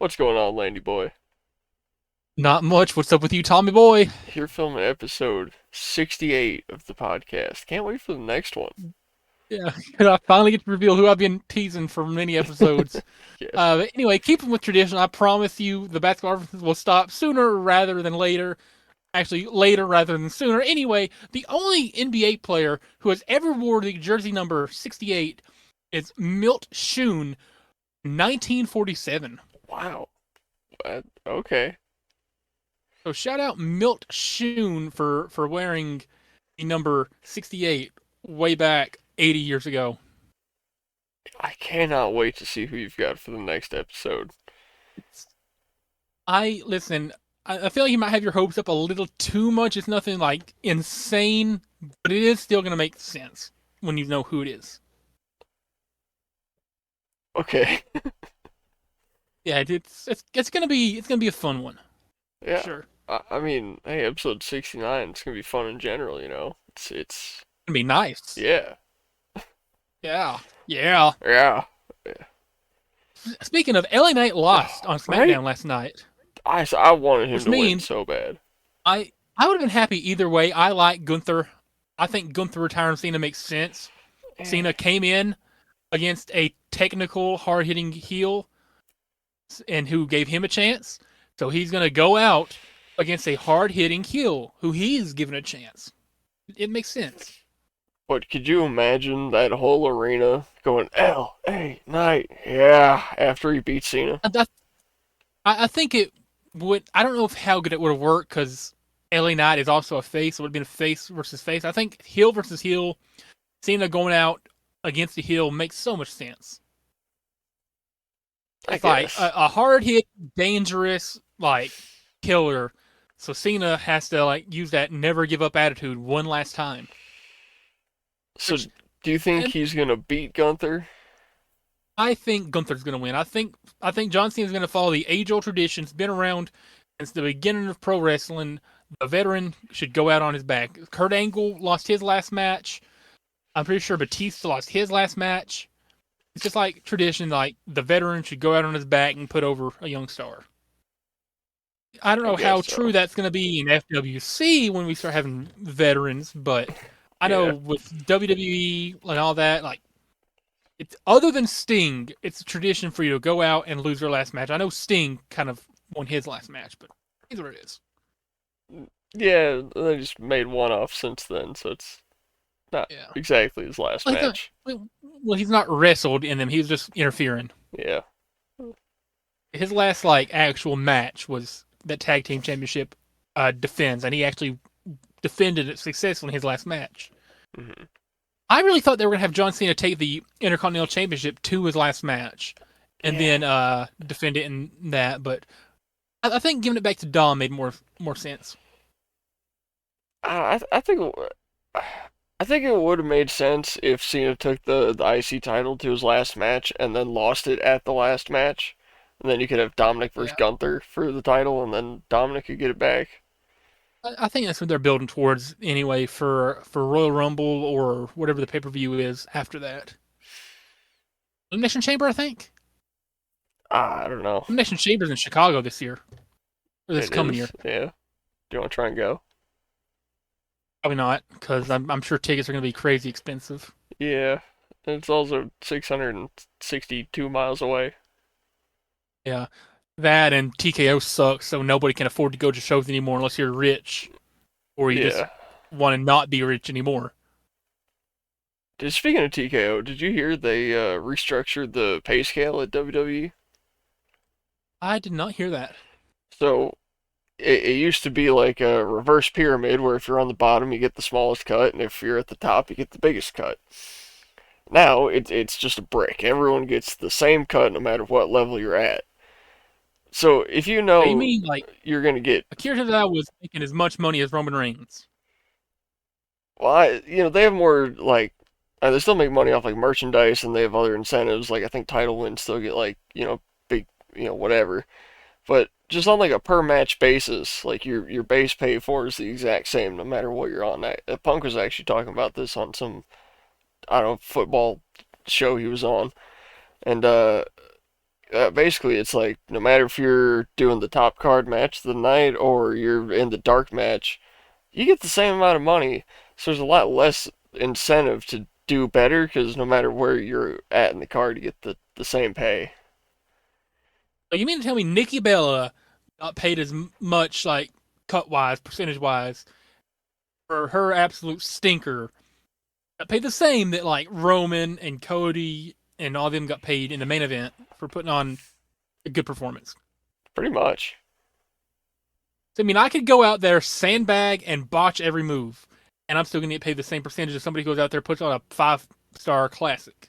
What's going on, Landy boy? Not much. What's up with you, Tommy boy? Here filming episode 68 of the podcast. Can't wait for the next one. Yeah, I finally get to reveal who I've been teasing for many episodes. Yes. But anyway, keeping with tradition, I promise you the basketball references will stop sooner rather than later. Actually, later rather than sooner. Anyway, the only NBA player who has ever wore the jersey number 68 is Milt Schoon, 1947. Wow. Okay. So shout out Milt Schoon for wearing the number 68 way back 80 years ago. I cannot wait to see who you've got for the next episode. I listen. I feel like you might have your hopes up a little too much. It's nothing like insane, but it is still gonna make sense when you know who it is. Okay. Yeah, it's gonna be a fun one for Yeah. sure. I mean, hey, episode 69, it's gonna be fun in general, you know? It's, It's gonna be nice. yeah. Yeah, yeah. Yeah. Yeah. Speaking of, LA Knight lost on Right? SmackDown last night, I wanted him which to win means so bad. I would have been happy either way. I like Gunther. I think Gunther retiring Cena makes sense. Eh. Cena came in against a technical, hard hitting heel and who gave him a chance. So he's going to go out against a hard hitting heel who he's given a chance. It makes sense. But could you imagine that whole arena going L.A. Knight, yeah, after he beats Cena? I think it would. I don't know if how good it would have worked because LA Knight is also a face. So it would have been a face versus face. I think heel versus heel, Cena going out against the heel makes so much sense. I It's like guess. a hard hit, dangerous, like killer. So Cena has to like use that never give up attitude one last time. So, Which do you think and he's gonna beat Gunther? I think Gunther's gonna win. I think John Cena's gonna follow the age old tradition. It's been around since the beginning of pro wrestling. The veteran should go out on his back. Kurt Angle lost his last match. I'm pretty sure Batista lost his last match. It's just like tradition, like the veteran should go out on his back and put over a young star. I don't I know guess how so. true that's going to be in FWC when we start having veterans, but I know Yeah, with WWE and all that, like it's other than Sting, it's a tradition for you to go out and lose your last match. I know Sting kind of won his last match, but here's what it is. yeah. They just made one off since then, so it's not Yeah. exactly his last Well, he's not. match. Well, he's not wrestled in them. He was just interfering. Yeah, His last like actual match was that tag team championship defense, and he actually defended it successfully in his last match. hmm I really thought they were gonna have John Cena take the Intercontinental Championship to his last match, and yeah. then defend it in that. But I think giving it back to Dom made more sense. I think I think it would have made sense if Cena took the IC title to his last match and then lost it at the last match, and then you could have Dominic versus Yeah, Gunther for the title, and then Dominic could get it back. I think that's what they're building towards anyway for Royal Rumble or whatever the pay per view is after that. Elimination Chamber, I think. I don't know. Elimination Chamber's in Chicago this year or this It coming is, year. yeah. Do you want to try and go? Probably not because I'm sure tickets are gonna be crazy expensive. Yeah. It's also 662 miles away. Yeah, that and TKO sucks, so nobody can afford to go to shows anymore unless you're rich or you just Yeah. want to not be rich anymore. Speaking of TKO, did you hear they restructured the pay scale at WWE? I did not hear that. So it used to be like a reverse pyramid where if you're on the bottom, you get the smallest cut, and if you're at the top, you get the biggest cut. Now it's just a brick. Everyone gets the same cut no matter what level you're at. So if you You know mean like you're gonna get, Akira Tozawa was making as much money as Roman Reigns? well, they have more like they still make money off like merchandise and they have other incentives. Like I think title wins still get like big whatever. But just on like a per match basis, like your base pay for is the exact same no matter what you're on. Punk was actually talking about this on some I don't know football show he was on, and basically it's like no matter if you're doing the top card match of the night or you're in the dark match, you get the same amount of money. So there's a lot less incentive to do better because no matter where you're at in the card, you get the same pay. So you mean to tell me Nikki Bella got paid as much, like cut wise, percentage wise, for her absolute stinker? Got paid the same that like Roman and Cody and all of them got paid in the main event for putting on a good performance. Pretty much. So I mean, I could go out there, sandbag, and botch every move, and I'm still gonna get paid the same percentage as somebody who goes out there puts on a 5-star classic.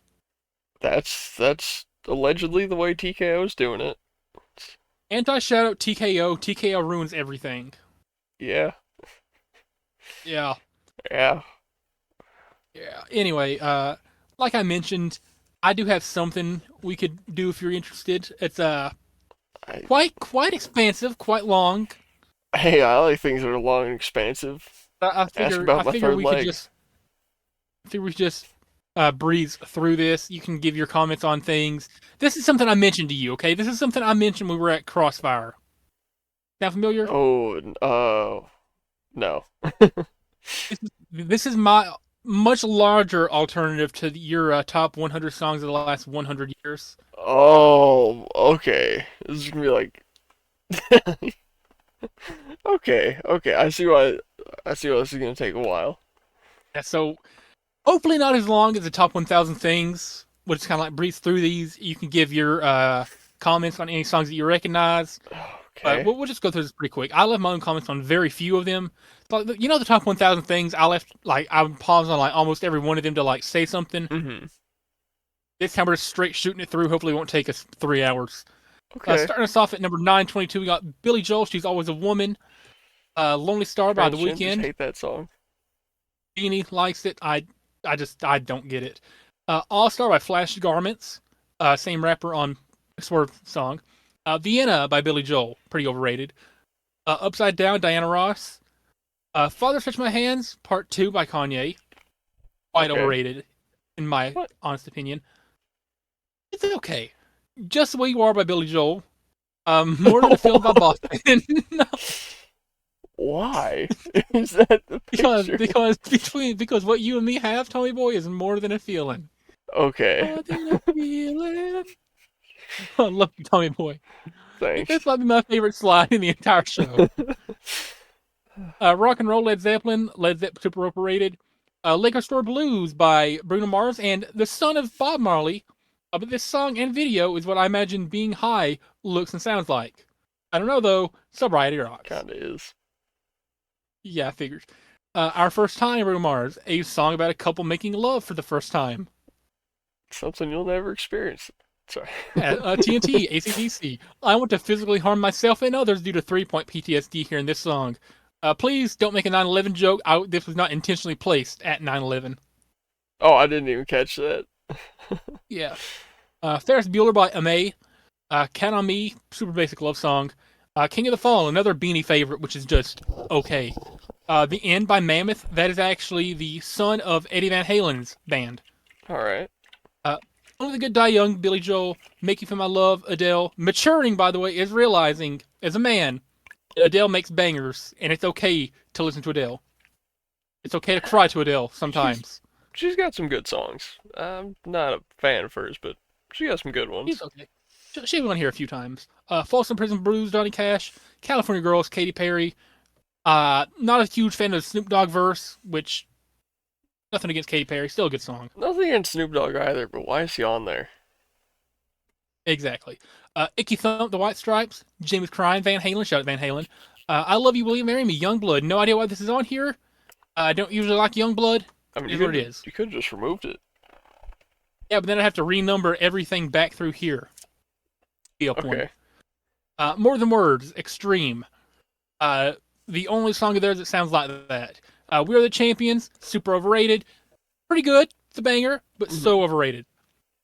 That's allegedly the way TKO's doing it. Anti shout out TKO. TKO ruins everything. Yeah, Yeah. yeah. Yeah. Anyway, like I mentioned, I do have something we could do if you're interested. It's I, quite expansive, quite long. hey, I like things that are long and expansive. I Ask figure about I my figure third we could leg. just breeze through this. You can give your comments on things. This is something I mentioned to you, okay? This is something I mentioned when we were at Crossfire. Sound familiar? Oh, no. This is my much larger alternative to your top 100 songs of the last 100 years. Oh, okay. This is gonna be like, okay. I see why this is gonna take a while. Yeah, so hopefully not as long as the top 1,000 things. We'll just kind of like breeze through these. You can give your comments on any songs that you recognize. But Okay. we'll just go through this pretty quick. I left my own comments on very few of them. But you know the top 1,000 things, I left like I would pause on like almost every one of them to like say something. Mm-hmm. This time we're just straight shooting it through. Hopefully it won't take us 3 hours. Okay. Starting us off at number 922, we got Billy Joel. She's always a woman. Lonely Star by The Transgenders Weeknd. hate that song. Beanie likes it. I don't get it. All Star by Flash Garments. Same rapper on Swerve song. Vienna by Billy Joel. Pretty overrated. Upside Down, Diana Ross. Father Touch My Hands, Part 2 by Kanye. Quite Okay. overrated, in my What? honest opinion. It's okay. Just the Way You Are by Billy Joel. More Than a Feeling by Boston. No, Why? Is that the because picture? because because what you and me have, Tommy Boy, is more than a feeling. Okay. More than a feeling. I love you, Tommy Boy. Thanks. This might be my favorite slide in the entire show. Rock and Roll Led Zeppelin, super overrated. Liquor Store Blues by Bruno Mars and the son of Bob Marley. But this song and video is what I imagine being high looks and sounds like. I don't know though. Sobriety rocks. Kinda is. Yeah, I figured. Our First Time, Bruno Mars, a song about a couple making love for the first time. Something you'll never experience. Sorry. TNT, AC/DC. I want to physically harm myself and others due to 3-point PTSD here in this song. Please don't make a 9/11 joke. This was not intentionally placed at 9/11. Oh, I didn't even catch that. Yeah. Ferris Bueller by Ame. Count on Me, super basic love song. King of the Fall, another Beanie favorite, which is just okay. The End by Mammoth. That is actually the son of Eddie Van Halen's band. Alright. Only the Good Die Young, Billy Joel. Make You Feel My Love, Adele. Maturing, by the way, is realizing, as a man, Adele makes bangers, and it's okay to listen to Adele. It's okay to cry to Adele She's sometimes. she's got some good songs. I'm not a fan of hers, but she got some good She's ones. okay. She's been on here a few times. Folsom Prison Blues, Johnny Cash. California Girls, Katy Perry. Not a huge fan of the Snoop Dogg verse, which, nothing against Katy Perry, still a good song. Nothing against Snoop Dogg either, but why is he on there? Exactly. Icky Thump, The White Stripes. James Crying, Van Halen, shout out Van Halen. I Love You, Will You Marry Me, Youngblood. No idea why this is on here. I don't usually like Youngblood. I mean, It is what it is. you could have just removed it. Yeah, but then I'd have to renumber everything back through here. Be a point. Okay. More Than Words, Extreme. The only song of theirs that sounds like that. We Are the Champions, super overrated. Pretty good. It's a banger, but Mhm. so overrated.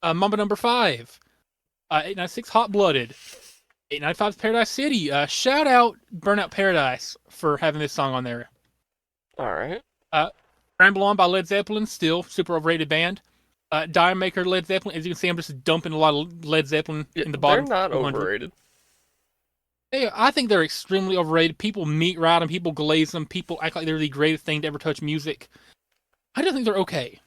Mamba number 5. 896 Hot Blooded. 895's Paradise City. Shout out Burnout Paradise for having this song on there. All right. 895's Paradise City. Shout out Burnout Paradise for having this song on there. All right. Ramble On by Led Zeppelin, still super overrated band. Dime Maker, Led Zeppelin. As you can see, I'm just dumping a lot of Led Zeppelin Yeah, in the they're bottom not 200. overrated. I think they're extremely overrated. People meat ride them, people glaze them, people act like they're the greatest thing to ever touch music. I just think they're okay.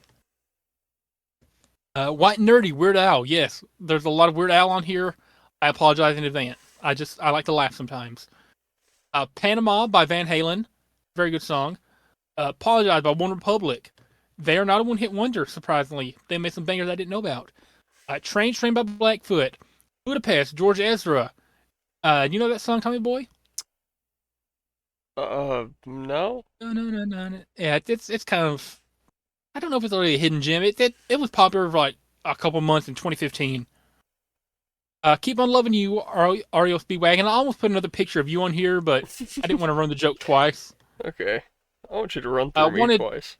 White Nerdy, Weird Al. Yes, there's a lot of Weird Al on here. I apologize in advance. I like to laugh sometimes. Panama by Van Halen. Very good song. Apologize by One Republic. They are not a one-hit wonder, surprisingly. They made some bangers I didn't know about. Train by Blackfoot. Budapest, George Ezra. You know that song, Tommy Boy? No. No, no, no, no, no. Yeah, it's kind of. I don't know if it's really a hidden gem. It was popular for like a couple months in 2015. Keep on loving you, REO Speedwagon. I almost put another picture of you on here, but I didn't want to run the joke twice. Okay. I want you to run through me Wanted twice.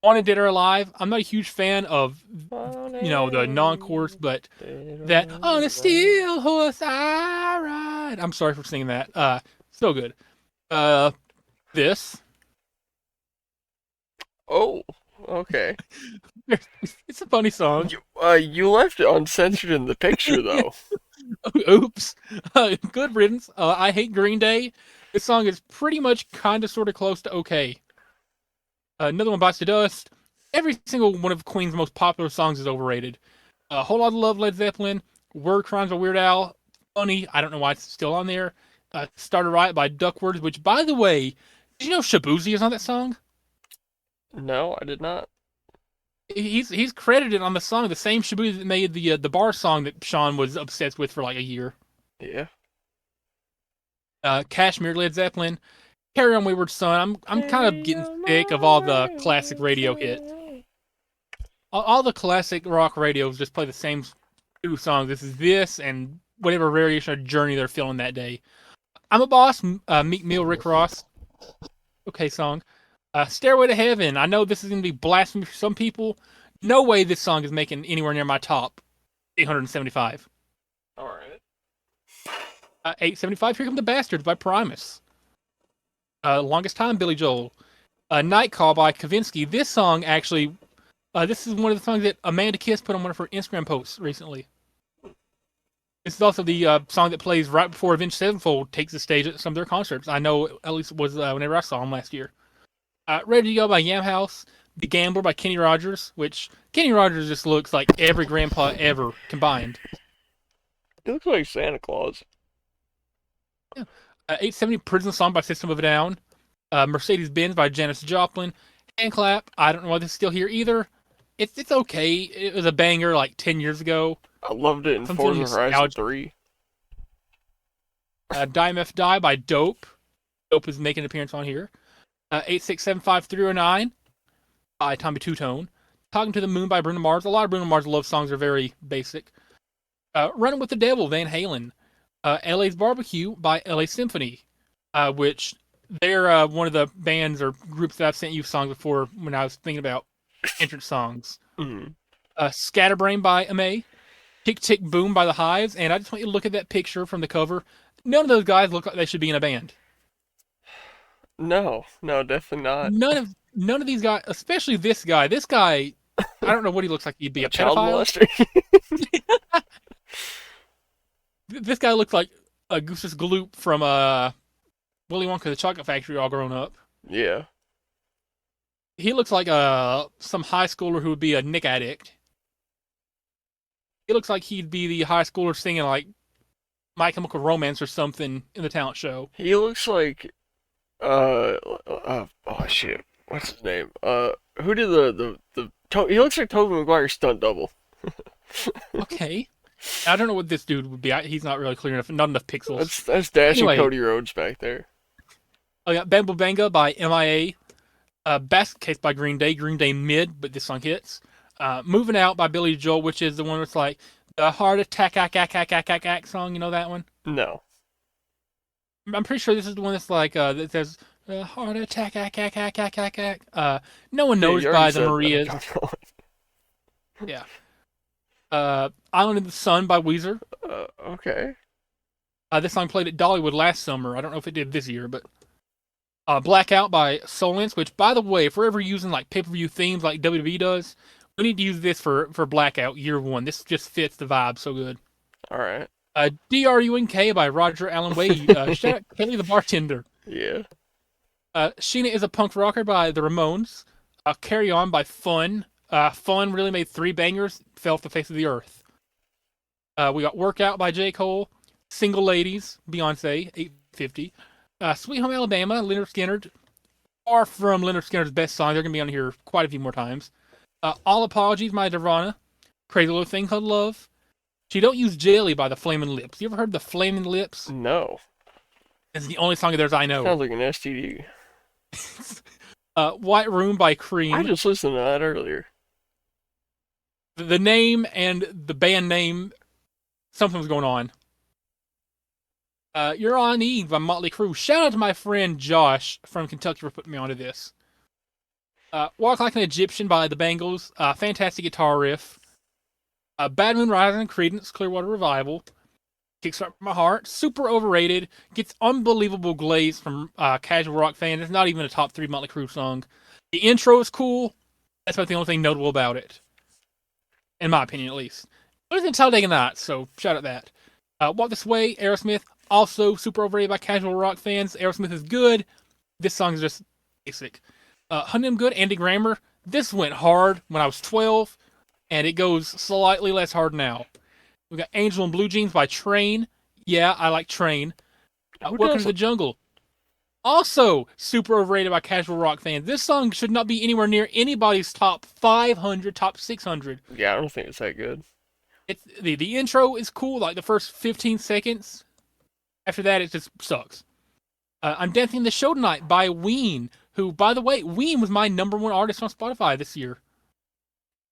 Dead or Alive. I'm not a huge fan of the non-chorus, but that on a steel horse I ride. I'm sorry for singing that. So good. This. Oh, okay. It's a funny song. You left it uncensored in the picture though. Oops. Good riddance. I hate Green Day. This song is pretty much kind of sort of close to okay. Another one, Bites the Dust. Every single one of Queen's most popular songs is overrated. A Whole Lot of Love, Led Zeppelin. Word Crimes by Weird Al. Funny. I don't know why it's still on there. Started Right by Duckworth, which, by the way, did you know Shabuzi is on that song? No, I did not. He's credited on the song, the same Shabuzi that made the bar song that Sean was obsessed with for like a year. Yeah. Kashmir, Led Zeppelin. Carry On Wayward Son. I'm kind of getting sick of all the classic radio hits. All the classic rock radios just play the same two songs. This and whatever variation of Journey they're feeling that day. I'm a Boss, Meek Mill, Rick Ross. Okay song. Stairway to Heaven. I know this is going to be blasphemy for some people. No way this song is making anywhere near my top 875. All right. 875, Here Come the Bastards by Primus. Longest Time, Billy Joel. Night Call by Kavinsky. This song actually, this is one of the songs that Amanda Kiss put on one of her Instagram posts recently. This is also the song that plays right before Avenged Sevenfold takes the stage at some of their concerts. I know at least it was whenever I saw them last year. Ready to Go by Yam House. The Gambler by Kenny Rogers, which Kenny Rogers just looks like every grandpa ever combined. He looks like Santa Claus. Yeah. 870 Prison Song by System of a Down. Mercedes Benz by Janis Joplin. Hand Clap. I don't know why this is still here either. It's okay. It was a banger like 10 years ago. I loved it in Forza Horizon 3. Dime F Die by Dope. Dope is making an appearance on here. 8675309 by Tommy Two Tone. Talking to the Moon by Bruno Mars. A lot of Bruno Mars love songs are very basic. Running with the Devil, Van Halen. LA's Barbecue by LA Symphony, which they're one of the bands or groups that I've sent you songs before when I was thinking about entrance songs. Mm-hmm. Scatterbrain by MA. Tick Tick Boom by the Hives. And I just want you to look at that picture from the cover. None of those guys look like they should be in a band. No, definitely not. None of these guys, especially this guy. This guy, I don't know what he looks like. He'd be a child pedophile. molester. This guy looks like a Goose's Gloop from Willy Wonka the Chocolate Factory all grown up. Yeah. He looks like some high schooler who would be a Nick addict. He looks like he'd be the high schooler singing like My Chemical Romance or something in the talent show. He looks like oh shit, what's his name? Who did he looks like Tobey Maguire's stunt double. Okay. I don't know what this dude would be. He's not really clear enough. Not enough pixels. That's dashing Anyway. Cody Rhodes back there. I got Bambo Banga by MIA. Basket Case by Green Day. Green Day mid, but this song hits. Moving Out by Billy Joel, which is the one that's like the heart attack, ack song. You know that one? No. I'm pretty sure this is the one that's like that says heart attack, ack. No one knows by the Marias. Yeah. Island in the Sun by Weezer. Okay. This song played at Dollywood last summer. I don't know if it did this year, but Blackout by Solence, which, by the way, if we're ever using like pay-per-view themes like WWE does, We need to use this for Blackout Year 1. This just fits the vibe so good. All right. DRUNK by Roger Allen Way. Shout out Kelly the Bartender. Yeah. Sheena is a Punk Rocker by the Ramones. Carry On by Fun. Fun really made 3 bangers, fell off the face of the earth. We got Workout by J. Cole. Single Ladies, Beyonce, 850. Sweet Home Alabama, Lynyrd Skynyrd. Far from Lynyrd Skynyrd's best song. They're going to be on here quite a few more times. All Apologies by Nirvana. Crazy Little Thing Called Love. She Don't Use Jelly by the Flamin' Lips. You ever heard the Flamin' Lips? No. It's the only song of theirs I know. Sounds like an STD. White Room by Cream. I just listened to that earlier. The name and the band name, something's going on. You're on Eve by Motley Crue. Shout out to my friend Josh from Kentucky for putting me onto this. Walk Like an Egyptian by the Bangles. Fantastic guitar riff. Bad Moon Rising, Creedence Clearwater Revival. Kickstart My Heart. Super overrated. Gets unbelievable glaze from casual rock fans. It's not even a top 3 Motley Crue song. The intro is cool. That's about the only thing notable about it. In my opinion, at least. But it's in Talladega Nights, so shout out that. Walk This Way, Aerosmith. Also super overrated by casual rock fans. Aerosmith is good. This song is just basic. Honey I'm Good, Andy Grammer. This went hard when I was 12, and it goes slightly less hard now. We got Angel and Blue Jeans by Train. Yeah, I like Train. Welcome to the Jungle. Also super overrated by casual rock fans. This song should not be anywhere near anybody's top 500, top 600. Yeah, I don't think it's that good. It's the intro is cool, like the first 15 seconds. After that, it just sucks. I'm Dancing the Show Tonight by Ween, who, by the way, Ween was my #1 artist on Spotify this year.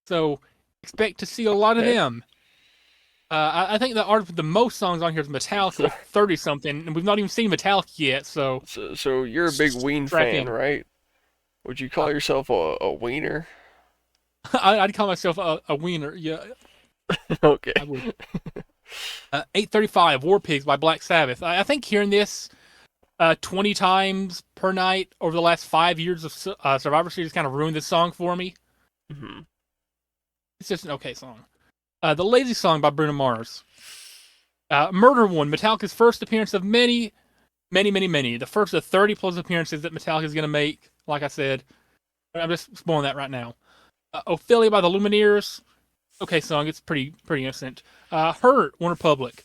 So expect to see a lot of them. I think the artist with the most songs on here is Metallica, 30-something, and we've not even seen Metallica yet, so... So you're a big Ween fan, right? Would you call yourself a wiener? I'd call myself a wiener, yeah. Okay. I would. 835, War Pigs by Black Sabbath. I think hearing this 20 times per night over the last 5 years of Survivor Series kind of ruined this song for me. Mm-hmm. It's just an okay song. The Lazy Song by Bruno Mars. Murder One, Metallica's first appearance of many. The first of 30 plus appearances that Metallica is going to make, like I said. I'm just spoiling that right now. Ophelia by the Lumineers. Okay song, it's pretty innocent. Hurt, One Republic.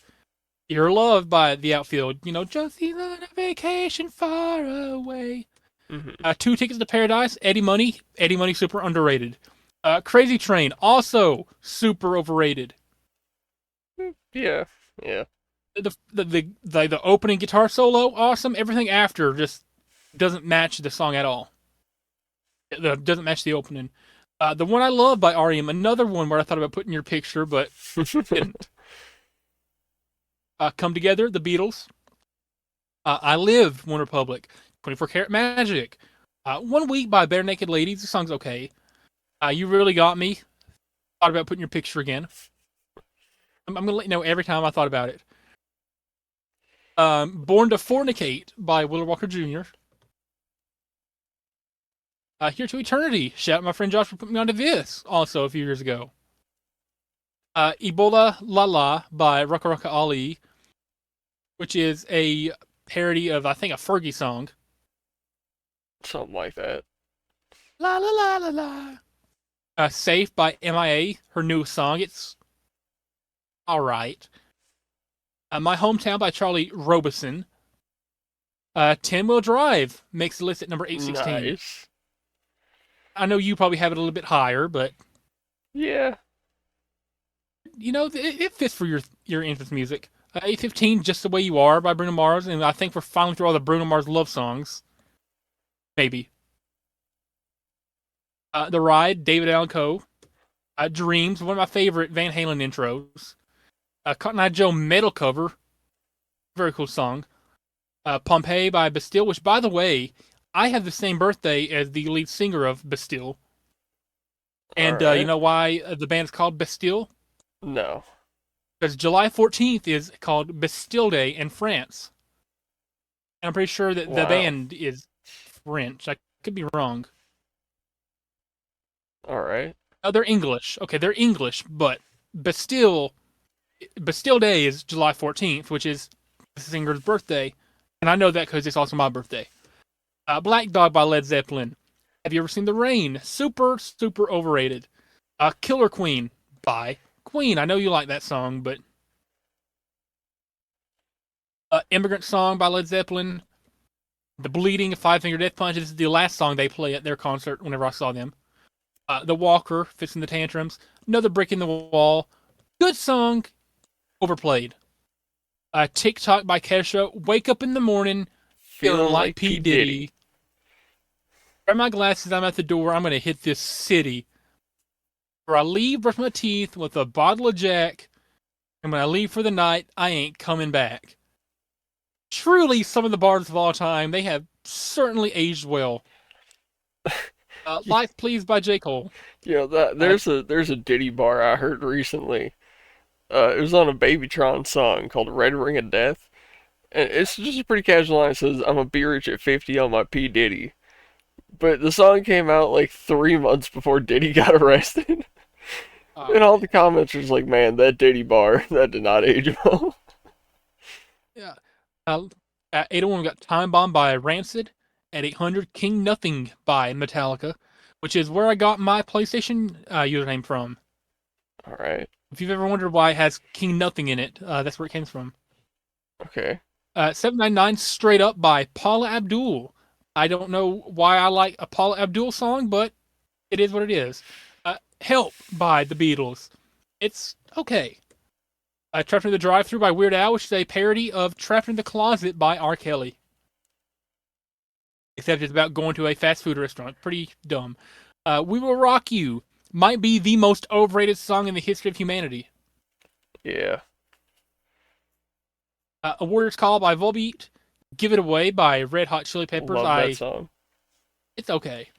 You're Loved by The Outfield. You know, Josie's on a vacation far away. Mm-hmm. 2 Tickets to Paradise, Eddie Money. Eddie Money, super underrated. Crazy Train, also super overrated. Yeah. The opening guitar solo, awesome. Everything after just doesn't match the song at all. It doesn't match the opening. The One I Love by R.E.M., another one where I thought about putting your picture, but didn't. Come Together, The Beatles. I Live, One Republic. 24 Karat Magic. 1 Week by Bare Naked Ladies. The song's okay. You Really Got Me. Thought about putting your picture again. I'm going to let you know every time I thought about it. Born to Fornicate by Willer Walker Jr. Here to Eternity. Shout out my friend Josh for putting me onto this also a few years ago. Ebola La La by Rucka Rucka Ali, which is a parody of, I think, a Fergie song. Something like that. La la la la la. Safe by MIA, her newest song. It's alright. My Hometown by Charlie Robeson. 10 Wheel Drive makes the list at number 816. Nice. I know you probably have it a little bit higher, but yeah, you know, it fits for your interest music. 815, Just the Way You Are by Bruno Mars, and I think we're finally through all the Bruno Mars love songs. Maybe. The Ride, David Allan Coe. Dreams, one of my favorite Van Halen intros. Cotton Eye Joe metal cover. Very cool song. Pompeii by Bastille, which, by the way, I have the same birthday as the lead singer of Bastille. And right. You know why the band's called Bastille? No. Because July 14th is called Bastille Day in France. And I'm pretty sure that the band is French. I could be wrong. All right. Oh, they're English. Okay, they're English, but Bastille Bastille Day is July 14th, which is the singer's birthday, and I know that because it's also my birthday. Black Dog by Led Zeppelin. Have you ever seen The Rain? Super, super overrated. Killer Queen by Queen. I know you like that song, but Immigrant Song by Led Zeppelin. The Bleeding, Five Finger Death Punch. This is the last song they play at their concert whenever I saw them. The Walker, Fixing the Tantrums. Another Brick in the Wall. Good song, overplayed. TikTok by Kesha. Wake up in the morning, feeling Feeling like like P. P. Diddy. Diddy. Grab my glasses, I'm at the door. I'm going to hit this city. Or I leave, brush my teeth with a bottle of Jack. And when I leave for the night, I ain't coming back. Truly, some of the bars of all time, they have certainly aged well. Life Please by J. Cole. You know that Uh, there's a Diddy bar I heard recently. It was on a Babytron song called "Red Ring of Death," and it's just a pretty casual line. It says, "I'm a be rich at 50 on my P Diddy," but the song came out like 3 months before Diddy got arrested, oh, and all the comments were just like, "Man, that Diddy bar that did not age well." yeah. At 801, we got Time Bomb by Rancid. At 800, King Nothing by Metallica, which is where I got my PlayStation username from. All right, If you've ever wondered why it has King Nothing in it, that's where it came from. okay, 799 Straight Up by Paula Abdul. I don't know why I like a Paula Abdul song, but it is what it is. Help by the Beatles. It's okay. Trapped in the Drive-Thru by Weird Al, which is a parody of Trapped in the Closet by R. Kelly. Except it's about going to a fast food restaurant. Pretty dumb. We Will Rock You might be the most overrated song in the history of humanity. yeah, A Warrior's Call by Volbeat. Give It Away by Red Hot Chili Peppers. love that song. It's okay.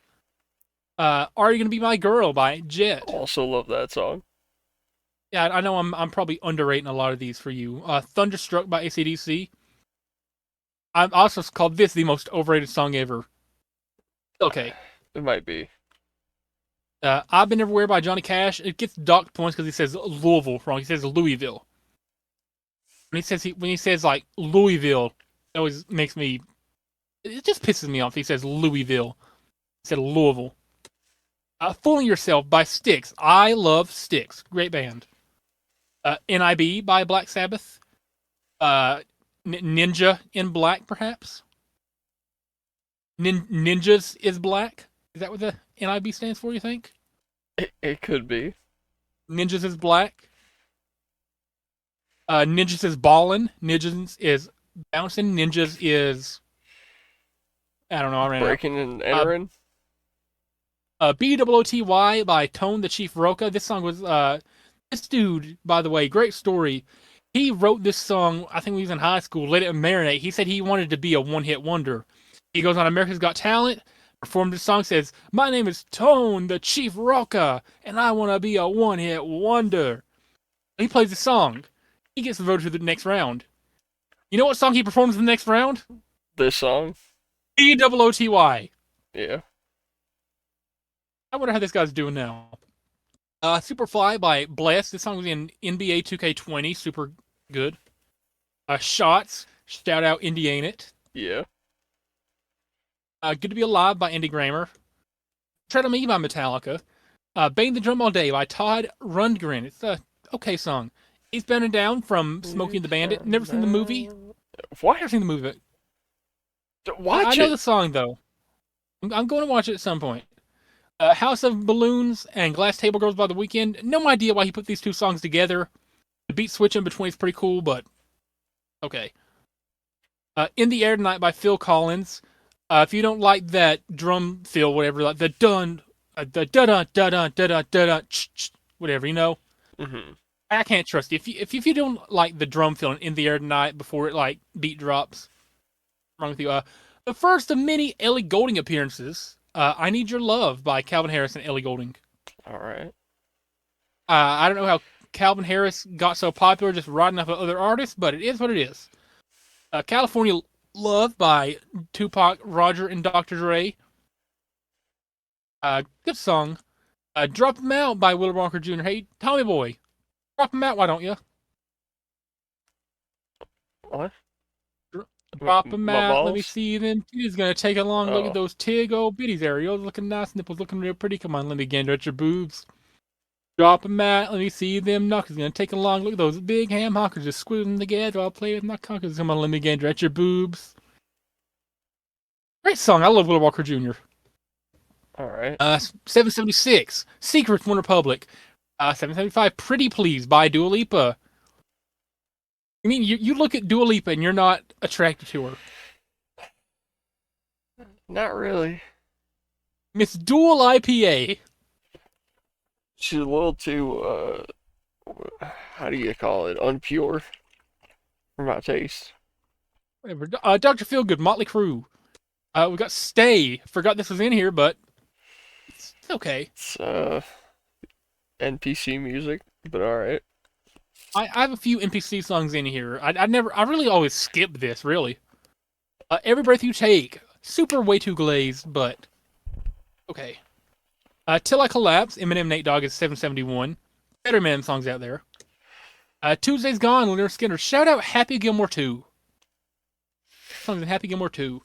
Are You Gonna Be My Girl by Jet. Also love that song. Yeah, I know I'm probably underrating a lot of these for you. Thunderstruck by AC/DC. I've also called this the most overrated song ever. Okay. It might be. I've Been Everywhere by Johnny Cash. It gets docked points because he says Louisville wrong. He says Louisville. When he says like Louisville, it always makes me. It just pisses me off. He says Louisville instead of Louisville. Fooling Yourself by Styx. I love Styx. Great band. NIB by Black Sabbath. Ninja in Black, perhaps. Ninjas is Black. Is that what the NIB stands for? You think? It could be. Ninjas is Black. Ninjas is ballin'. Ninjas is bouncing. Ninjas is I don't know. I ran out. Breaking and entering. BOOTY by Tone the Chief Roca. This song was this dude, by the way, great story. He wrote this song, I think when he was in high school, let it marinate. He said he wanted to be a one-hit wonder. He goes on America's Got Talent, performed this song, says, "My name is Tone the Chief Roca, and I want to be a one-hit wonder." He plays the song. He gets voted to the next round. You know what song he performs in the next round? This song. BOOTY. Yeah. I wonder how this guy's doing now. Superfly by Bless. This song was in NBA 2K20. Super good. Shots. Shout out Indiana It. Yeah. Good to Be Alive by Andy Grammer. Tread on Me by Metallica. Bang the Drum All Day by Todd Rundgren. It's a okay song. Eastbound and Down from Smokey and the Bandit. Never seen the movie. What? Never seen the movie. Watch I know it. the song though. I'm going to watch it at some point. House of Balloons and Glass Table Girls by The Weeknd. No idea why he put these two songs together. The beat switch in between is pretty cool, but okay. In the Air Tonight by Phil Collins. If you don't like that drum feel, whatever, like the dun, the da da da da da da da whatever, you know. Mm-hmm. I can't trust you. If you don't like the drum feel in the Air Tonight before it like beat drops, what's wrong with you? The first of many Ellie Goulding appearances. I Need Your Love by Calvin Harris and Ellie Goulding. All right. I don't know how Calvin Harris got so popular just riding off of other artists, but it is what it is. California Love by Tupac, Roger, and Dr. Dre. Good song. Drop 'em Out by Willie Walker Jr. Hey, Tommy Boy, drop 'em out, why don't you? What? Drop 'em My out, let me balls? see them titties. Gonna take a long look at Oh. those tig old bitties. Areolas looking nice, nipples looking real pretty. Come on, let me gander at your boobs. Drop 'em out, let me see them knockers. Gonna take a long look at those big ham hockers. Just squeeze them together. I'll play with my cockers. Come on, let me gander at your boobs. Great song. I love Willie Walker Jr. Alright. 776, Secrets, One Republic. 775, Pretty Please by Dua Lipa. I mean, you look at Dua Lipa and you're not attracted to her. Not really. Miss Dual IPA. She's a little too, how do you call it? Unpure for my taste. Whatever. Dr. Feelgood, Motley Crue. We got Stay. Forgot this was in here, but it's okay. It's, NPC music, but alright. I have a few NPC songs in here. I really always skip this, really. Every Breath You Take. Super way too glazed, but okay. Till I Collapse, Eminem Nate Dogg is 771. Better Man songs out there. Tuesday's Gone, Leonard Skinner. Shout out Happy Gilmore 2. Songs in Happy Gilmore 2.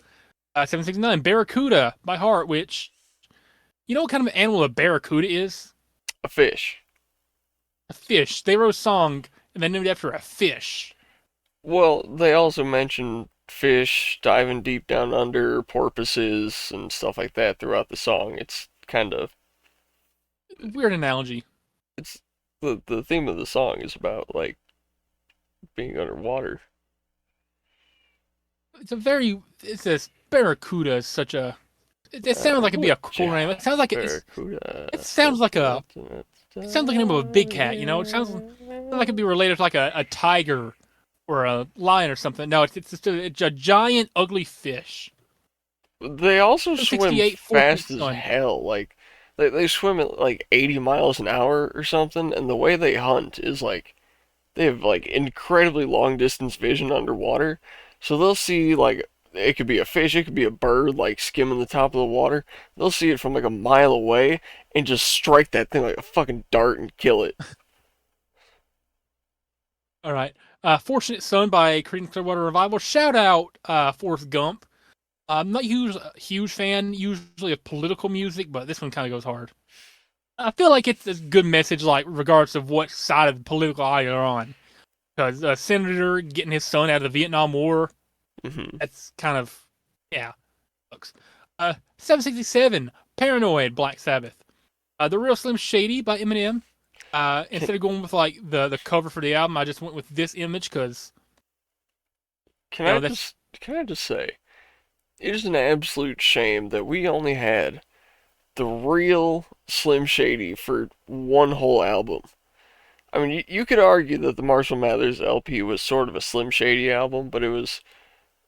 769, Barracuda by Heart, which, you know what kind of animal a barracuda is? A fish. A fish. They wrote a song and they named it after a fish. Well, they also mention fish diving deep down under, porpoises, and stuff like that throughout the song. It's kind of Weird analogy. it's the theme of the song is about like being underwater. It's a barracuda is such a, it sounds like it'd be a cool name. It sounds like Barracuda. it sounds like a, it sounds like the name of a big cat, you know? It sounds like it'd be related to like a tiger or a lion or something. No, it's just it's a giant ugly fish. They also swim 68, 14th fast as Sun. hell. Like they swim at like 80 miles an hour or something, and the way they hunt is like they have like incredibly long distance vision underwater. So they'll see like it could be a fish, it could be a bird like skimming the top of the water. They'll see it from like a mile away and just strike that thing like a fucking dart and kill it. All right. Fortunate Son by Creedence Clearwater Revival. Shout out Forrest Gump. I'm not a huge fan usually of political music, but this one kind of goes hard. I feel like it's a good message, like regardless of what side of the political aisle you're on. Because a senator getting his son out of the Vietnam War, Hmm. that's kind of, yeah, sucks. 767, Paranoid, Black Sabbath. The Real Slim Shady by Eminem. Can, Instead of going with like the cover for the album, I just went with this image because can you I know that's just can I just say it is an absolute shame that we only had the real Slim Shady for one whole album. I mean, you could argue that the Marshall Mathers LP was sort of a Slim Shady album, but it was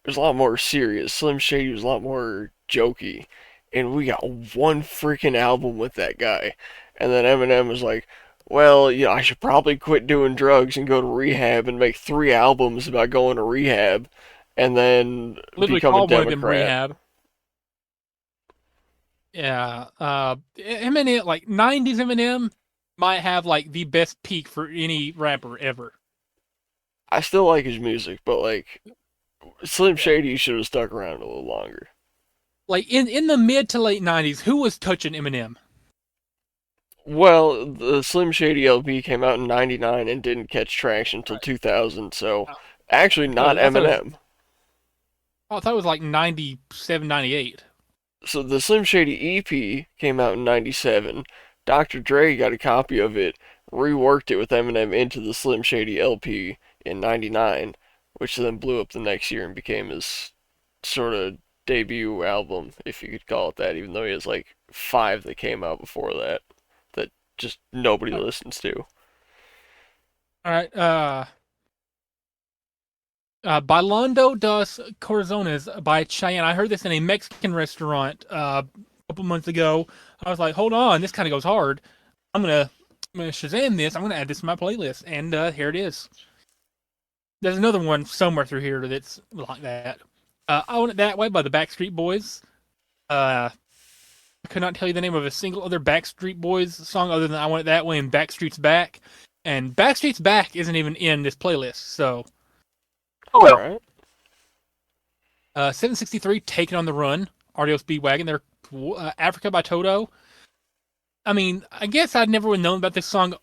a lot more serious. Slim Shady was a lot more jokey, and we got one freaking album with that guy. And then Eminem was like, "Well, I should probably quit doing drugs and go to rehab and make 3 albums about going to rehab, and then literally become a called one of them Democrat." rehab. Yeah, Eminem, like '90s Eminem, might have like the best peak for any rapper ever. I still like his music, but like Slim Yeah. Shady should have stuck around a little longer. Like in the mid to late '90s, who was touching Eminem? Well, the Slim Shady LP came out in '99 and didn't catch traction until Right. 2000, so Uh, actually not Eminem. I thought it was like '97, '98. So the Slim Shady EP came out in '97. Dr. Dre got a copy of it, reworked it with Eminem into the Slim Shady LP in '99, which then blew up the next year and became his sort of debut album, if you could call it that, even though he has like 5 that came out before that that just nobody listens to. All right. Bailando dos Corazones by Cheyenne. I heard this in a Mexican restaurant a couple months ago. I was like, hold on, this kind of goes hard. I'm gonna Shazam this. I'm gonna add this to my playlist, and here it is. There's another one somewhere through here that's like that. I Want It That Way by the Backstreet Boys. Uh, I could not tell you the name of a single other Backstreet Boys song other than I Want It That Way and Backstreet's Back. And Backstreet's Back isn't even in this playlist, so. Oh All well. right. 763, Taken on the Run, RDO Speedwagon. They're Africa by Toto. I mean, I guess I'd never would have known about this song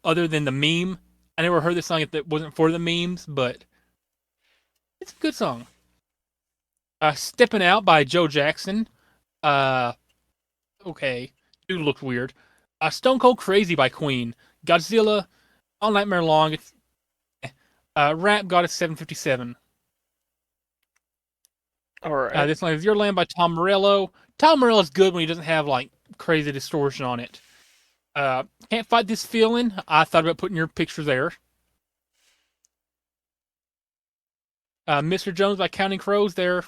other than the meme. I never heard this song if it wasn't for the memes, but it's a good song. Stepping Out by Joe Jackson. Uh, okay. Dude looked weird. Stone Cold Crazy by Queen. Godzilla, All Nightmare Long. It's Rap Goddess 757. All right. This one is Your Land by Tom Morello. Tom Morello's good when he doesn't have like crazy distortion on it. Can't Fight This Feeling. I thought about putting your picture there. Mr. Jones by Counting Crows. They're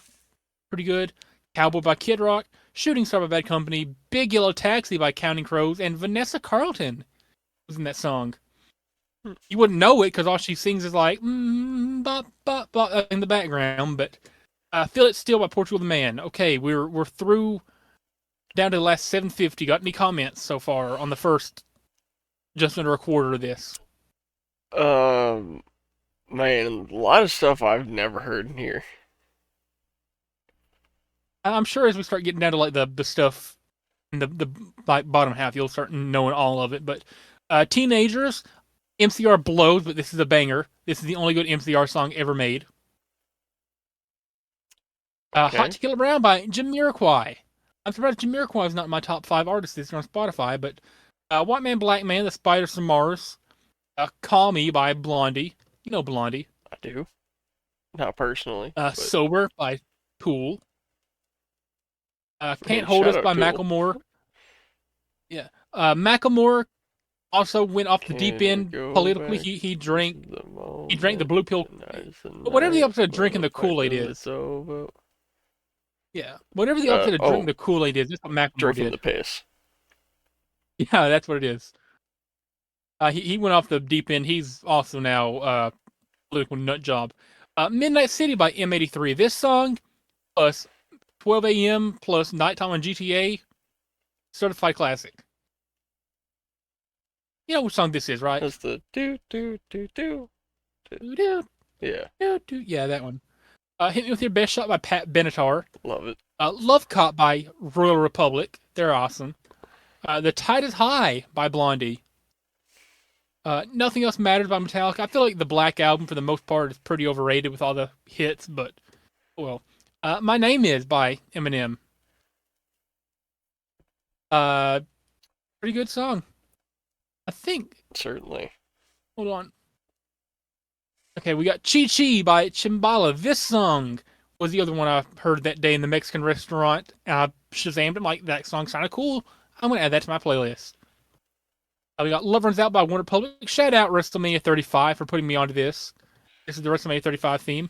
pretty good. Cowboy by Kid Rock. Shooting Star by Bad Company. Big Yellow Taxi by Counting Crows. And Vanessa Carlton was in that song. You wouldn't know it because all she sings is like bop, bop, bop in the background, but Feel It Still by Portugal the Man. Okay, we're through down to the last 750. Got any comments so far on the first just under a quarter of this? Man, a lot of stuff I've never heard in here. I'm sure as we start getting down to like the stuff in the like bottom half, you'll start knowing all of it. But Teenagers, MCR blows, but this is a banger. This is the only good MCR song ever made. Okay. Hot to Kill a Brown by Jamiroquai. I'm surprised Jamiroquai is not in my top 5 artists this year on Spotify, but White Man, Black Man, The Spiders from Mars. Call Me by Blondie. You know Blondie. I do. Not personally. But Sober by Tool. I Can't mean, Hold shout Us out by Tool. Macklemore. Yeah. Macklemore also went off the deep Can we end go politically. back? He This drank is the he drank the moment. blue pill. Tonight is the Whatever the night opposite of when drinking the the fight Kool-Aid till is. it's over. Yeah. Whatever the opposite of drinking Oh, the Kool-Aid is, that's what Macklemore drinking did. the piss. Yeah, that's what it is. He went off the deep end. He's also now political nut job. Midnight City by M83. This song plus 12 a.m. plus Nighttime on GTA, certified classic. You know which song this is, right? That's the do do do do. Yeah, Yeah, that one. Hit Me With Your Best Shot by Pat Benatar. love it. Love Cop by Royal Republic. They're awesome. The Tide is High by Blondie. Nothing Else Matters by Metallica. I feel like the Black Album, for the most part, is pretty overrated with all the hits, but, well. My Name Is by Eminem. Pretty good song. I think. Certainly. Hold on. Okay, we got Chi Chi by Chimbala. This song was the other one I heard that day in the Mexican restaurant. And I Shazammed it. Like, that song sounded cool. I'm going to add that to my playlist. We got Love Runs Out by One Republic. Shout out WrestleMania 35 for putting me onto this. This is the WrestleMania 35 theme.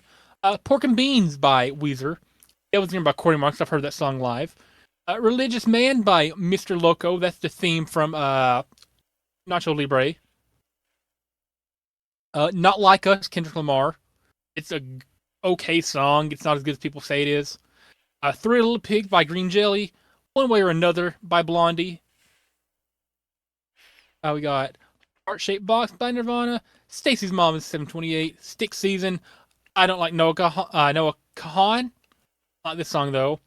Pork and Beans by Weezer. That was named by Corey Marks. I've heard that song live. Religious Man by Mr. Loco. That's the theme from Nacho Libre. Not Like Us, Kendrick Lamar. It's a okay song. It's not as good as people say it is. Three Little Pigs by Green Jelly. One Way or Another by Blondie. We got Heart Shaped Box by Nirvana. Stacy's Mom is 728. Stick Season. I don't like Noah Kahan. Not this song though.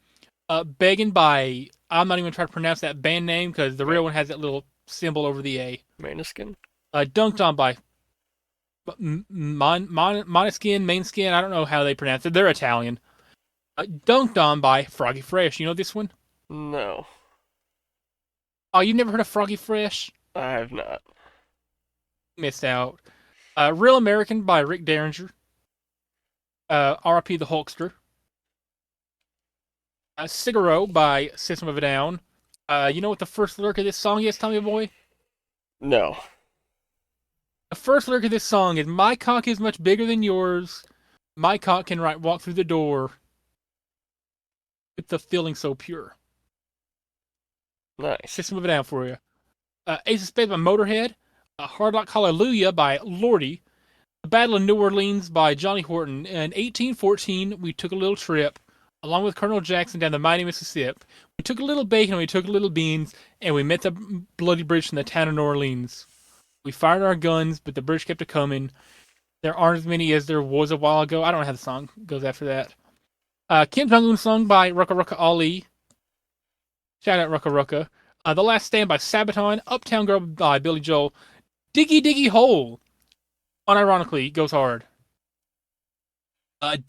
Begging by, I'm not even going to try to pronounce that band name because the real one has that little symbol over the A. Maniskin? Dunked On by Monoskin, Mainskin. I don't know how they pronounce it. They're Italian. Dunked On by Froggy Fresh. You know this one? No, Oh, you've never heard of Froggy Fresh? I have not. Missed out. Real American by Rick Derringer. R.I.P. the Hulkster. Cigaro by System of a Down. You know what the first lyric of this song is, Tommy Boy? No. The first lyric of this song is, my cock is much bigger than yours. My cock can walk through the door. With the feeling so pure. Nice. System of a Down for you. Ace of Spades by Motorhead. Hard Rock Hallelujah by Lordy. The Battle of New Orleans by Johnny Horton. In 1814, we took a little trip along with Colonel Jackson down the mighty Mississippi. We took a little bacon, we took a little beans, and we met the bloody bridge from the town of New Orleans. We fired our guns, but the bridge kept a coming. There aren't as many as there was a while ago. I don't know how the song goes after that. Kim Jong Un sung by Rucka Rucka Ali. Shout out Rucka Rucka. The Last Stand by Sabaton. Uptown Girl by Billy Joel. Diggy Diggy Hole. Unironically, goes hard.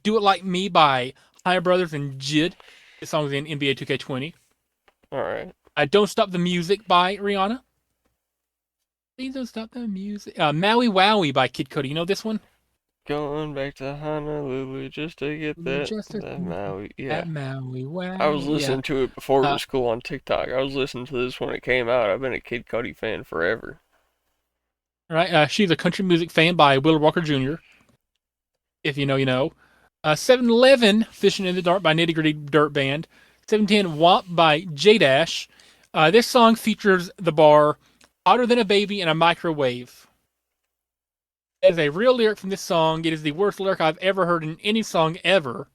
Do It Like Me by Higher Brothers and Jid. This song's in NBA 2K20. All right. Don't Stop the Music by Rihanna. Please don't stop the music. Maui Wowie by Kid Cudi. You know this one? Going back to Honolulu just to get Just that Maui. at Yeah. Maui I was Wowie. Yeah. listening to it before it Uh, was cool on TikTok. I was listening to this when it came out. I've been a Kid Cudi fan forever. right. She's a country music fan by Willer Walker Jr. If you know, you know. 7-Eleven Fishing in the Dark by Nitty Gritty Dirt Band. 710 WAP by J Dash. This song features the bar "Hotter Than a Baby in a Microwave." That is a real lyric from this song. It is the worst lyric I've ever heard in any song ever.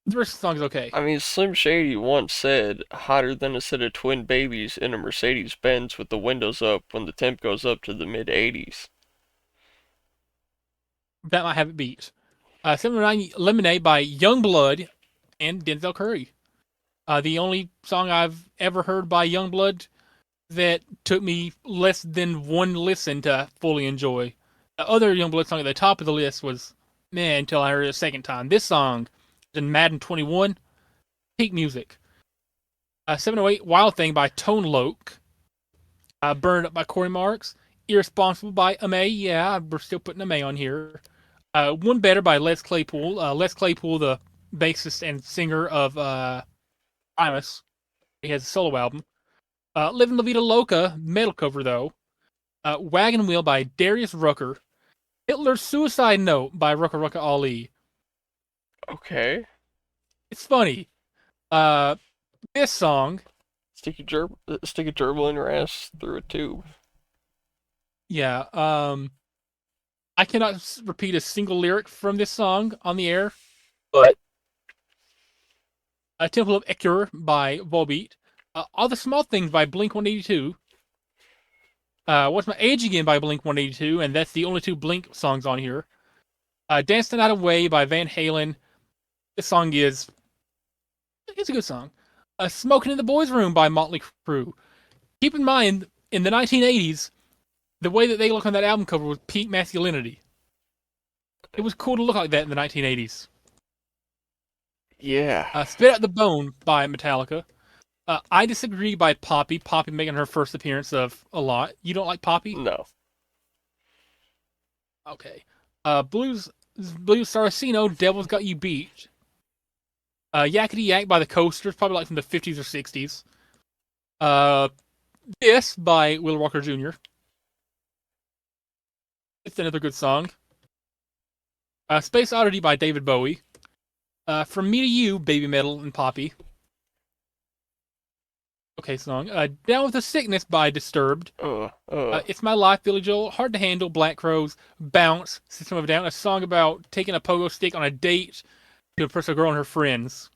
The rest of the song is okay. I mean, Slim Shady once said, hotter than a set of twin babies in a Mercedes Benz with the windows up when the temp goes up to the mid 80s. That might have it beat. 709 Lemonade by Youngblood and Denzel Curry. The only song I've ever heard by Youngblood that took me less than one listen to fully enjoy. The other Youngblood song at the top of the list was man until I heard it a second time. This song is in Madden 21, peak music. 708 Wild Thing by Tone Loc. Burned Up by Corey Marks. Irresponsible by Ame. Yeah, we're still putting Ame on here. One Better by Les Claypool. Les Claypool, the bassist and singer of Primus. He has a solo album. Living La Vida Loca, metal cover though. Wagon Wheel by Darius Rucker. Hitler's Suicide Note by Rucka Rucka Ali. Okay. It's funny. Uh, this song, Stick a gerbil in your ass through a tube. yeah. I cannot repeat a single lyric from this song on the air, but Temple of Ekur by Volbeat. All the Small Things by Blink 182. What's My Age Again by Blink 182, and that's the only two Blink songs on here. Dance the Night Away by Van Halen. This song it's a good song. Smoking in the Boys' Room by Motley Crue. Keep in mind, in the 1980s, the way that they look on that album cover was peak masculinity. It was cool to look like that in the 1980s. Yeah. Spit Out the Bone by Metallica. I Disagree by Poppy. Poppy making her first appearance of a lot. You don't like Poppy? No. Okay. Blues Saraceno, Devil's Got You Beat. Yakety Yak by the Coasters, probably like from the 50s or 60s. This by Will Walker Jr. It's another good song. Space Oddity by David Bowie. From Me to You, Baby Metal and Poppy. Okay, song. Down with the Sickness by Disturbed. It's My Life, Billy Joel. Hard to Handle, Black Crows. Bounce, System of a Down. A song about taking a pogo stick on a date to impress a girl and her friends.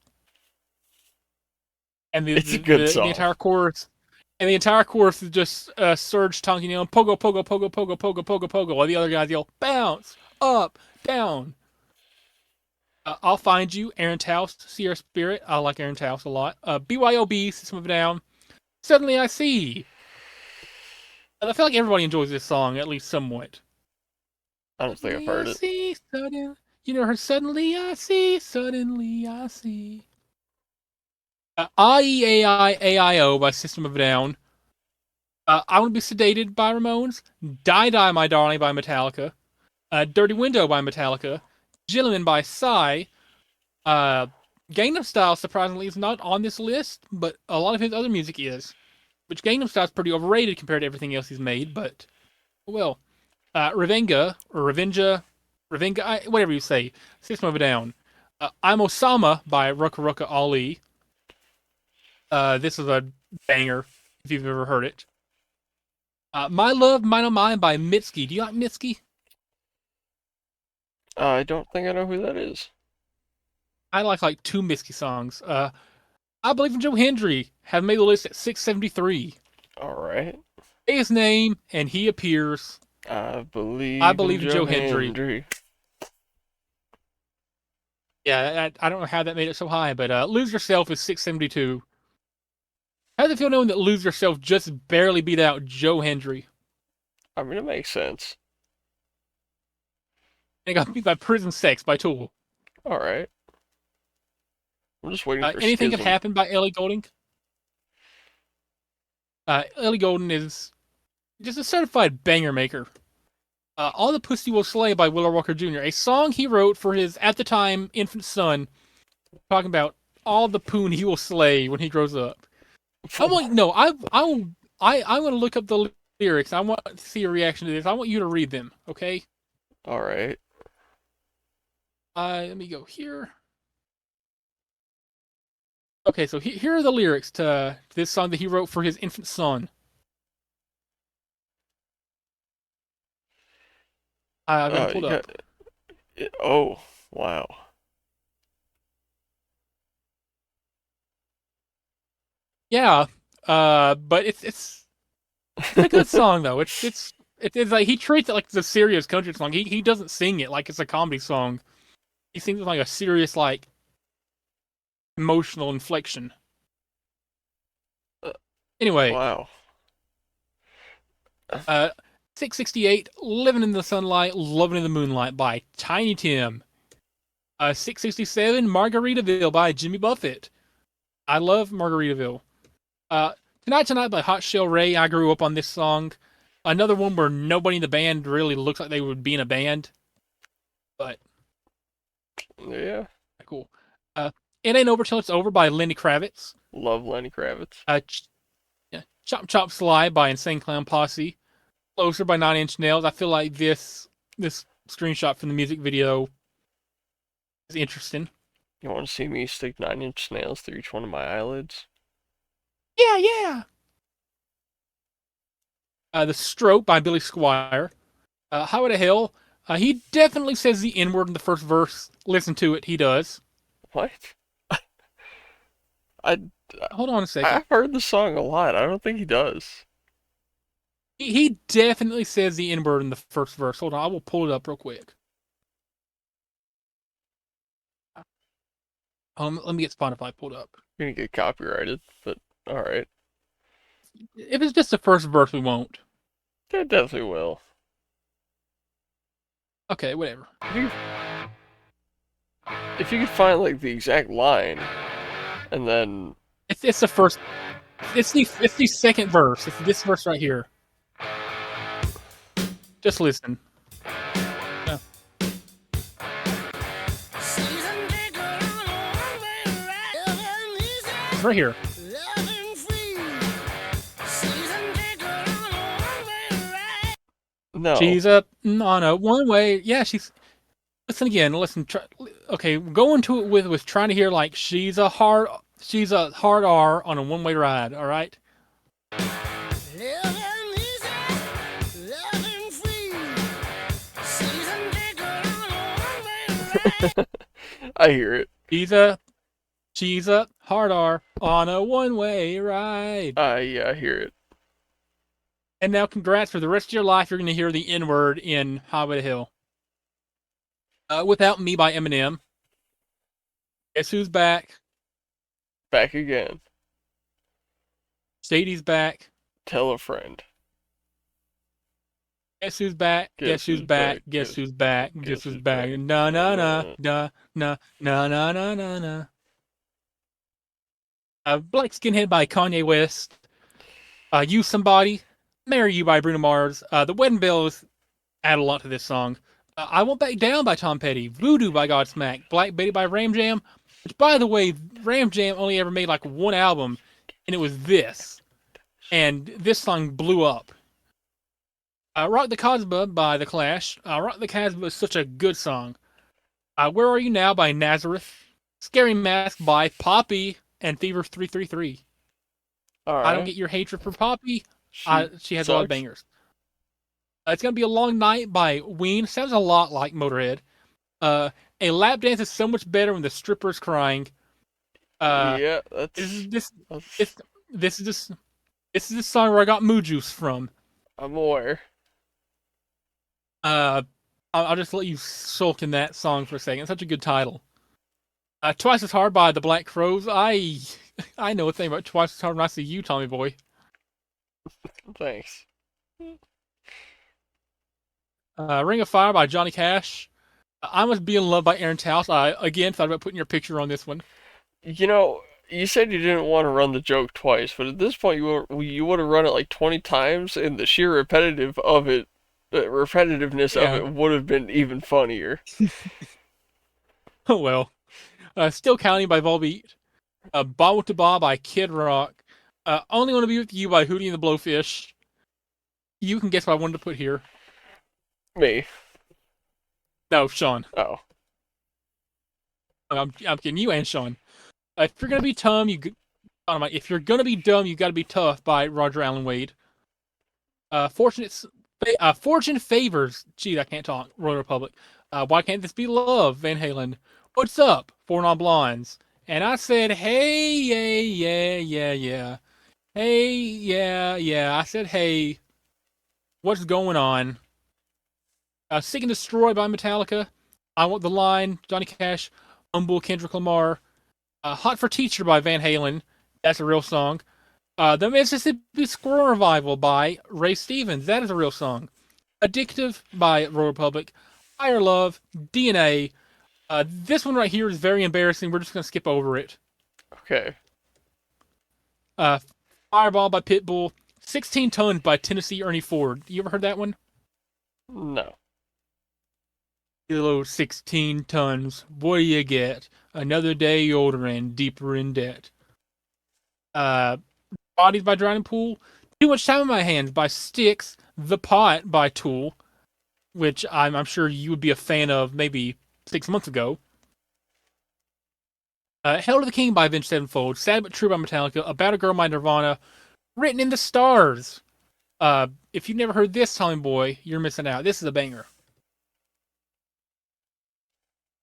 And It's a good the song. entire chorus. And the entire chorus is just Serge talking, pogo, pogo, pogo, pogo, pogo, pogo, pogo, while the other guys yell, bounce, up, down. I'll Find You, Aaron Taus, Sierra Spirit. I like Aaron Taus a lot. BYOB, System of a Down. Suddenly I See. I feel like everybody enjoys this song, at least somewhat. I don't think I've heard it. See, suddenly, you know her, Suddenly I See, Suddenly I See. IEAI by System of a Down. I Want to Be Sedated by Ramones. Die Die My Darling by Metallica. Dirty Window by Metallica. Gilliman by Psy. Gangnam Style, surprisingly, is not on this list, but a lot of his other music is. Which Gangnam Style is pretty overrated compared to everything else he's made, but well. Revenga, or Revenga, whatever you say. System of a Down. I'm Osama by Rucka Rucka Ali. This is a banger, if you've ever heard it. My Love, Mine Oh Mine by Mitski. Do you like Mitski? I don't think I know who that is. I like two Misky songs. I Believe in Joe Hendry have made the list at 673. All right. Say his name and he appears. I I believe in Believe in Joe Joe Hendry. Hendry. Yeah, I don't know how that made it so high, but Lose Yourself is 672. How does it feel knowing that Lose Yourself just barely beat out Joe Hendry? I mean, it makes sense. And it got beat by Prison Sex by Tool. All right. I'm just waiting for Anything Could Schism. Happen by Ellie Goulding. Ellie Goulding is just a certified banger maker. All the Pussy Will Slay by Willow Walker Jr., a song he wrote for his, at the time, infant son, talking about all the poon he will slay when he grows up. I want no, I want to look up the lyrics. I want to see a reaction to this. I want you to read them, okay? All right. Let me go here. Okay, so here are the lyrics to this song that he wrote for his infant son. I've got it pulled up. Oh, wow. Yeah, but it's a good song though. It's like he treats it like it's a serious country song. He doesn't sing it like it's a comedy song. He sings it like a serious like emotional inflection. Uh, Anyway, wow. 668, Living in the Sunlight, Loving in the Moonlight by Tiny Tim. 667, Margaritaville by Jimmy Buffett. I love Margaritaville. Tonight by Hot Shell Ray. I grew up on this song. Another one where nobody in the band really looks like they would be in a band. But Yeah. cool. It Ain't Over Till It's Over by Lenny Kravitz. Love Lenny Kravitz. Chop Chop Sly by Insane Clown Posse. Closer by 9 Inch Nails. I feel like this screenshot from the music video is interesting. You want to see me stick 9-inch nails through each one of my eyelids? Yeah. The Stroke by Billy Squire. Highway to Hell. He definitely says the N word in the first verse. Listen to it. He does. What? I Hold on a second. I've heard the song a lot. I don't think he does. He definitely says the N word in the first verse. Hold on. I will pull it up real quick. Let me get Spotify pulled up. You're gonna get copyrighted, but all right. If it's just the first verse, we won't. That definitely will. Okay, whatever. If you could find like the exact line, and then It's the first. It's the second verse. It's this verse right here. Just listen. Yeah. It's right here. no. She's up on a one way. Yeah, she's. Listen again. Listen. Okay, go into it with trying to hear like she's a hard R on a one way ride. All right. I hear it. She's a hard R on a one way ride. Yeah, I hear it. And now, congrats for the rest of your life. You're going to hear the N word in Highway to Hell. Without Me by Eminem. Guess Who's Back? Back again. Sadie's Back. Tell a friend. Guess Who's Back? Guess Who's Back? Guess Who's Back? Guess Who's Back? Na na na na na na na na na na. Black Skinhead by Kanye West. You Somebody. Marry You by Bruno Mars. The Wedding Bells add a lot to this song. I Won't Back Down by Tom Petty. Voodoo by Godsmack. Black Betty by Ram Jam. Which, by the way, Ram Jam only ever made like one album, and it was this. And this song blew up. Rock the Casbah by The Clash. Rock the Casbah is such a good song. Where Are You Now by Nazareth. Scary Mask by Poppy and Fever 333. All right. I Don't Get Your Hatred for Poppy. She has a lot of bangers. It's going to Be a Long Night by Ween. Sounds a lot like Motorhead. A lap dance is so much better when the stripper's crying. Uh, Yeah, this is this that's this this is this is the song where I got Moo Juice from. I'm aware. Uh, I'll just let you sulk in that song for a second. It's such a good title. Twice as Hard by the Black Crows. I know a thing about Twice as Hard when I see you, Tommy Boy. Thanks. Ring of Fire by Johnny Cash. I Must Be in Love by Aaron Taus. I again thought about putting your picture on this one. You know, you said you didn't want to run the joke twice, but at this point you would have run it like 20 times, and the sheer repetitiveness of Yeah. it would have been even funnier. Oh well. Still Counting by Volbeat. Bob to Bob by Kid Rock. Only Want to Be With You by Hootie and the Blowfish. You can guess what I wanted to put here. Me. No, Sean. Oh. I'm kidding. You and Sean. If you're gonna be if you're gonna be dumb, you gotta be tough by Roger Allen Wade. Fortune Favors. Gee, I can't talk. Royal Republic. Why Can't This Be Love? Van Halen. What's Up? Four Non Blondes. And I said, hey, yeah. Hey, yeah. I said, hey, what's going on? Seek and Destroy by Metallica. I Want the Line, Johnny Cash. Humble, Kendrick Lamar. Hot for Teacher by Van Halen. That's a real song. The Mississippi Squirrel Revival by Ray Stevens. That is a real song. Addictive by Royal Republic. Higher Love. DNA. This one right here is very embarrassing. We're just going to skip over it. Okay. Fireball by Pitbull. 16 Tons by Tennessee Ernie Ford. You ever heard that one? No. Kilo 16 tons. What do you get? Another day older and deeper in debt. Bodies by Drowning Pool. Too Much Time in My Hands by Styx. The Pot by Tool, which I'm sure you would be a fan of maybe 6 months ago. Hell to the King by Avenged Sevenfold. Sad But True by Metallica. About a Girl by Nirvana. Written in the Stars. If you've never heard this, Tommy Boy, you're missing out. This is a banger.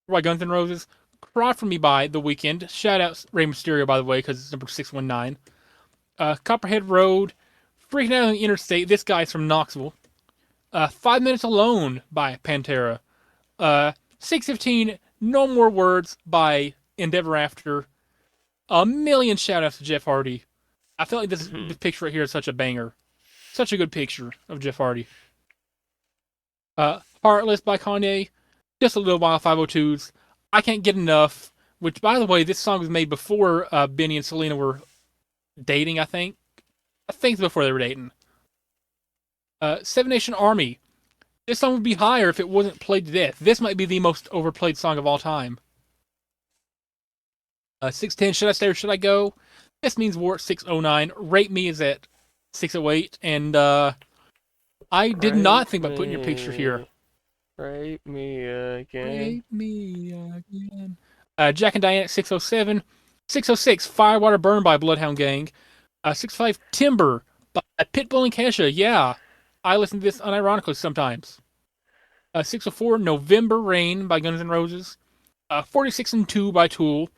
By Guns N' Roses. Cry For Me by The Weeknd. Shout out Rey Mysterio, by the way, because it's number 619. Copperhead Road. Freaking Out on the Interstate. This guy's from Knoxville. 5 Minutes Alone by Pantera. 615 No More Words by Endeavor After. A million shout outs to Jeff Hardy. I feel like this picture right here is such a banger. Such a good picture of Jeff Hardy. Heartless by Kanye. Just a Little While 502s. I Can't Get Enough. Which, by the way, this song was made before Benny and Selena were dating, I think. I think it's before they were dating. Seven Nation Army. This song would be higher if it wasn't played to death. This might be the most overplayed song of all time. 610, Should I Stay or Should I Go? This Means War at 609. Rate Me is at 608. And I did not think about putting your picture here. Rate me again. Rate me again. Jack and Diane at 607. 606, Firewater Burn by Bloodhound Gang. 65, Timber by Pitbull and Kesha. Yeah, I listen to this unironically sometimes. 604, November Rain by Guns N' Roses. 46 and 2 by Tool.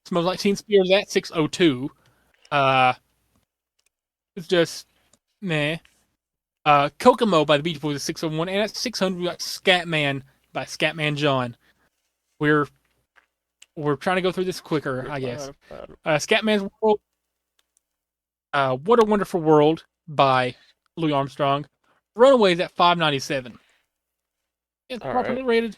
Smells Like Teen Spirit at 602. It's just, meh. Kokomo by the Beach Boys at 601. And at 600, we got Scatman by Scatman John. We're trying to go through this quicker, I guess. Scatman's World. What a Wonderful World by Louis Armstrong. Runaways at 597. It's properly rated.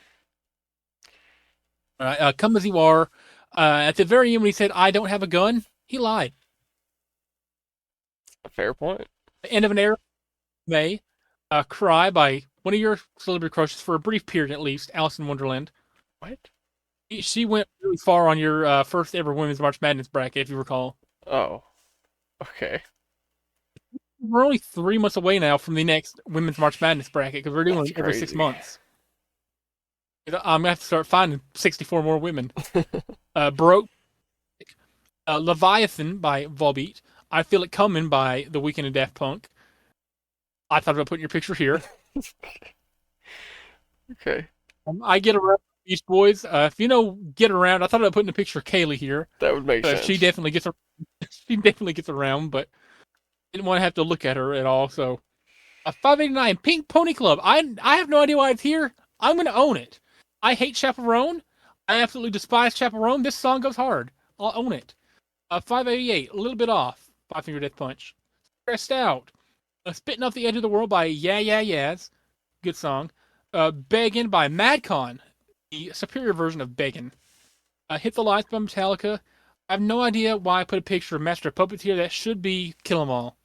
All right, Come As You Are. At the very end, when he said, I don't have a gun, he lied. A fair point. The End of an Era. May. Cry by one of your celebrity crushes for a brief period at least, Alice in Wonderland. What? She went really far on your first ever Women's March Madness bracket, if you recall. Oh. Okay. We're only 3 months away now from the next Women's March Madness bracket, because we're doing it every 6 months. I'm going to have to start finding 64 more women. Broke. Leviathan by Volbeat. I Feel It Coming by The Weeknd and Daft Punk. I thought about putting your picture here. Okay. I get around Beach Boys. If you know Get Around, I thought about putting a picture of Kaylee here. That would make She sense. definitely gets she definitely gets around, but didn't want to have to look at her at all. So a 589 Pink Pony Club. I have no idea why it's here. I'm gonna own it. I hate Chaperone. I absolutely despise Chaperone. This song goes hard. I'll own it. 588, a little bit off. Five Finger Death Punch. Stressed Out. Spitting Off the Edge of the World by Yeah Yeah Yeahs. Good song. Beggin' by Madcon. The superior version of Beggin'. Hit the Lights by Metallica. I have no idea why I put a picture of Master of Puppets here. That should be Kill 'Em All.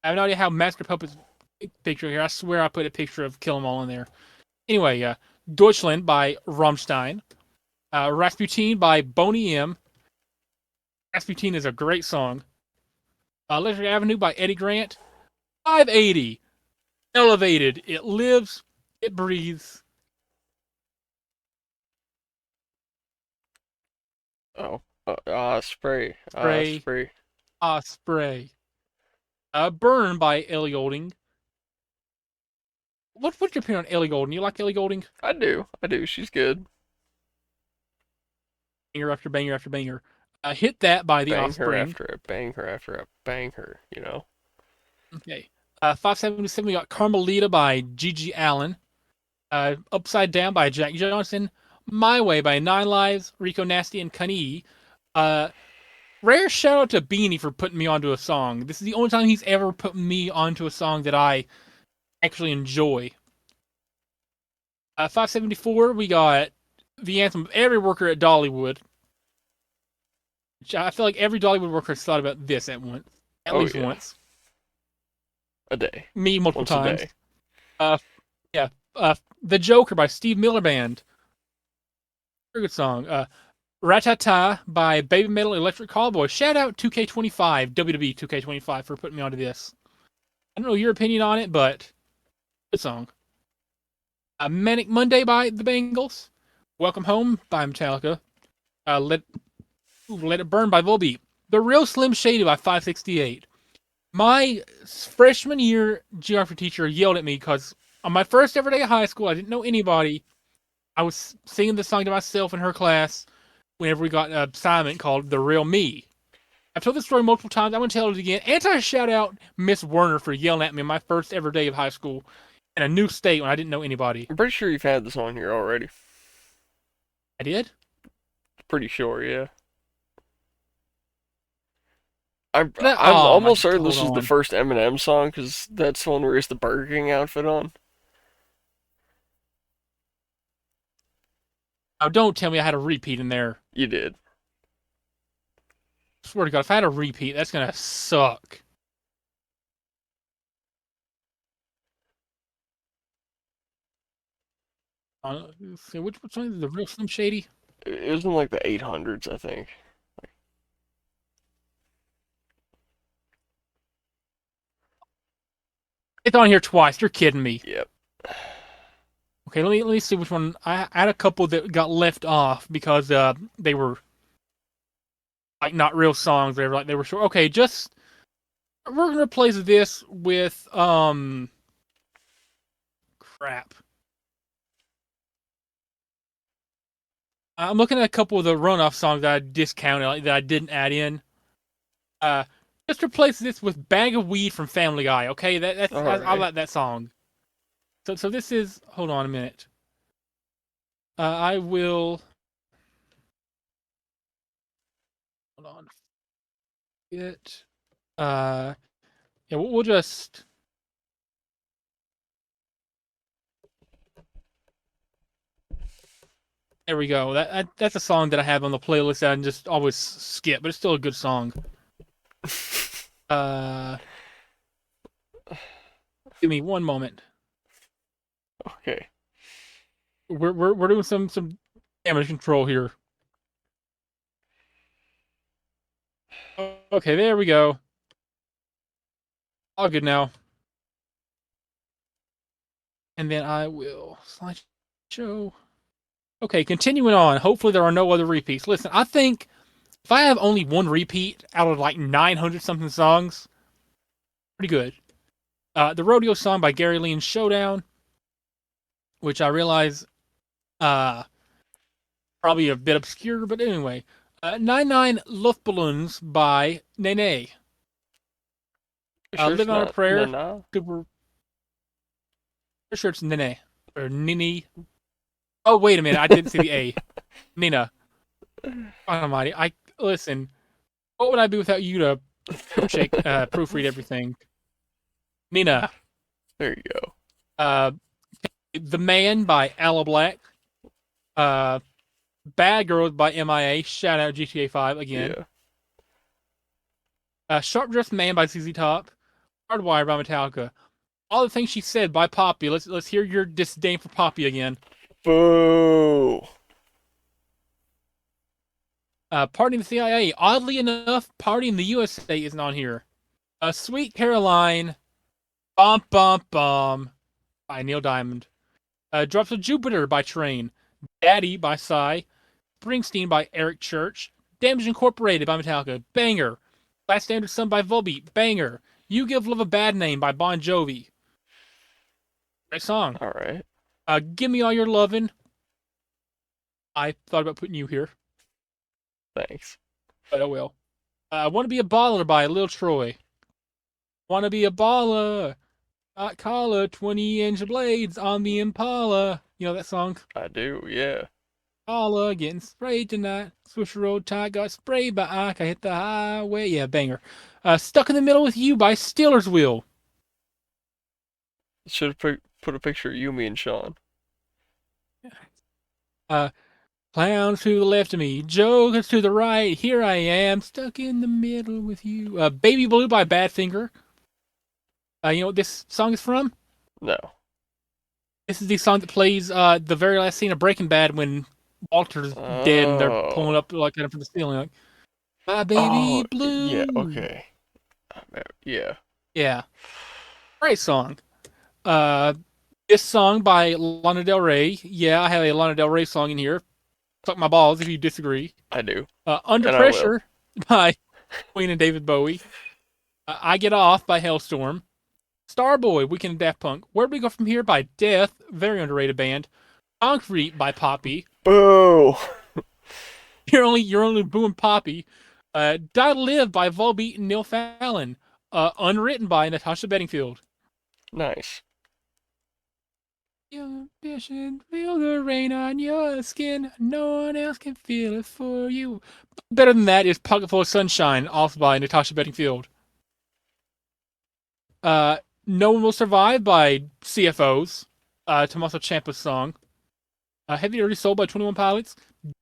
I have no idea how Master of Puppets picture here. I swear I put a picture of Kill 'Em All in there. Anyway, Deutschland by Rammstein. Rasputin by Boney M. Rasputin is a great song. Electric Avenue by Eddie Grant. 580. Elevated. It lives. It breathes. Oh, spray, Spray. spray. Spray. Burn by Ellie Goulding. What's your opinion on Ellie Goulding? You like Ellie Goulding? I do, I do. She's good. Banger after banger after banger. Hit That by The Bang her Offspring. after I bang her after I bang her. You know. Okay. 577, we got Carmelita by Gigi Allen. Upside Down by Jack Johnson. My Way by Nine Lives, Rico Nasty, and Kanye. Rare shout out to Beanie for putting me onto a song. This is the only time he's ever put me onto a song that I actually enjoy. 574, we got the anthem of every worker at Dollywood. Which I feel like every Dollywood worker has thought about this at Oh least yeah, once. a day, Me multiple once a times. day. Yeah. The Joker by Steve Miller Band. Very good song. Ratata by Baby Metal Electric Callboy. Shout out 2K25, WWE 2K25 for putting me onto this. I don't know your opinion on it, but good song. Manic Monday by The Bangles. Welcome Home by Metallica. Let It Burn by Volbeat. The Real Slim Shady by 568. My freshman year geography teacher yelled at me because on my first ever day of high school, I didn't know anybody. I was singing the song to myself in her class whenever we got an assignment called The Real Me. I've told this story multiple times. I'm going to tell it again. And I shout out Miss Werner for yelling at me on my first ever day of high school in a new state when I didn't know anybody. I'm pretty sure you've had this on here already. I did? Pretty sure, yeah. I'm I'm Oh, my, almost certain hold this is the on. first Eminem song because that's the one where he has the Burger King outfit on. Oh, don't tell me I had a repeat in there. You did. I swear to God, if I had a repeat, that's going to suck. Let's see, which one is The Real Slim Shady? It was in like the 800s, I think. It's on here twice. You're kidding me. Yep. Okay, let me see which one. I had a couple that got left off because they were like not real songs. They were short. Okay, just we're gonna replace this with crap. I'm looking at a couple of the runoff songs that I discounted, like, that I didn't add in. Uh, just replace this with "Bag of Weed" from Family Guy. Okay, All I right. like that song. So this is. Hold on a minute. I will. Hold on. It. Yeah, we'll just. There we go. That's a song that I have on the playlist that I just always skip, but it's still a good song. Uh, Give me one moment. Okay. We're doing some damage control here. Okay, there we go. All good now. And then I will slideshow. Okay, continuing on. Hopefully there are no other repeats. Listen, I think if I have only one repeat out of like 900 something songs, pretty good. The Rodeo song by Gary Lee and Showdown, which I realize Probably a bit obscure, but anyway. 99 Luftballons by Nene. You sure it's Living on a not Prayer. Nana? Super. Pretty sure it's Nene. Or Nini. Oh, wait a minute. I didn't see the A. Nina. Almighty. Listen. What would I be without you to proofread everything? Nina. There you go. Uh, The Man by Alla Black. Uh, Bad Girls by MIA. Shout out GTA 5 again. Yeah. Sharp Dressed Man by ZZ Top. Hardwired by Metallica. All the things she said by Poppy. Let's hear your disdain for Poppy again. Boo. Party in the CIA. Oddly enough, Party in the USA isn't on here. Sweet Caroline. Bum Bum Bum by Neil Diamond. Drops of Jupiter by Train. Daddy by Psy. Springsteen by Eric Church. Damage Incorporated by Metallica. Banger. Last Standard Sun by Volbeat. Banger. You Give Love a Bad Name by Bon Jovi. Great song. All right. Give Me All Your Lovin'. I thought about putting you here, Thanks. but oh well. I Want to Be a Baller by Lil Troy. Want to be a baller. Hot collar, 20-inch blades on the Impala. You know that song? I do. Yeah. Impala getting sprayed tonight. Swisher road tie got sprayed by Ike. I hit the highway. Yeah, banger. Stuck in the Middle with You by Steelers Wheel. Should have put a picture of you, me, and Sean. Clowns to the left of me, jokers to the right. Here I am, stuck in the middle with you. Baby Blue by Badfinger. You know what this song is from? No. This is the song that plays the very last scene of Breaking Bad when Walter's dead and they're pulling up like at him from the ceiling. Like, my baby blue. Yeah. Okay. Yeah. Yeah. Great song. This song by Lana Del Rey. Yeah, I have a Lana Del Rey song in here. Suck my balls if you disagree. I do. Under And I will. Pressure by Queen and David Bowie. I Get Off by Hellstorm. Starboy, Weekend and Daft Punk. Where Do We Go From Here by Death, very underrated band. Concrete by Poppy. Boo. You're only booing Poppy. Die to Live by Volbeat and Neil Fallon. Unwritten by Natasha Bedingfield. Nice. Your ambition, feel the rain on your skin. No one else can feel it for you. Better than that is Pocket Full of Sunshine, also by Natasha Bedingfield. No One Will Survive by CFOs. Tommaso Ciampa's song. Heavy Dirty Soul by 21 Pilots.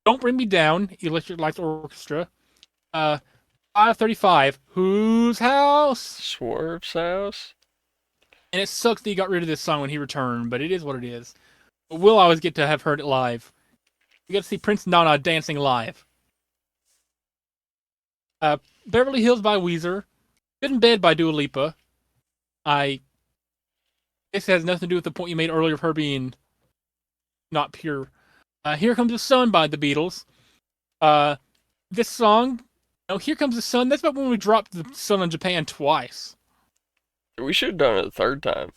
Don't Bring Me Down, Electric Lights Orchestra. 535, Whose House? Swerve's house. And it sucks that he got rid of this song when he returned, but it is what it is. But we'll always get to have heard it live. We got to see Prince Nana dancing live. Beverly Hills by Weezer. Good in Bed by Dua Lipa. This has nothing to do with the point you made earlier of her being not pure. Here Comes the Sun by the Beatles. This song, Here Comes the Sun, that's about when we dropped the sun on Japan twice. We should have done it a third time.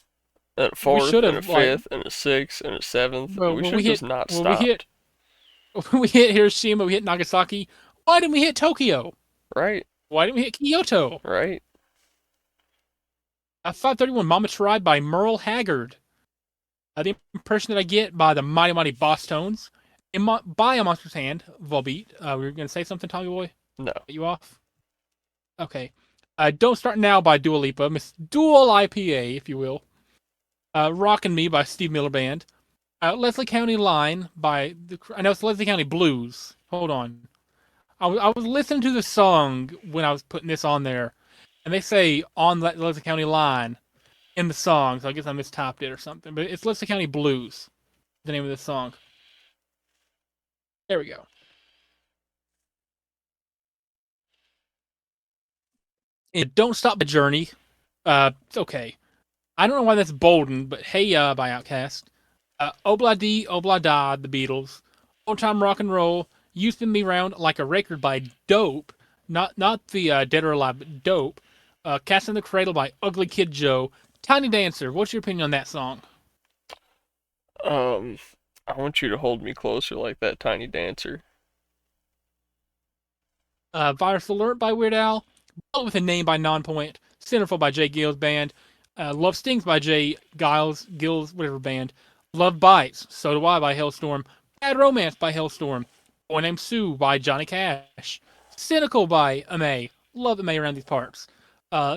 And a We fourth, should and a have, like, fifth, and a sixth, and a seventh. Well, We when should we have just hit, not when stopped. we hit Hiroshima, we hit Nagasaki. Why didn't we hit Tokyo? Right? Why didn't we hit Kyoto? Right? 531, Mama Tried by Merle Haggard. The impression that I get by the Mighty Mighty Boss Tones. By A Monster's Hand, Volbeat. We were going to say something, Tommy Boy? No. Get you off? Okay. Don't Start Now by Dua Lipa. Miss Dual IPA, if you will. Rockin' Me by Steve Miller Band. Leslie County Line by I know it's Leslie County Blues. Hold on. I was listening to the song when I was putting this on there, and they say on that Leslie County Line in the song, so I guess I mistyped it or something. But it's Leslie County Blues, the name of this song. There we go. And Don't Stop the Journey. It's okay. I don't know why that's Bolden, but Hey by Outkast. Obla Dee, Obla Da, The Beatles. Old Time Rock and Roll. You Spin Me Round Like a Record by Dope. Not the Dead or Alive, but Dope. Cast in the Cradle by Ugly Kid Joe. Tiny Dancer. What's your opinion on that song? Um, I want you to hold me closer like that tiny dancer. Virus Alert by Weird Al. Bullet with a Name by Nonpoint. Centerfold by Jay Giles Band. Love Stings by Jay Giles, whatever band. Love Bites, So Do I by Hellstorm. Bad Romance by Hellstorm. Boy Named Sue by Johnny Cash. Cynical by Amay. Love Amay around these parts.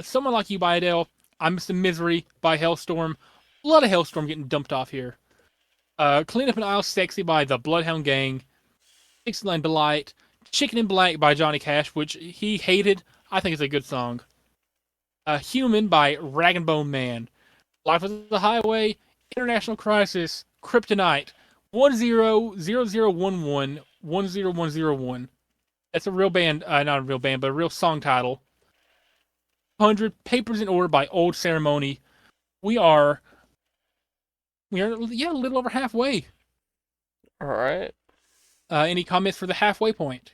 Someone Like You by Adele. I'm Mr. Misery by Hellstorm. A lot of Hellstorm getting dumped off here. Clean Up an Aisle Sexy by the Bloodhound Gang. Dixieland Delight. Chicken in Black by Johnny Cash, which he hated. I think it's a good song. Human by Rag and Bone Man. Life is the Highway. International Crisis. Kryptonite. 100011 That's a real band, not a real band, but a real song title. 100 Papers in Order by Old Ceremony. We are a little over halfway. All right. Any comments for the halfway point?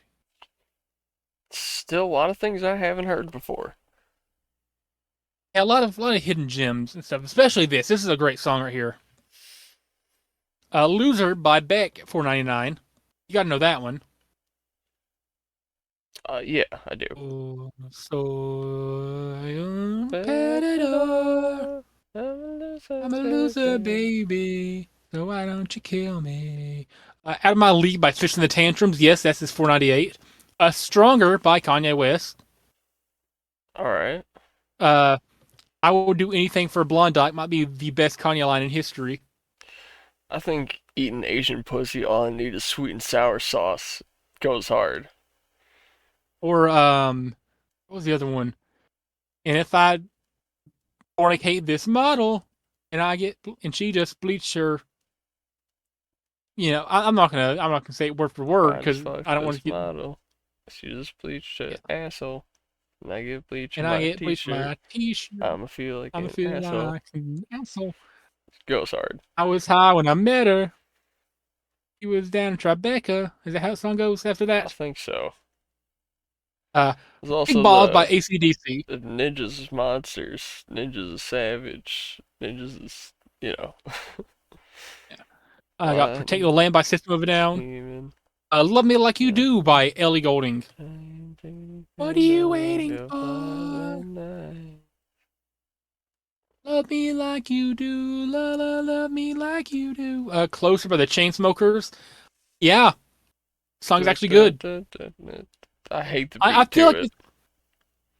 Still a lot of things I haven't heard before. Yeah, a lot of hidden gems and stuff, especially this. This is a great song right here. Loser by Beck, $4.99. You gotta know that one. Yeah, I do. Oh, so competitor. I'm a loser, baby. So why don't you kill me? Out of My League by Fish and the Tantrums. Yes, that's his 498. Stronger by Kanye West. All right. I Will Do Anything for a Blonde Dyke might be the best Kanye line in history. I think eating Asian pussy, all I need is sweet and sour sauce goes hard. Or what was the other one? And if I fornicate this model, and she just bleached her. I'm not gonna say it word for word I just because fucked I don't want this to get. model. She just bleached her Yeah. asshole. And I get bleach in And I my get bleached t-shirt. my t-shirt. I'ma feel like I'm an feeling asshole. like an asshole. Goes hard. I was high when I met her. She was down in Tribeca. Is that how the song goes after I that? think so. Uh, There's Big also Balls by AC/DC. the Ninjas is monsters. Ninjas is savage. Ninjas is, I got Protect the Land by System of a Down. Scheming. Love Me Like You Do by Ellie Goulding. What are you waiting Go for? night. Love me like you do, la la, love me like you do. Closer by the Chainsmokers. Yeah, song's actually good. I hate the I beat feel to like it.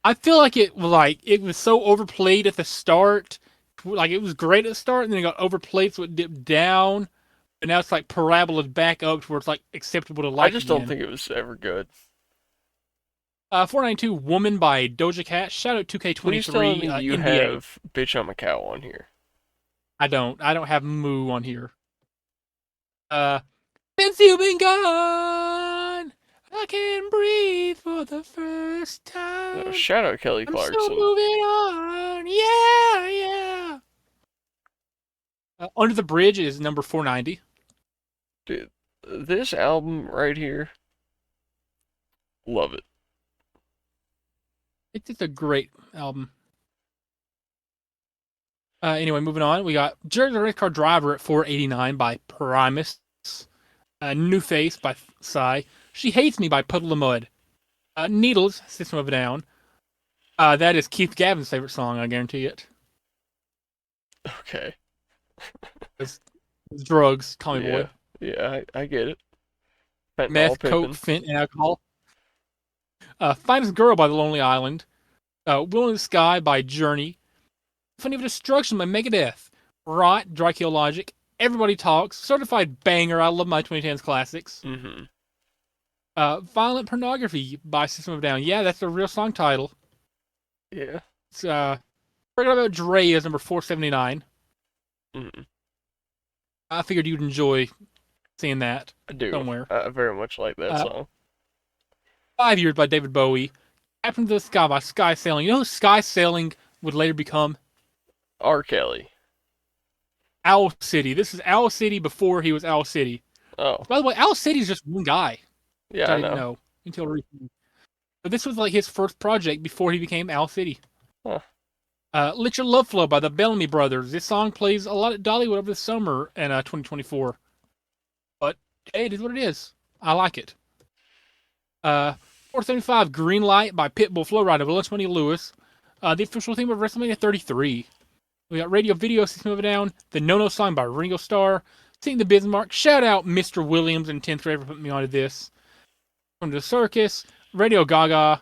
I feel like it was so overplayed at the start. Like it was great at the start, and then it got overplayed, so it dipped down. And now it's like parabolaed back up to where it's like acceptable to I like just don't again. think it was ever good. 492 Woman by Doja Cat. Shout out Please tell 2K23 me you NBA. have Bitch I'm a Cow on here. I don't have Moo on here. Uh, Since you've been gone, I can breathe for the first time. Shout out Kelly I'm still Clarkson. moving on. Yeah, yeah. Under the Bridge is number 490. Dude, this album right here, love it. It's just a great album. Anyway, moving on. We got Jerry the Red Car Driver at 489 by Primus. New Face by Psy. She Hates Me by Puddle of Mud. Needles, System of a Down. That is Keith Gavin's favorite song, I guarantee it. Okay. It's drugs, call me boy. Yeah, I get it. Fentanyl Meth, pimping. coke, fent, and alcohol. Finest Girl by The Lonely Island. Will in the Sky by Journey. Funny of Destruction by Megadeth. Rot, Dry Kill Logic. Everybody Talks. Certified Banger. I love my 2010s classics. Mm-hmm. Violent Pornography by System of a Down. Yeah, that's a real song title. Yeah. It's Forget About Dre is number 479. Mm-hmm. I figured you'd enjoy seeing that I do. somewhere. I very much like that song. 5 Years by David Bowie. Captain of the Sky by Sky Sailing. You know who Sky Sailing would later become? R. Kelly. Owl City. This is Owl City before he was Owl City. Oh. By the way, Owl City is just one guy. Yeah, I didn't know until recently. But this was like his first project before he became Owl City. Huh. Let Your Love Flow by the Bellamy Brothers. This song plays a lot at Dollywood over the summer in 2024. Hey, it is what it is. I like it. 475 Green Light by Pitbull, Flow Rider, Lunch Money Lewis. The official theme of WrestleMania 33. We got Radio Video System of a Down. The No No Song by Ringo Starr. Sing the Bismarck. Shout out Mr. Williams and 10th Grade for putting me onto this. From the Circus. Radio Gaga.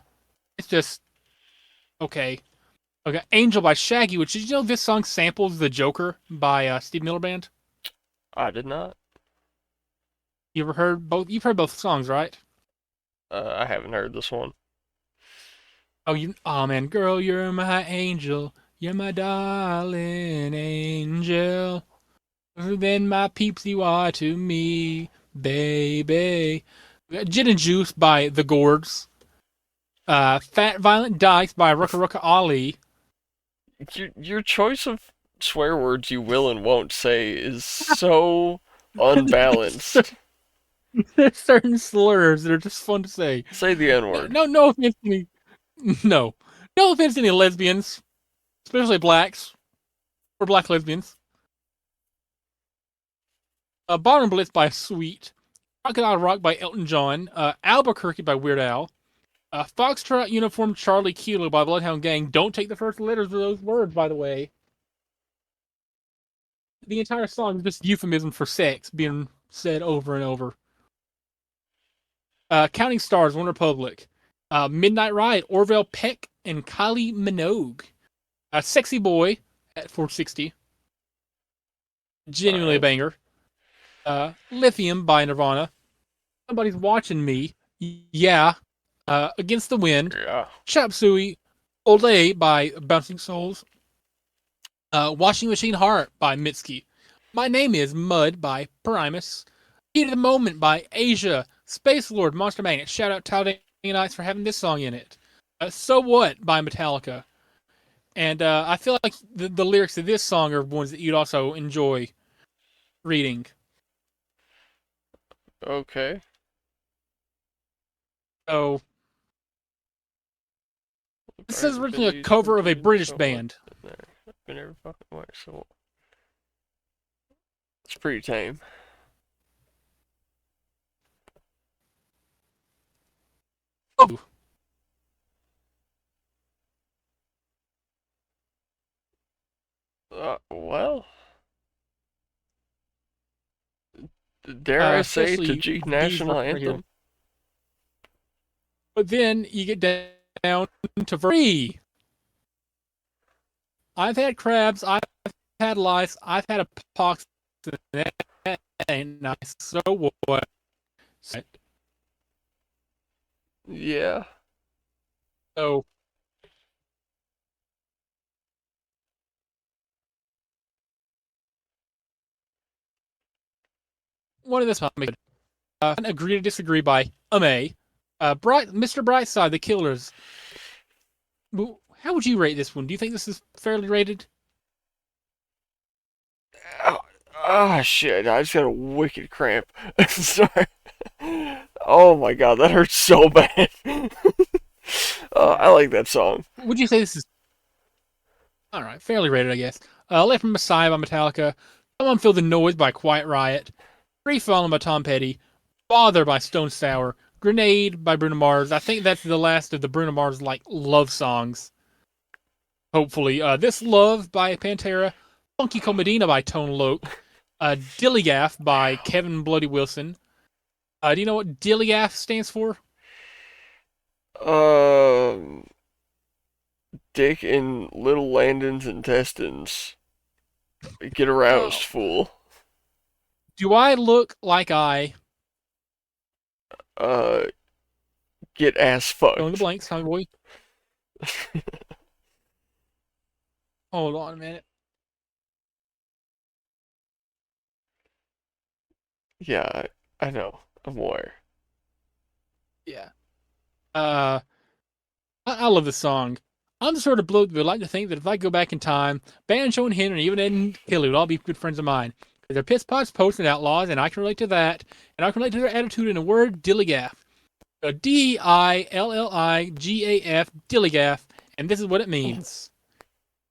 It's just okay. Okay, Angel by Shaggy, which did you know this song samples The Joker by Steve Miller Band? I did not. You ever heard both? You've heard both songs, right? I haven't heard this one. Oh man, girl, you're my angel. You're my darling angel. Then my peeps you are to me, baby. Gin and Juice by The Gourds. Fat Violent Dykes by Rucka Rucka Ali. Your choice of swear words you will and won't say is so unbalanced. There's certain slurs that are just fun to say. Say the N word. No offense to any, no offense to any lesbians, especially blacks or black lesbians. Bottom Blitz by Sweet. Crocodile Rock by Elton John. Albuquerque by Weird Al. Foxtrot Uniform Charlie Kilo by Bloodhound Gang. Don't take the first letters of those words, by the way. The entire song is just euphemism for sex being said over and over. Counting Stars, One Republic. Midnight Ride, Orville Peck and Kylie Minogue. Sexy Boy at 460. Genuinely a banger. Lithium by Nirvana. Somebody's Watching Me. Yeah. Against the Wind. Yeah. Chop Suey. Olay by Bouncing Souls. Washing Machine Heart by Mitski. My Name Is Mud by Primus. Heat of the Moment by Asia. Space Lord, Monster Magnet. Shout out Talladega Nights for having this song in it. So What by Metallica. And I feel like the lyrics of this song are ones that you'd also enjoy reading. Okay. So, this is originally a cover of a British band. So it's pretty tame. Oh. Well, dare I say Tajik national anthem? But then you get down to free. I've had crabs, I've had lice, I've had a pox. That ain't nice. So what? Yeah. So one of this topic. Agree to Disagree by May. Mr. Brightside, The Killers. How would you rate this one? Do you think this is fairly rated? Oh, shit, I just got a wicked cramp. Sorry. Oh my god, that hurts so bad. I like that song. Would you say this is... Alright, fairly rated, I guess. Left from Messiah by Metallica. Come On Feel the Noise by Quiet Riot. Free Falling by Tom Petty. Bother by Stone Sour. Grenade by Bruno Mars. I think that's the last of the Bruno Mars love songs. Hopefully. This Love by Pantera. Funky Comedina by Tone Loc. Dillygaff by Kevin Bloody Wilson. Do you know what Dillygaff stands for? Dick in little Landon's intestines. Get aroused, fool. Do I look like I... Get ass fucked. Fill in the blanks, Tommy boy. Hold on a minute. Yeah, I know. I'm aware. Yeah. I love this song. I'm the sort of bloke that would like to think that if I go back in time, Banjo and Henry, even Ed and Kelly would all be good friends of mine. They're piss pots, posts, and outlaws, and I can relate to that. And I can relate to their attitude in a word, dillygaff. Dilligaf, dillygaff, and this is what it means.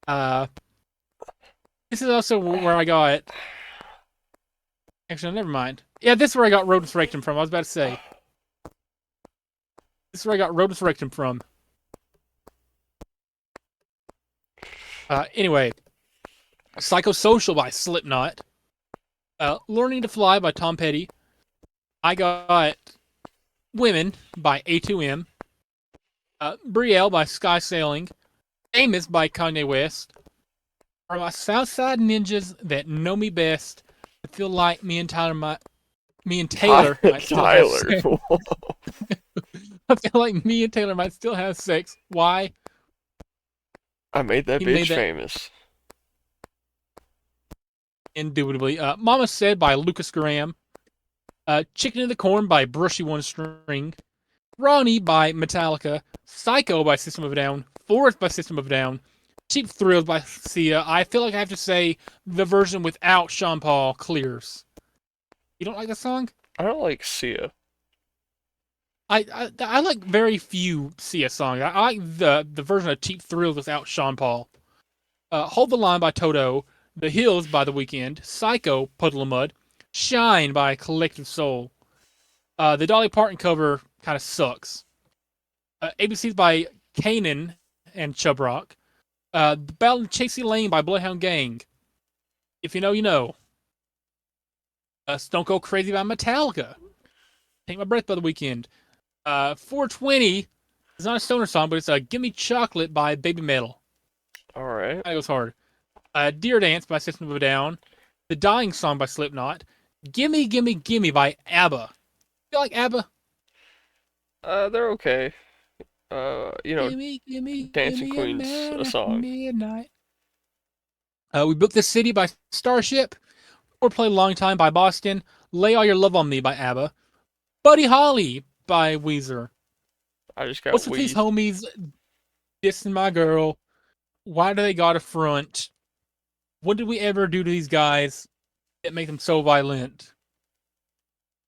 This is also where I got... Actually, never mind. Yeah, this is where I got Rodus Rectum from. I was about to say. This is where I got Rodus Rectum from. Anyway, Psychosocial by Slipknot. Learning to Fly by Tom Petty. I got Women by A2M. Brielle by Sky Sailing. Amos by Kanye West. Are my Southside ninjas that know me best. I feel like me and Taylor might still have Tyler. sex. I feel like me and Taylor might still have sex. Why? I made that He bitch made that famous. indubitably. Mama Said by Lucas Graham. Chicken in the Corn by Brushy One String. Ronnie by Metallica. Psycho by System of a Down. Forest by System of a Down. Cheap Thrills by Sia. I feel like I have to say the version without Sean Paul clears. You don't like the song? I don't like Sia. I like very few Sia songs. I like the version of Cheap Thrills without Sean Paul. Hold the Line by Toto. The Hills by The Weeknd. Psycho, Puddle of Mud. Shine by Collective Soul. The Dolly Parton cover kind of sucks. ABC's by Kanan and Chub Rock. The Ballad of Chasey Lane by Bloodhound Gang. If you know, you know. Stone Cold Crazy by Metallica. Take My Breath by The Weeknd. 420 is not a stoner song, but it's a Gimme Chocolate by Baby Metal. Alright. That goes hard. Deer Dance by System of a Down. The Dying Song by Slipknot. Gimme, Gimme, Gimme by ABBA. You like ABBA? They're okay. Gimme, gimme, Dancing gimme a Queen's man a at song. midnight. We Built This City by Starship. Or Play Long Time by Boston. Lay All Your Love on Me by ABBA. Buddy Holly by Weezer. I just got What's with these weed. homies dissing my girl? Why do they got a front? What did we ever do to these guys that make them so violent?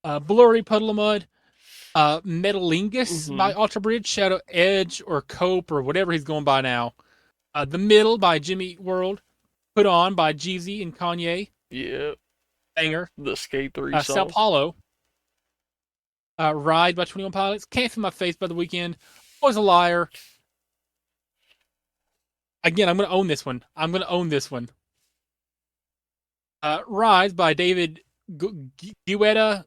Blurry Puddle of Mud. Metalingus by Ultra Bridge. Shadow Edge or Cope or whatever he's going by now. The Middle by Jimmy World. Put On by Jeezy and Kanye. Yeah. Banger. The Skate 3 Sao song. Paulo. Ride by 21 Pilots. Can't Feel My Face by The Weeknd. Always a Liar. Again, I'm going to own this one. Rise by David Guetta.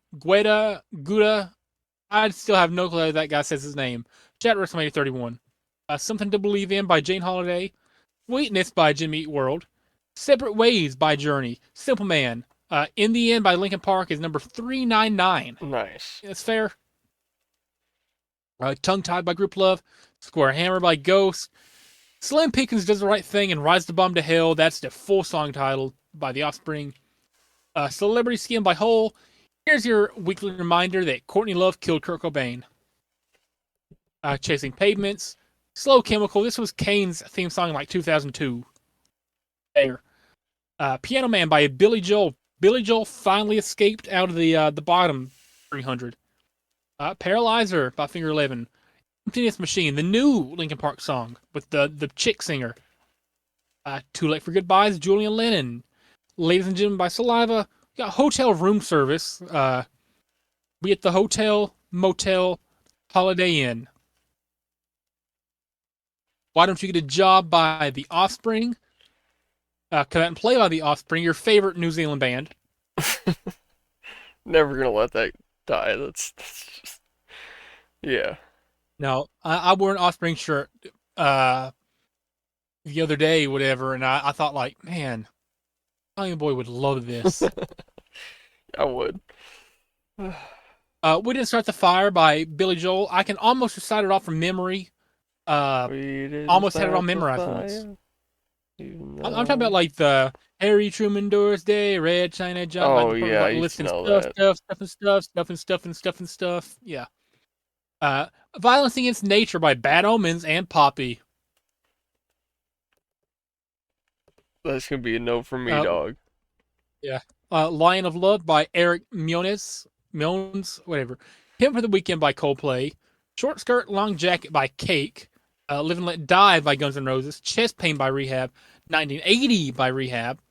I still have no clue how that guy says his name. Chat WrestleMania 31. Something to Believe In by Jane Holiday. Sweetness by Jimmy Eat World. Separate Ways by Journey. Simple Man. In the End by Linkin Park is number 399. Nice. That's fair. Tongue Tied by Group Love. Square Hammer by Ghost. Slim Pickens Does the Right Thing and Rise the Bomb to Hell. That's the full song title by The Offspring. Celebrity Skin by Hole. Here's your weekly reminder that Courtney Love killed Kurt Cobain. Chasing Pavements. Slow Chemical. This was Kane's theme song in like 2002. There. Piano Man by Billy Joel. Billy Joel finally escaped out of the bottom 300. Paralyzer by Finger 11. Emptiness Machine, the new Linkin Park song with the chick singer. Too Late for Goodbyes, Julian Lennon. Ladies and Gentlemen by Saliva. We got Hotel Room Service. We at the Hotel, Motel, Holiday Inn. Why Don't You Get a Job by The Offspring. Come Out and Play by The Offspring, your favorite New Zealand band. Never gonna let that die. That's just. Yeah. Now, I wore an Offspring shirt the other day, whatever, and I thought, like, man, Italian Boy would love this. I would. We Didn't Start the Fire by Billy Joel. I can almost recite it off from memory. Almost had it all memorized once. I'm talking about like the Harry Truman Doris Day, Red China John. Oh like, yeah, I like used to listing know stuff, that. stuff. Yeah. Violence Against Nature by Bad Omens and Poppy. That's gonna be a no from me, Uh, dog. Yeah. Lion of Love by Eric Miones, whatever. Pimp for the Weekend by Coldplay. Short Skirt, Long Jacket by Cake. Live and Let Die by Guns N' Roses. Chest Pain by Rehab. 1980 by Rehab.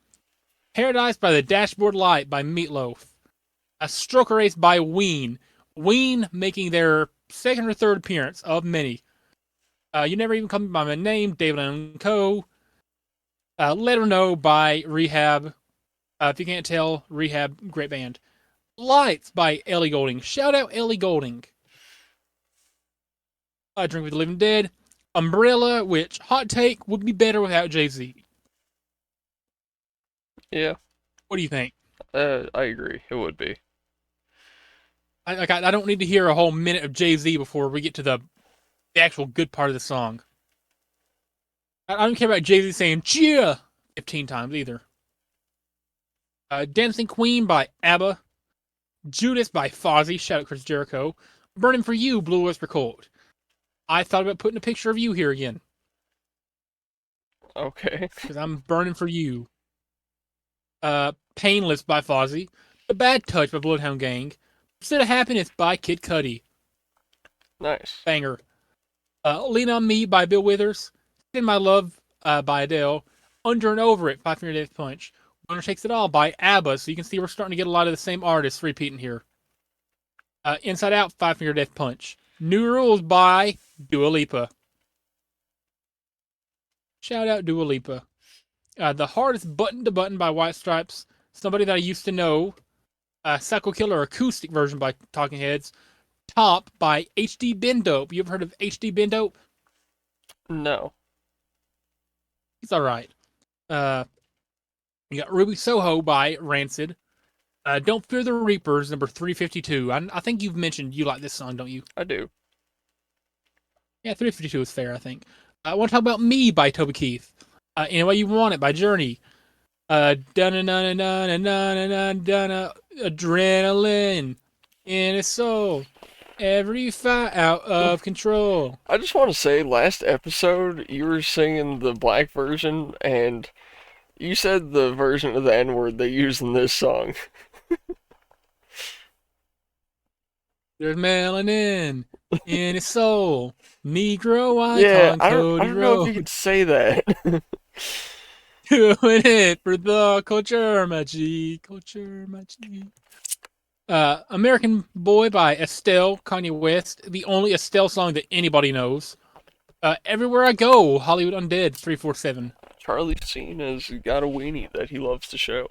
Paradise by the Dashboard Light by Meatloaf. A Stroker Race by Ween. Ween making their second or third appearance of many. You Never Even Call Me By My Name, David and Co. Let Her Know by Rehab. If you can't tell, Rehab, great band. Lights by Ellie Goulding. Shout out Ellie Goulding. Drink with the Living Dead. Umbrella, which, hot take, would be better without Jay-Z. Yeah, What do you think? I agree. It would be. I don't need to hear a whole minute of Jay-Z before we get to the actual good part of the song. I don't care about Jay-Z saying "cheer" 15 times either. Dancing Queen by ABBA. Judas by Fozzy. Shout out Chris Jericho. Burning for You, Blue Oyster Cult. I thought about putting a picture of you here again. Okay. Because I'm burning for you. Painless by Fozzy. The Bad Touch by Bloodhound Gang. Pursuit of Happiness by Kid Cudi. Nice. Banger. Lean on Me by Bill Withers. In My Love by Adele. Under and Over It, Five Finger Death Punch. Winner Takes It All by ABBA. So you can see we're starting to get a lot of the same artists repeating here. Inside Out, Five Finger Death Punch. New Rules by Dua Lipa. Shout out Dua Lipa. The Hardest Button to Button by White Stripes. Somebody that I used to know. Psycho Killer acoustic version by Talking Heads. Top by HD Bendope. You ever heard of HD Bendope? No. He's alright. You got Ruby Soho by Rancid. Don't Fear the Reapers, number 352. I think you've mentioned you like this song, don't you? I do. Yeah, 352 is fair, I think. I want to talk about Me by Toby Keith. Any Way You Want It by Journey. Adrenaline in his soul. Every fight out of control. I just want to say, last episode, you were singing the black version, and you said the version of the N-word they use in this song. There's melanin in his soul. Negro Yeah, icon I Cody don't know if you Rhodes. could say that. Doing it for the culture, my G. Culture, my G. American Boy by Estelle, Kanye West. The only Estelle song that anybody knows. Everywhere I Go, Hollywood Undead, 347. Charlie Sheen has got a weenie that he loves to show.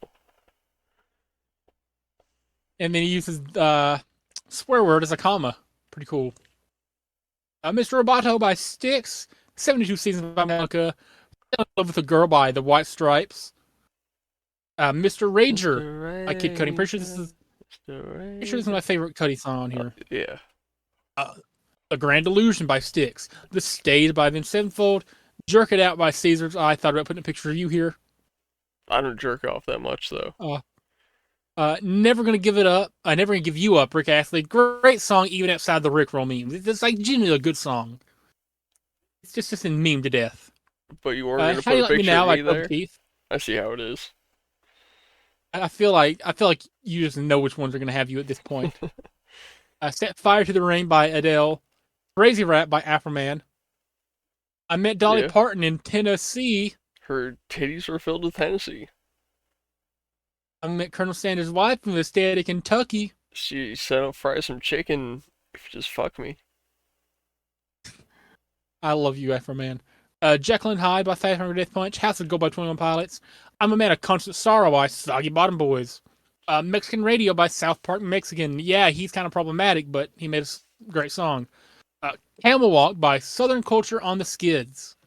And then he uses swear word as a comma. Pretty cool. Mr. Roboto by Styx. 72 Seasons by Metallica. In Love with a Girl by The White Stripes. Mr. Rager by Kid Cudi. Pretty sure this is my favorite Cudi song on here. Yeah. A Grand Illusion by Styx. The Stage by Vince Sevenfold. Jerk It Out by Caesars. I thought about putting a picture of you here. I don't jerk off that much, though. Never Gonna Give It Up. Never Gonna Give You Up, Rick Astley. Great song, even outside the Rickroll memes. It's like genuinely a good song. It's just in meme to death. But you weren't gonna How Do You put a Like Me picture Now of by me Toby there? Keith. I see how it is. I feel like you just know which ones are gonna have you at this point. Set Fire to the Rain by Adele. Crazy Rap by Afroman. I met Dolly Yeah. Parton in Tennessee. Her titties were filled with Hennessy. I met Colonel Sanders' wife in the state of Kentucky. She said I'll fry some chicken if you just fuck me. I love you, Afroman. Jekyll and Hyde by 500 Death Punch. House of Gold by 21 Pilots. I'm a Man of Constant Sorrow by Soggy Bottom Boys. Mexican Radio by South Park Mexican. Yeah, he's kind of problematic, but he made a great song. Camel Walk by Southern Culture on the Skids.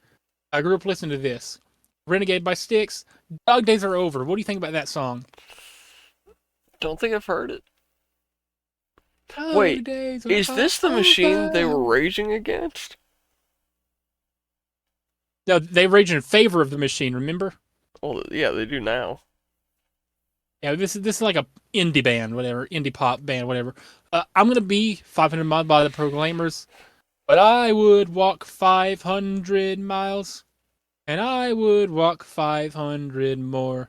I grew up listening to this. Renegade by Styx. Dog Days Are Over. What do you think about that song? Don't think I've heard it. Dog Wait, Days Are is this the machine they Over. were raging against? No, they rage in favor of the machine, remember? Well, yeah, they do now. Yeah, this is like a indie band, whatever, indie pop band, whatever. I'm gonna be 500 miles by the Proclaimers, but I would walk 500 miles, and I would walk 500 more.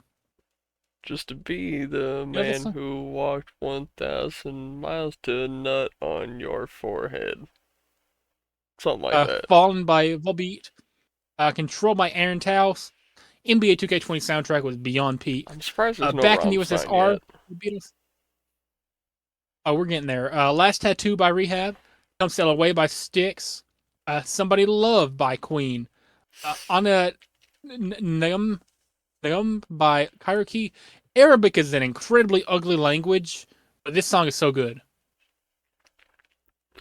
Just to be the know this man song? who walked 1,000 miles to nut on your forehead. Something like that. Fallen by Volbeat. Controlled by Aaron Taus. NBA 2K20 soundtrack was beyond peak. I'm surprised there's no Back in the Rammstein USSR, yet. the Beatles. Oh, we're getting there. Last Tattoo by Rehab. Come Sail Away by Styx. Somebody Love by Queen. Anna Num by Kyraki. Arabic is an incredibly ugly language, but this song is so good.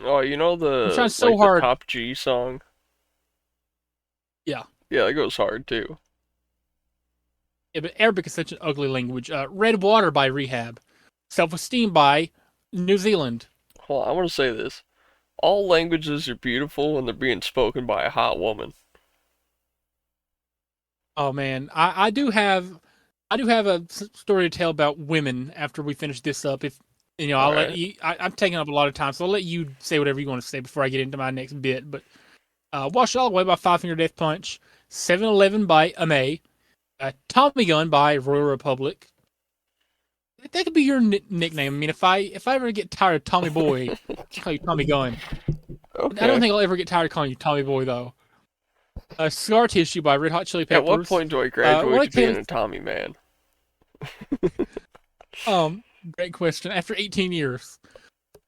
Oh, you know I'm trying the so like the hard. Top G song? Yeah. Yeah, that goes hard too. Yeah, but Arabic is such an ugly language. Red Water by Rehab. Self Esteem by New Zealand. Hold on, I want to say this. All languages are beautiful when they're being spoken by a hot woman. Oh man, I do have a story to tell about women after we finish this up. If All I'll let right. you. I'm taking up a lot of time, so I'll let you say whatever you want to say before I get into my next bit. But Wash It All Away by Five Finger Death Punch. 7-Eleven by Ame. Tommy Gun by Royal Republic. That could be your nickname. I mean, if I ever get tired of Tommy Boy, I'll call you Tommy Gun. I don't Okay. think I'll ever get tired of calling you Tommy Boy though. Scar Tissue by Red Hot Chili At what Peppers. point do I One graduate of to being Kaylee's a Tommy man? great question. After 18 years,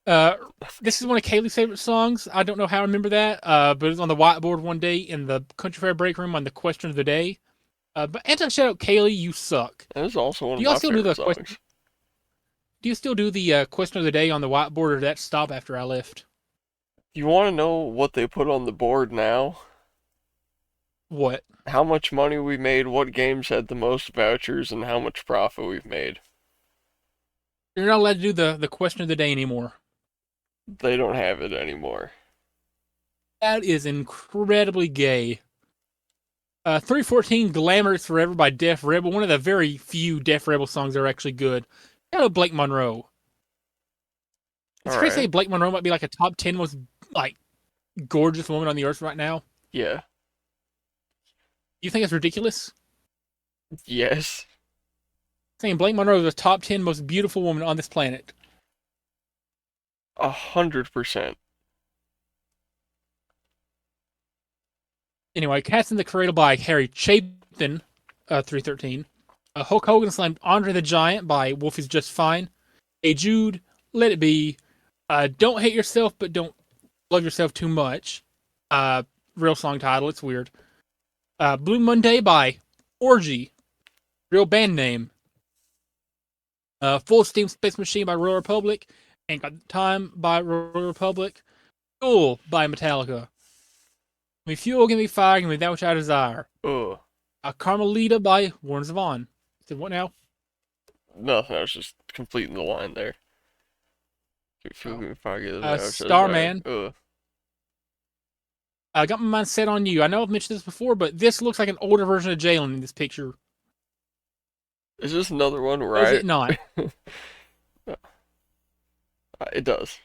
uh, this is one of Kaylee's favorite songs. I don't know how I remember that, but it was on the whiteboard one day in the country fair break room on the question of the day. But anti shout out Kaylee, you suck. That is also one Do of y'all my still do favorite the question? songs. Do you still do the question of the day on the whiteboard, or did that stop after I left? You want to know what they put on the board now? What? How much money we made, what games had the most vouchers, and how much profit we've made. You're not allowed to do the question of the day anymore. They don't have it anymore. That is incredibly gay. 314 Glamorous Forever by Def Rebel, one of the very few Def Rebel songs that are actually good. Shout out Blake Monroe. It's crazy to say Alright. Blake Monroe might be like a top 10 most like gorgeous woman on the earth right now. Yeah. You think it's ridiculous? Yes. Saying Blake Monroe is the top 10 most beautiful woman on this planet. 100%. Anyway, Cats in the Cradle by Harry Chapin, 313. Hulk Hogan slammed Andre the Giant by Wolf is Just Fine. Hey Jude, Let It Be. Don't Hate Yourself, but Don't Love Yourself Too Much. Uh, Real song title, it's weird. Blue Monday by Orgy. Real band name. Full Steam Space Machine by Royal Republic. Ain't Got Time by Royal Republic. Fuel by Metallica. Give me fuel, give me fire, give me that which I desire. Ugh. Carmelita by Warren Zevon. Said what now? Nothing, I was just completing the line there. Oh. Ugh. Starman. I got my mind set on you. I know I've mentioned this before, but this looks like an older version of Jalen in this picture. Is this another one where Does it not? It does.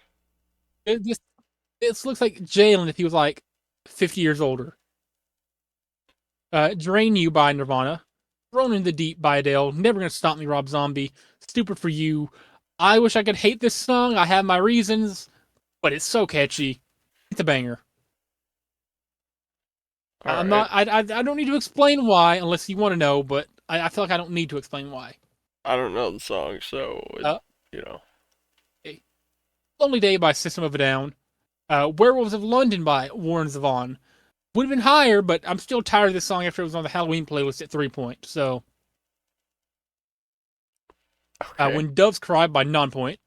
This looks like Jalen if he was like 50 years older. Drain You by Nirvana. Thrown in the Deep by Adele. Never Gonna Stop Me, Rob Zombie. Stupid for You. I wish I could hate this song. I have my reasons, but it's so catchy. It's a banger. I'm Alright. not. I don't need to explain why unless you want to know, but I feel like I don't need to explain why. I don't know the song, so, Uh, you know. okay. Lonely Day by System of a Down. Werewolves of London by Warren Zevon. Would have been higher, but I'm still tired of this song after it was on the Halloween playlist at 3 point. So, Okay. When Doves Cry by Non-Point.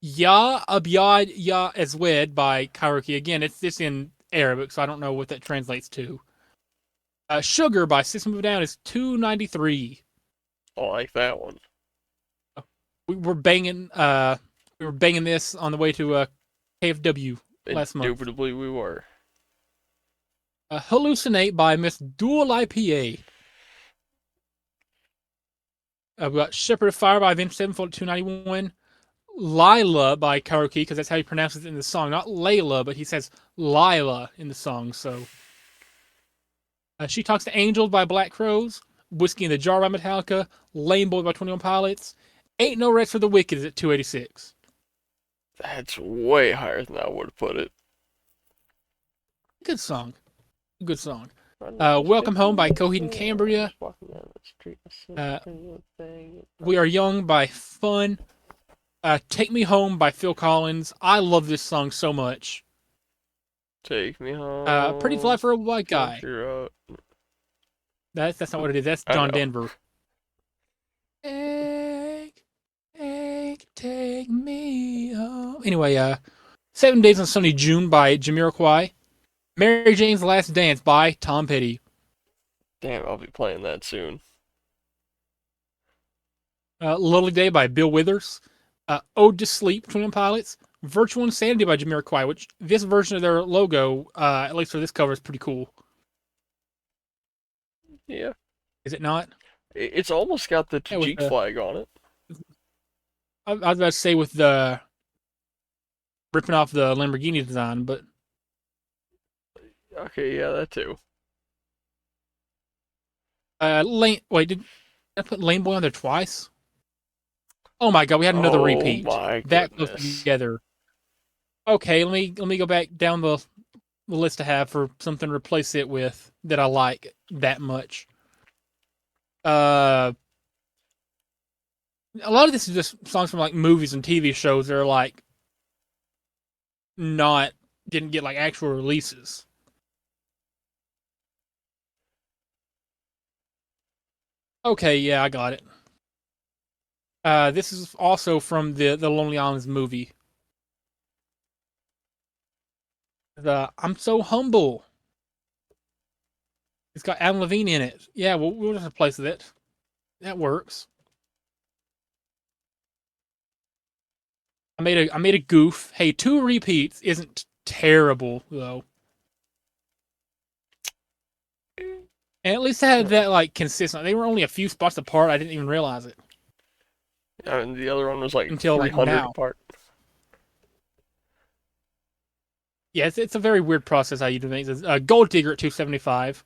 Ya Abyad Ya Ezwed by Karaoke. Again, it's in Arabic, so I don't know what that translates to. Sugar by System of a Down is 293. I like that one. We were banging this on the way to KFW last month. Indubitably we were. Hallucinate by Miss Dual IPA. We got Shepherd of Fire by Avenged Sevenfold at 291. Lila by Karaoke, because that's how he pronounces it in the song. Not Layla, but he says Lila in the song. So, She Talks to Angels by Black Crows. Whiskey in the Jar by Metallica. Lame Boy by 21 Pilots. Ain't No Rest for the Wicked is at 286. That's way higher than I would have put it. Good song. Good song. Welcome Home by Coheed and Cambria. We Are Young by Fun. Take Me Home by Phil Collins. I love this song so much. Take me Pretty Fly home, for a White Guy. country road. That's not what it is. That's I John know. Denver. Take me home. Anyway, 7 Days on Sunny June by Jamiroquai. Mary Jane's Last Dance by Tom Petty. Damn, I'll be playing that soon. Lovely Day by Bill Withers. Ode to Sleep, 21 Pilots. Virtual Insanity by Jamiroquai, which this version of their logo, at least for this cover, is pretty cool. Yeah. Is it not? It's almost got the Yeah, with Tajik flag on it. I was about to say with the ripping off the Lamborghini design, but Okay, yeah, that too. Wait, did I put Lane Boy on there twice? Oh my god, we had another Oh repeat. my That close goodness. together. Okay, let me go back down the list I have for something to replace it with that I like that much. Uh, a lot of this is just songs from like movies and TV shows that are like not didn't get like actual releases. Okay, yeah, I got it. This is also from the Lonely Islands movie. The I'm So Humble. It's got Adam Levine in it. Yeah, we'll just replace it. That works. I made a goof. Hey, two repeats isn't terrible though. And at least I had that like consistent. They were only a few spots apart. I didn't even realize it I mean, the other one was like until like 300 now. apart. Yeah, it's a very weird process how you do things. Gold Digger at 275.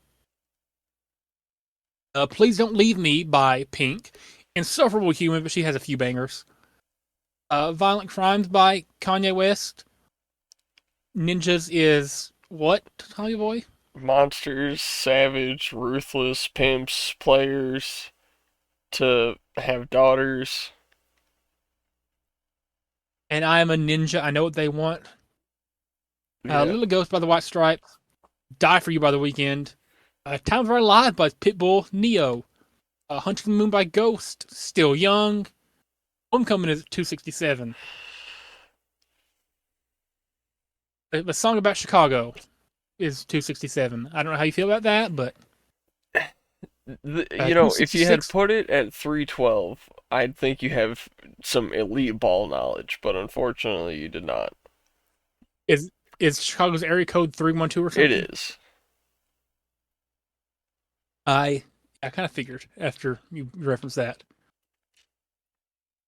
Please Don't Leave Me by Pink. Insufferable Human, but she has a few bangers. Violent Crimes by Kanye West. Ninjas is what, Tommy Boy? Monsters, savage, ruthless, pimps, players, to have daughters. And I Am a Ninja. I Know What They Want. Yeah. Little Ghost by the White Stripes. Die For You by The Weeknd. Time of Our Lives by Pitbull. Neo. Hunter the Moon by Ghost. Still Young. Homecoming is at 267. The song about Chicago is 267. I don't know how you feel about that, but If you had 266 put it at 312, I'd think you have some elite ball knowledge, but unfortunately you did not. is Chicago's area code 312 or It something? is. I kind of figured after you referenced that.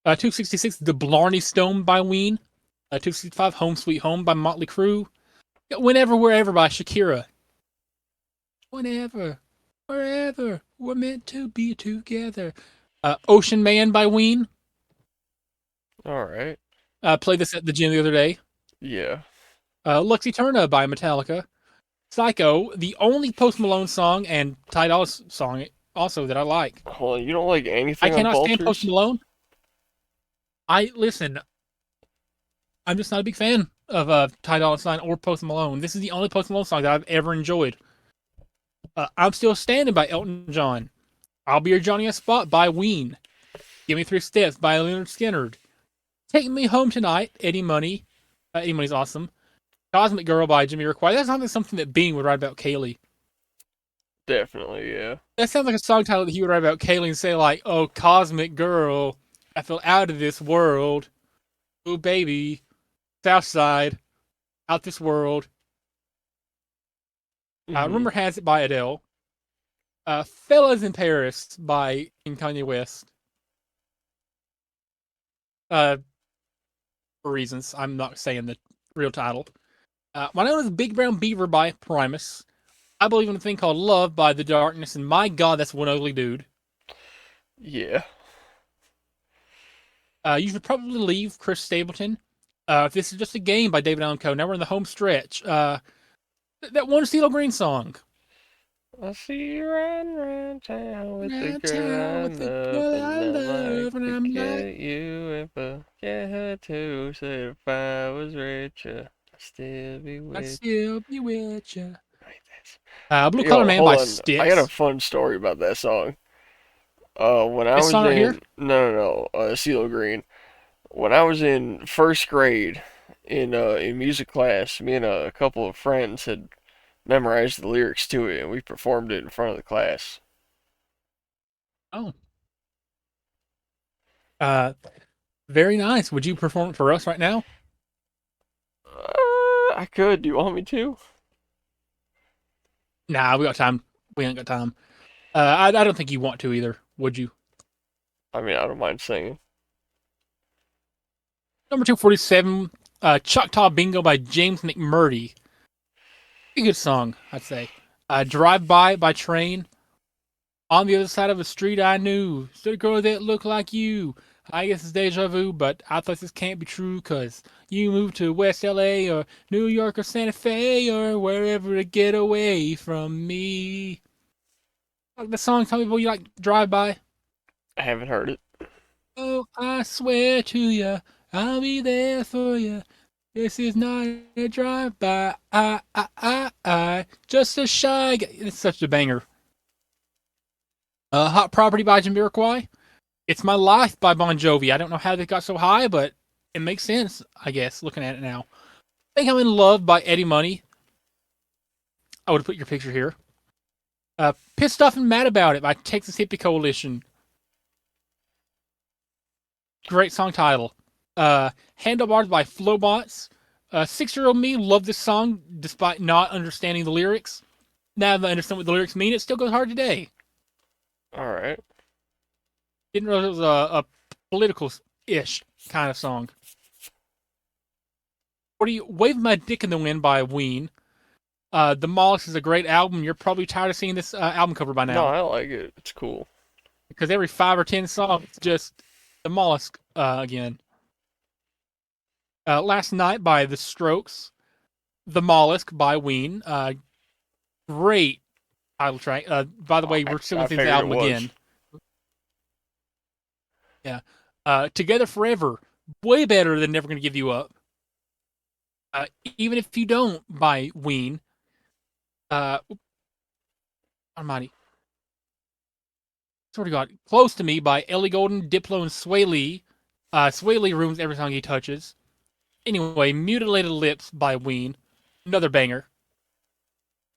266, The Blarney Stone by Ween. 265, Home Sweet Home by Motley Crue. Whenever, Wherever by Shakira. Whenever, Wherever, we're meant to be together. Ocean Man by Ween. Alright. Played this at the gym the other day. Yeah. Lux Eterna by Metallica. Psycho, the only Post Malone song and Ty Dolla song also that I like. Hold on, you don't like I anything on cannot stand Post Vultures? Malone. Listen. I'm just not a big fan of Ty Dolla $ign or Post Malone. This is the only Post Malone song that I've ever enjoyed. I'm Still Standing by Elton John. I'll Be Your Johnny on Spot by Ween. Give Me Three Steps by Leonard Skinner. Take Me Home Tonight, Eddie Money. Eddie Money's awesome. Cosmic Girl by Jamiroquai. That sounds like something that Bean would write about Kaylee. Definitely, yeah. That sounds like a song title that he would write about Kaylee and say like, "Oh, Cosmic Girl, I feel out of this world. Oh, baby, Southside, out this world." Hmm. Rumor Has It by Adele. Fellas in Paris by Kanye West. For reasons, I'm not saying the real title. My name is Big Brown Beaver by Primus. I Believe in a Thing Called Love by The Darkness, and my God, that's one ugly dude. Yeah. You Should Probably Leave, Chris Stapleton. This is Just a Game by David Allan Coe. Now we're in the home stretch. That one CeeLo Green song. I see you riding around town with the Around girl town I with the love, girl I and I like love, and to I'm like, get you and forget her too. Said if I was richer, I'd still be I'd with still be with you. you. Blue Collar Yo, Man hold by on. I got a Styx. fun story about that song. When I This was song right here. in CeeLo Green. When I was in first grade in music class, me and a couple of friends had memorized the lyrics to it, and we performed it in front of the class. Oh, uh, very nice. Would you perform it for us right now? I could. Do you want me to? Nah, we got time. We ain't got time. I don't think you want to either. Would you? I mean, I don't mind singing. Number 247, Choctaw Bingo by James McMurdy. A good song, I'd say. Drive by train. On the other side of a street I knew. Stood a girl that looked like you. I guess it's deja vu, but I thought this can't be true, 'cause you moved to West LA or New York or Santa Fe or wherever to get away from me. Like the song, tell me what you like drive by. I haven't heard it. Oh, I swear to you, I'll be there for you. This is not a drive-by. Just a shy guy. It's such a banger. Hot Property by Jamiroquai. It's My Life by Bon Jovi. I don't know how they got so high, but it makes sense, I guess, looking at it now. I think I'm in Love by Eddie Money. I would put your picture here. Pissed Off and Mad About It by Texas Hippie Coalition. Great song title. Handlebars by Flowbots. 6-year-old me loved this song despite not understanding the lyrics. Now that I understand what the lyrics mean, it still goes hard today. All right. Didn't realize it was a political-ish kind of song. What do you Wave My Dick in the Wind by Ween. The Mollusk is a great album. You're probably tired of seeing this album cover by No, now, I like it. It's cool. because every 5 or 10 songs just the Mollusk again. Last Night by The Strokes. The Mollusk by Ween. Great title track. By the Oh, way, we're still I going to see the figured it album was. again. Yeah. Together Forever. Way better than Never Gonna Give You Up. Even if you don't by Ween. Uh, Almighty. Sort of got Close to Me by Ellie Goulding, Diplo, and Sway Lee. Sway Lee ruins every song he touches. Anyway, Mutilated Lips by Ween. Another banger.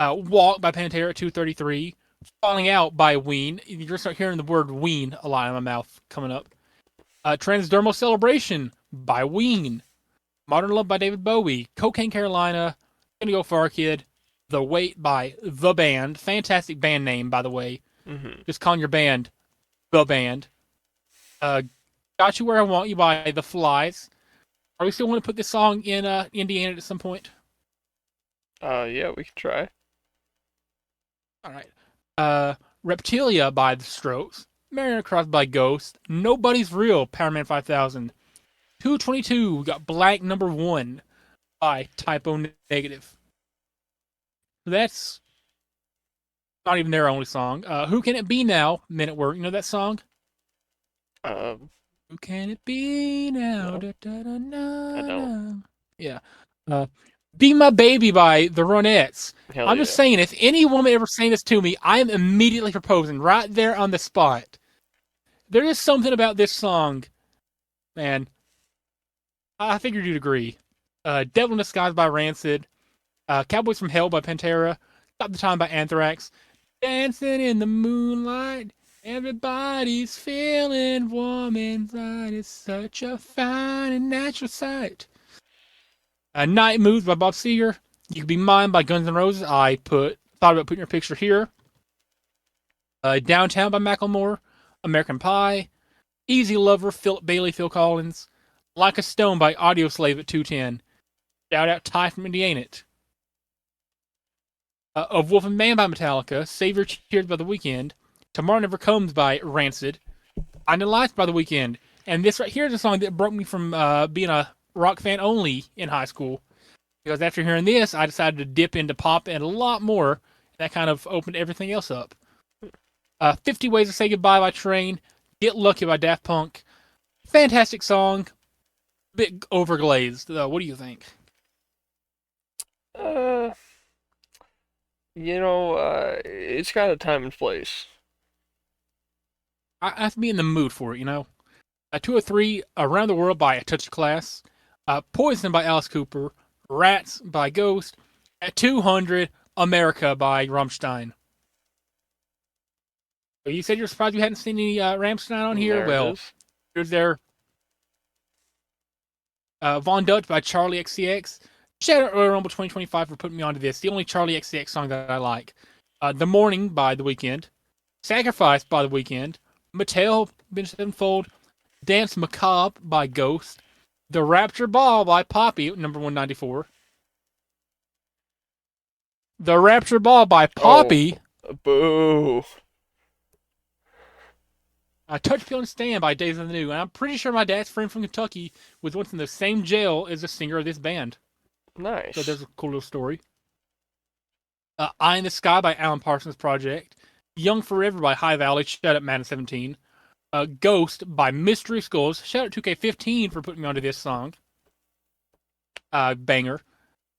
Walk by Pantera at 233. Falling Out by Ween. You're going to start hearing the word Ween a lot in my mouth coming up. Transdermal Celebration by Ween. Modern Love by David Bowie. Cocaine Carolina. Gonna Go Far Kid. The Wait by The Band. Fantastic band name, by the way. Hmm. Just calling your band The Band. Uh, Got You Where I Want You by The Flies. Are we still want to put this song in Indiana at some point? Yeah, we can try. All right. Reptilia by The Strokes. Mariana Cross by Ghost. Nobody's Real, Powerman 5000. 222, we got Blank Number 1 by Typo Negative. That's not even their only song. Who Can It Be Now? Men at Work. You know that song? Um, Who can it be now? no, Da, da, da, I na, don't. na. Yeah. Uh, Be My Baby by the Ronettes. Hell I'm just yeah. saying, if any woman ever saying this to me, I am immediately proposing right there on the spot. There is something about this song, man. I figured you'd agree. Devil in Disguise by Rancid. Cowboys from Hell by Pantera. Stop the Time by Anthrax. Dancing in the moonlight. Everybody's feeling warm inside. It's such a fine and natural sight. Night Moves by Bob Seger. You Could Be Mine by Guns N' Roses. Thought about putting your picture here. Downtown by Macklemore. American Pie. Easy Lover, Philip Bailey, Phil Collins. Like a Stone by Audio Slave at 210. Shout out Ty from Indiana. Of Wolf and Man by Metallica. Save Your Tears by The Weeknd. Tomorrow Never Comes by Rancid. Finding Lights by The Weeknd. And this right here is a song that broke me from being a rock fan only in high school. Because after hearing this, I decided to dip into pop and a lot more. That kind of opened everything else up. 50 Ways to Say Goodbye by Train. Get Lucky by Daft Punk. Fantastic song. Bit overglazed, though. What do you think? Uh, it's got a time and place. I have to be in the mood for it, you know? 203, Around the World by A Touch of Class. Poison by Alice Cooper. Rats by Ghost. At 200, America by Rammstein. You said you're surprised you hadn't seen any Rammstein on here? There it Well, is. here's their Von Dutch by Charlie XCX. Shout out Royal Rumble 2025 for putting me onto this. The only Charlie XCX song that I like. The Morning by The Weeknd. Sacrifice by The Weeknd. Mattel, Ben Sevenfold. Dance Macabre by Ghost. The Rapture Ball by Poppy, number 194. The Rapture Ball by Oh, Poppy. boo. Touch Pill and Stand by Days of the New. And I'm pretty sure my dad's friend from Kentucky was once in the same jail as the singer of this band. So Nice. there's a cool little story. Eye in the Sky by Alan Parsons Project. Young Forever by High Valley. Shout out Madden 17. Ghost by Mystery Skulls. Shout out 2K15 for putting me onto this song. Banger.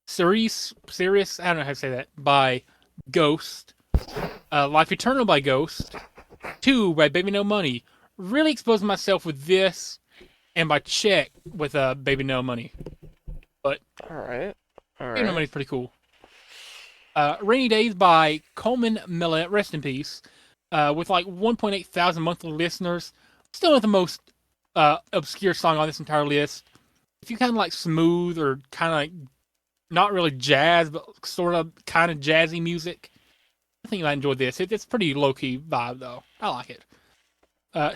Sirius, I don't know how to say that, by Ghost. Life Eternal by Ghost. 2 by Baby No Money. Really exposing myself with this, and by Check with Baby No Money. But All right. All Baby No right. Money's pretty cool. Rainy Days by Coleman Millet, rest in peace. With like 1.8 thousand monthly listeners. Still not the most obscure song on this entire list. If you kind of like smooth or kind of like not really jazz, but sort of kind of jazzy music, I think you might enjoy this. It's pretty low key vibe though. I like it.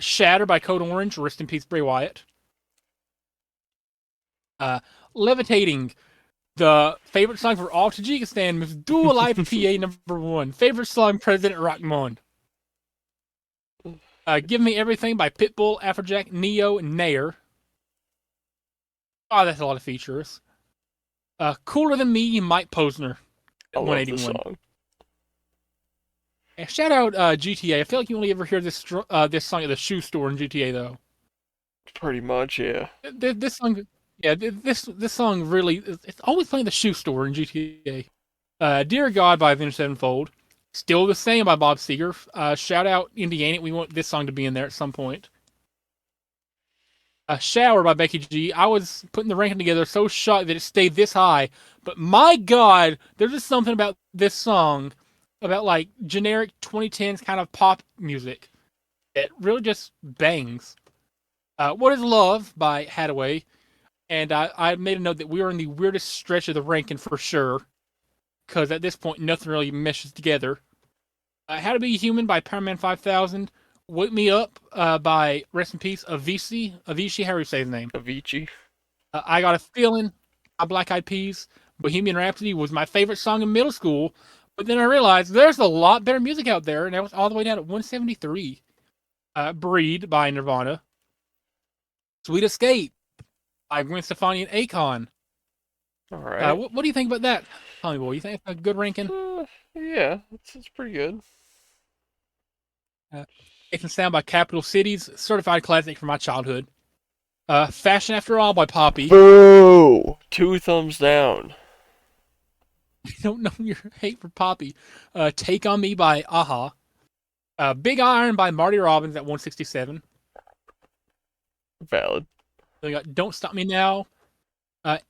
Shatter by Code Orange, rest in peace, Bray Wyatt. Levitating, the favorite song for all Tajikistan, Miss Dual IPA number 1. Favorite song, President Rahman. Give Me Everything by Pitbull, Afrojack, Neo, and Nair. Oh, that's a lot of features. Cooler Than Me, Mike Posner I at love this 181. song. And shout out GTA. I feel like you only ever hear this this song at the shoe store in GTA though. Pretty much, yeah. This song, yeah, this song really, it's always playing the shoe store in GTA. Dear God by Avenged Sevenfold. Still the Same by Bob Seger. Shout out Indiana. We want this song to be in there at some point. Shower by Becky G. I was putting the ranking together so shocked that it stayed this high. But my God, there's just something about this song, about like generic 2010s kind of pop music, that really just bangs. What is Love by Hadaway. And I made a note that we are in the weirdest stretch of the ranking for sure. Because at this point, nothing really meshes together. How to Be Human by Powerman 5000. Wake Me Up by, rest in peace, Avicii, how do you say his name? Avicii. I Got a Feeling by Black Eyed Peas. Bohemian Rhapsody was my favorite song in middle school. But then I realized there's a lot better music out there, and that was all the way down at 173. Breed by Nirvana. Sweet Escape by Gwen Stefani and Akon. All right. What do you think about that, Tommy Boy? You think it's a good ranking? Yeah, it's pretty good. It Can Sound by Capital Cities, certified classic from my childhood. Fashion After All by Poppy. Boo! 2 thumbs down. I don't know your hate for Poppy. Take On Me by Aha. Big Iron by Marty Robbins at 167. Valid. We got Don't Stop Me Now.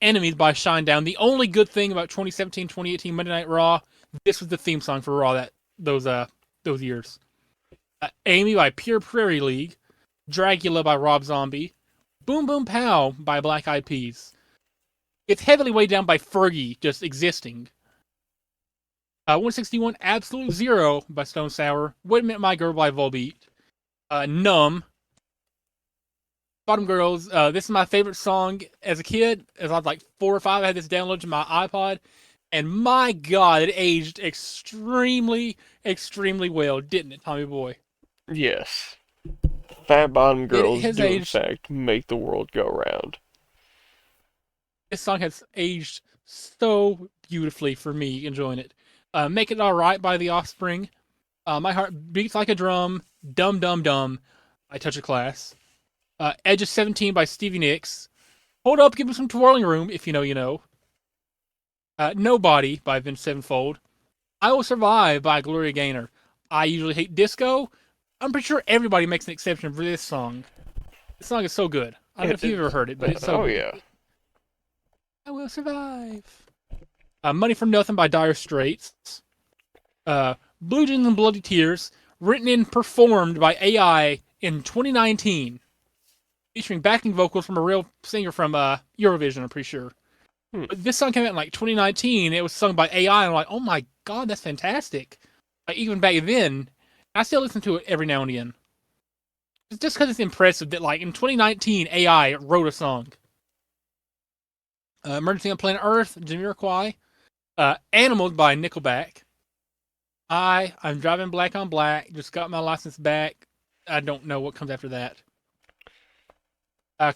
Enemies by Shinedown. The only good thing about 2017-2018 Monday Night Raw, this was the theme song for Raw those years. Amy by Pure Prairie League. Dracula by Rob Zombie. Boom Boom Pow by Black Eyed Peas. It's heavily weighed down by Fergie just existing. 161 Absolute Zero by Stone Sour. Wait a Minute My Girl by Volbeat. Numb. Bottom Girls. This is my favorite song as a kid. As I was like 4 or 5, I had this downloaded to my iPod. And my God, it aged extremely, extremely well, didn't it, Tommy Boy? Yes. Fat bottom girls has do in aged. fact make the world go round. This song has aged so beautifully for me, enjoying it. Make It Alright by The Offspring. My Heart Beats Like a Drum. Dum Dum Dum by Touch of Class. Edge of 17 by Stevie Nicks. Hold Up, Give Me Some Twirling Room, if you know, you know. Nobody by Vince Sevenfold. I Will Survive by Gloria Gaynor. I Usually Hate Disco. I'm pretty sure everybody makes an exception for this song. This song is so good. I don't know It if you've ever is. heard it, but it's so Oh good. yeah. I Will Survive. Money for Nothing by Dire Straits. Blue Jeans and Bloody Tears, written and performed by AI in 2019, featuring backing vocals from a real singer from Eurovision, I'm pretty sure. Hmm. But this song came out in like 2019. It was sung by AI, and I'm like, oh my god, that's fantastic. Like, even back then, I still listen to it every now and again. It's just because it's impressive that, like, in 2019, AI wrote a song. Emergency on Planet Earth, Jamiroquai. Animals by Nickelback. I'm driving black on black. Just got my license back. I don't know what comes after that.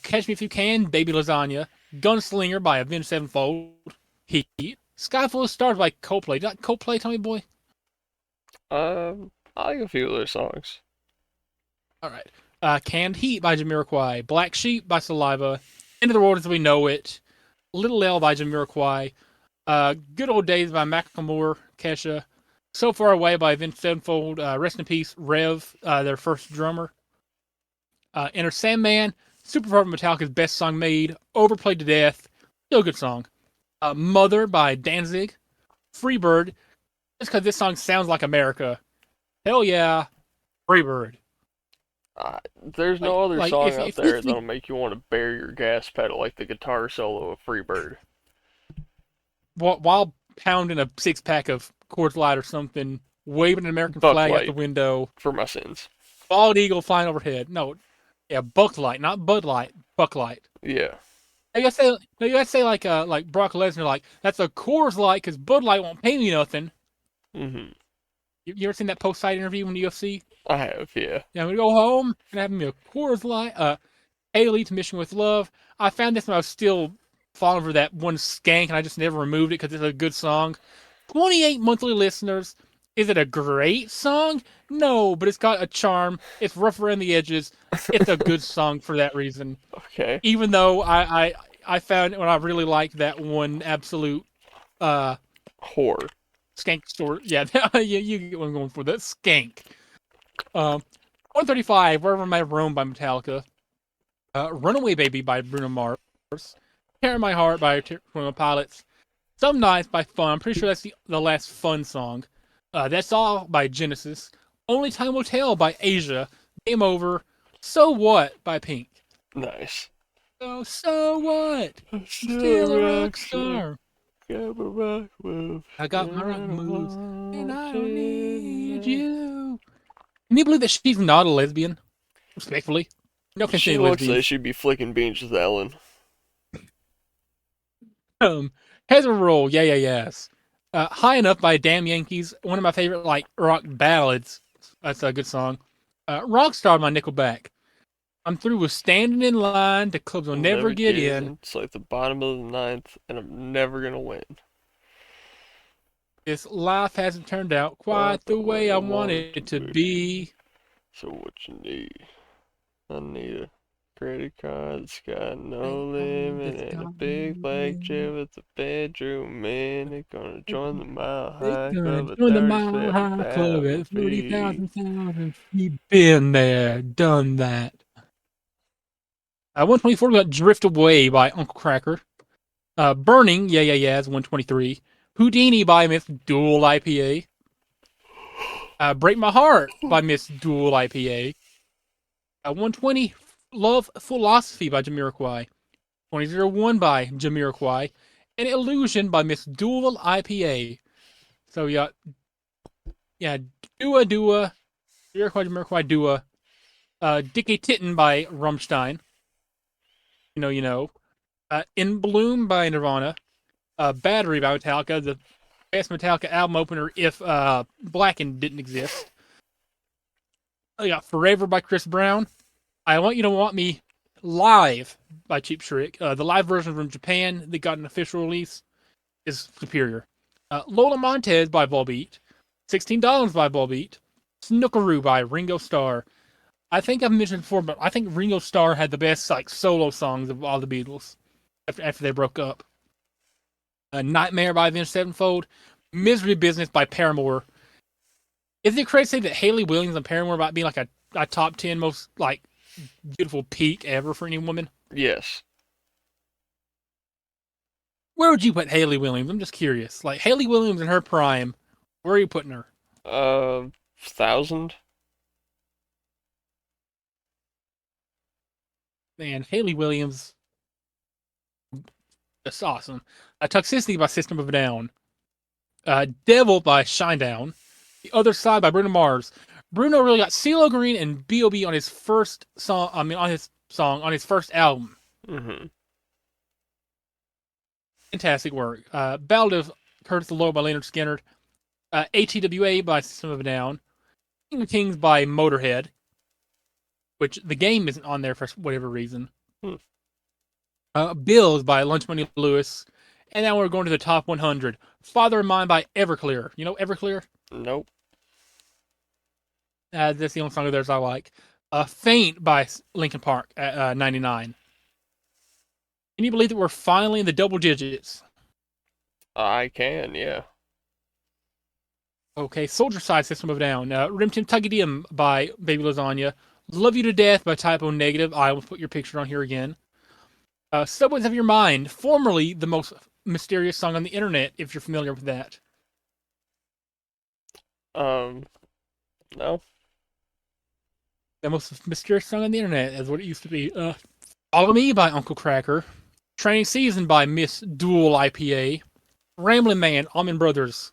Catch Me If You Can, Baby Lasagna. Gunslinger by Avenged Sevenfold. Heat. Sky Full of Stars by Coldplay. Did Coldplay, Tommy Boy? I like a few of their songs. All right. Canned Heat by Jamiroquai. Black Sheep by Saliva. End of the World as We Know It. Little L by Jamiroquai. Good Old Days by Macklemore, Kesha. So Far Away by Vince Sevenfold. Rest in Peace, Rev, their first drummer. Enter Sandman. Superfart Metallica's best song made. Overplayed to death. Still a good song. Mother by Danzig. Freebird. Just because this song sounds like America. Hell yeah. Freebird. There's no other Like song out if there this that'll make you want to bury your gas pedal like the guitar solo of Freebird. while pounding a 6-pack of Coors Light or something, waving an American flag out the Bucklight window, for my sins. bald eagle flying overhead. No, yeah, Bucklight, not Bud Light, Bucklight. Yeah. You gotta say like Brock Lesnar, like that's a Coors Light because Bud Light won't pay me nothing. Mhm. You ever seen that post-fight interview in the UFC? I have, yeah. Yeah, I'm gonna go home and have me a Coors Light. Haley to Mission with Love. I found this when I was still falling for that one skank, and I just never removed it because it's a good song. 28 monthly listeners. Is it a great song? No, but it's got a charm. It's rough around the edges. It's a good song for that reason. Okay. Even though I found when I really liked that one absolute Whore. skank story. Yeah, you get what I'm going for. That skank. 135, Wherever My Roam by Metallica. Runaway Baby by Bruno Mars. Tear My Heart by Twenty Pilots. Some Nights by Fun. I'm pretty sure that's the last Fun song. That's All by Genesis. Only Time Will Tell by Asia. Game Over. So What by Pink. Nice. So what? Still a rock star. I got my rock moves, and I don't need you. Can you believe that she's not a lesbian? Respectfully. No offense to She any looks like lesbians. she'd be flicking beans with Ellen. Heather Roll, yes. High Enough by Damn Yankees, one of my favorite like rock ballads. That's a good song. Rockstar by Nickelback. I'm through with standing in line. The clubs will I'll never never get get in. in. It's like the bottom of the ninth, and I'm never gonna win. This life hasn't turned out Quite quite the way I wanted it to be. So what you need? I need a credit card that's got no limit That's and a got big black chair with a bedroom in it. Gonna join the Mile They High gonna Club at join the Mile High Club 37,000 at feet. 30,000 feet. Been there, done that. 124 got Drift Away by Uncle Cracker. Burning, is 123. Houdini by Miss Dual IPA. Break My Heart by Miss Dual IPA. 120, Love Philosophy by Jamiroquai. 2001 by Jamiroquai. And Illusion by Miss Dual IPA. So yeah, Jamiroquai, Dua. Dickie Titten by Rammstein. You know. In Bloom by Nirvana. Battery by Metallica, the best Metallica album opener if Blackened didn't exist. I got Forever by Chris Brown. I Want You to Want Me Live by Cheap Trick. The live version from Japan that got an official release is superior. Lola Montez by Volbeat, $16 by Volbeat, Snookeroo by Ringo Starr. I think I've mentioned before, but I think Ringo Starr had the best like solo songs of all the Beatles after they broke up. Nightmare by Avenged Sevenfold, Misery Business by Paramore. Is it crazy to say that Haley Williams and Paramore might be like a top 10 most like beautiful peak ever for any woman? Yes. Where would you put Haley Williams? I'm just curious. Like Haley Williams in her prime, where are you putting her? 1,000. Man, Haley Williams, that's awesome. Toxicity by System of a Down. Devil by Shinedown. The Other Side by Bruno Mars. Bruno really got CeeLo Green and B.O.B. on his first song. I mean, on his first album. Mm-hmm. Fantastic work. Ballad of Curtis the Low by Leonard Skinner. ATWA by System of a Down. King of Kings by Motorhead, which the game isn't on there for whatever reason. Hmm. Bills by Lunch Money Lewis. And now we're going to the top 100. Father of Mine by Everclear. You know Everclear? Nope. That's the only song of theirs I like. Faint by Linkin Park at 99. Can you believe that we're finally in the double digits? I can, yeah. Okay, Soldier Side System of a Down. Rim Tim Tuggy Dim by Baby Lasagna. Love You to Death by Typo Negative. I will put your picture on here again. Subways of Your Mind, formerly the most mysterious song on the internet, if you're familiar with that. No. The most mysterious song on the internet is what it used to be. Follow Me by Uncle Cracker. Training Season by Miss Dual IPA. Ramblin' Man, Allman Brothers.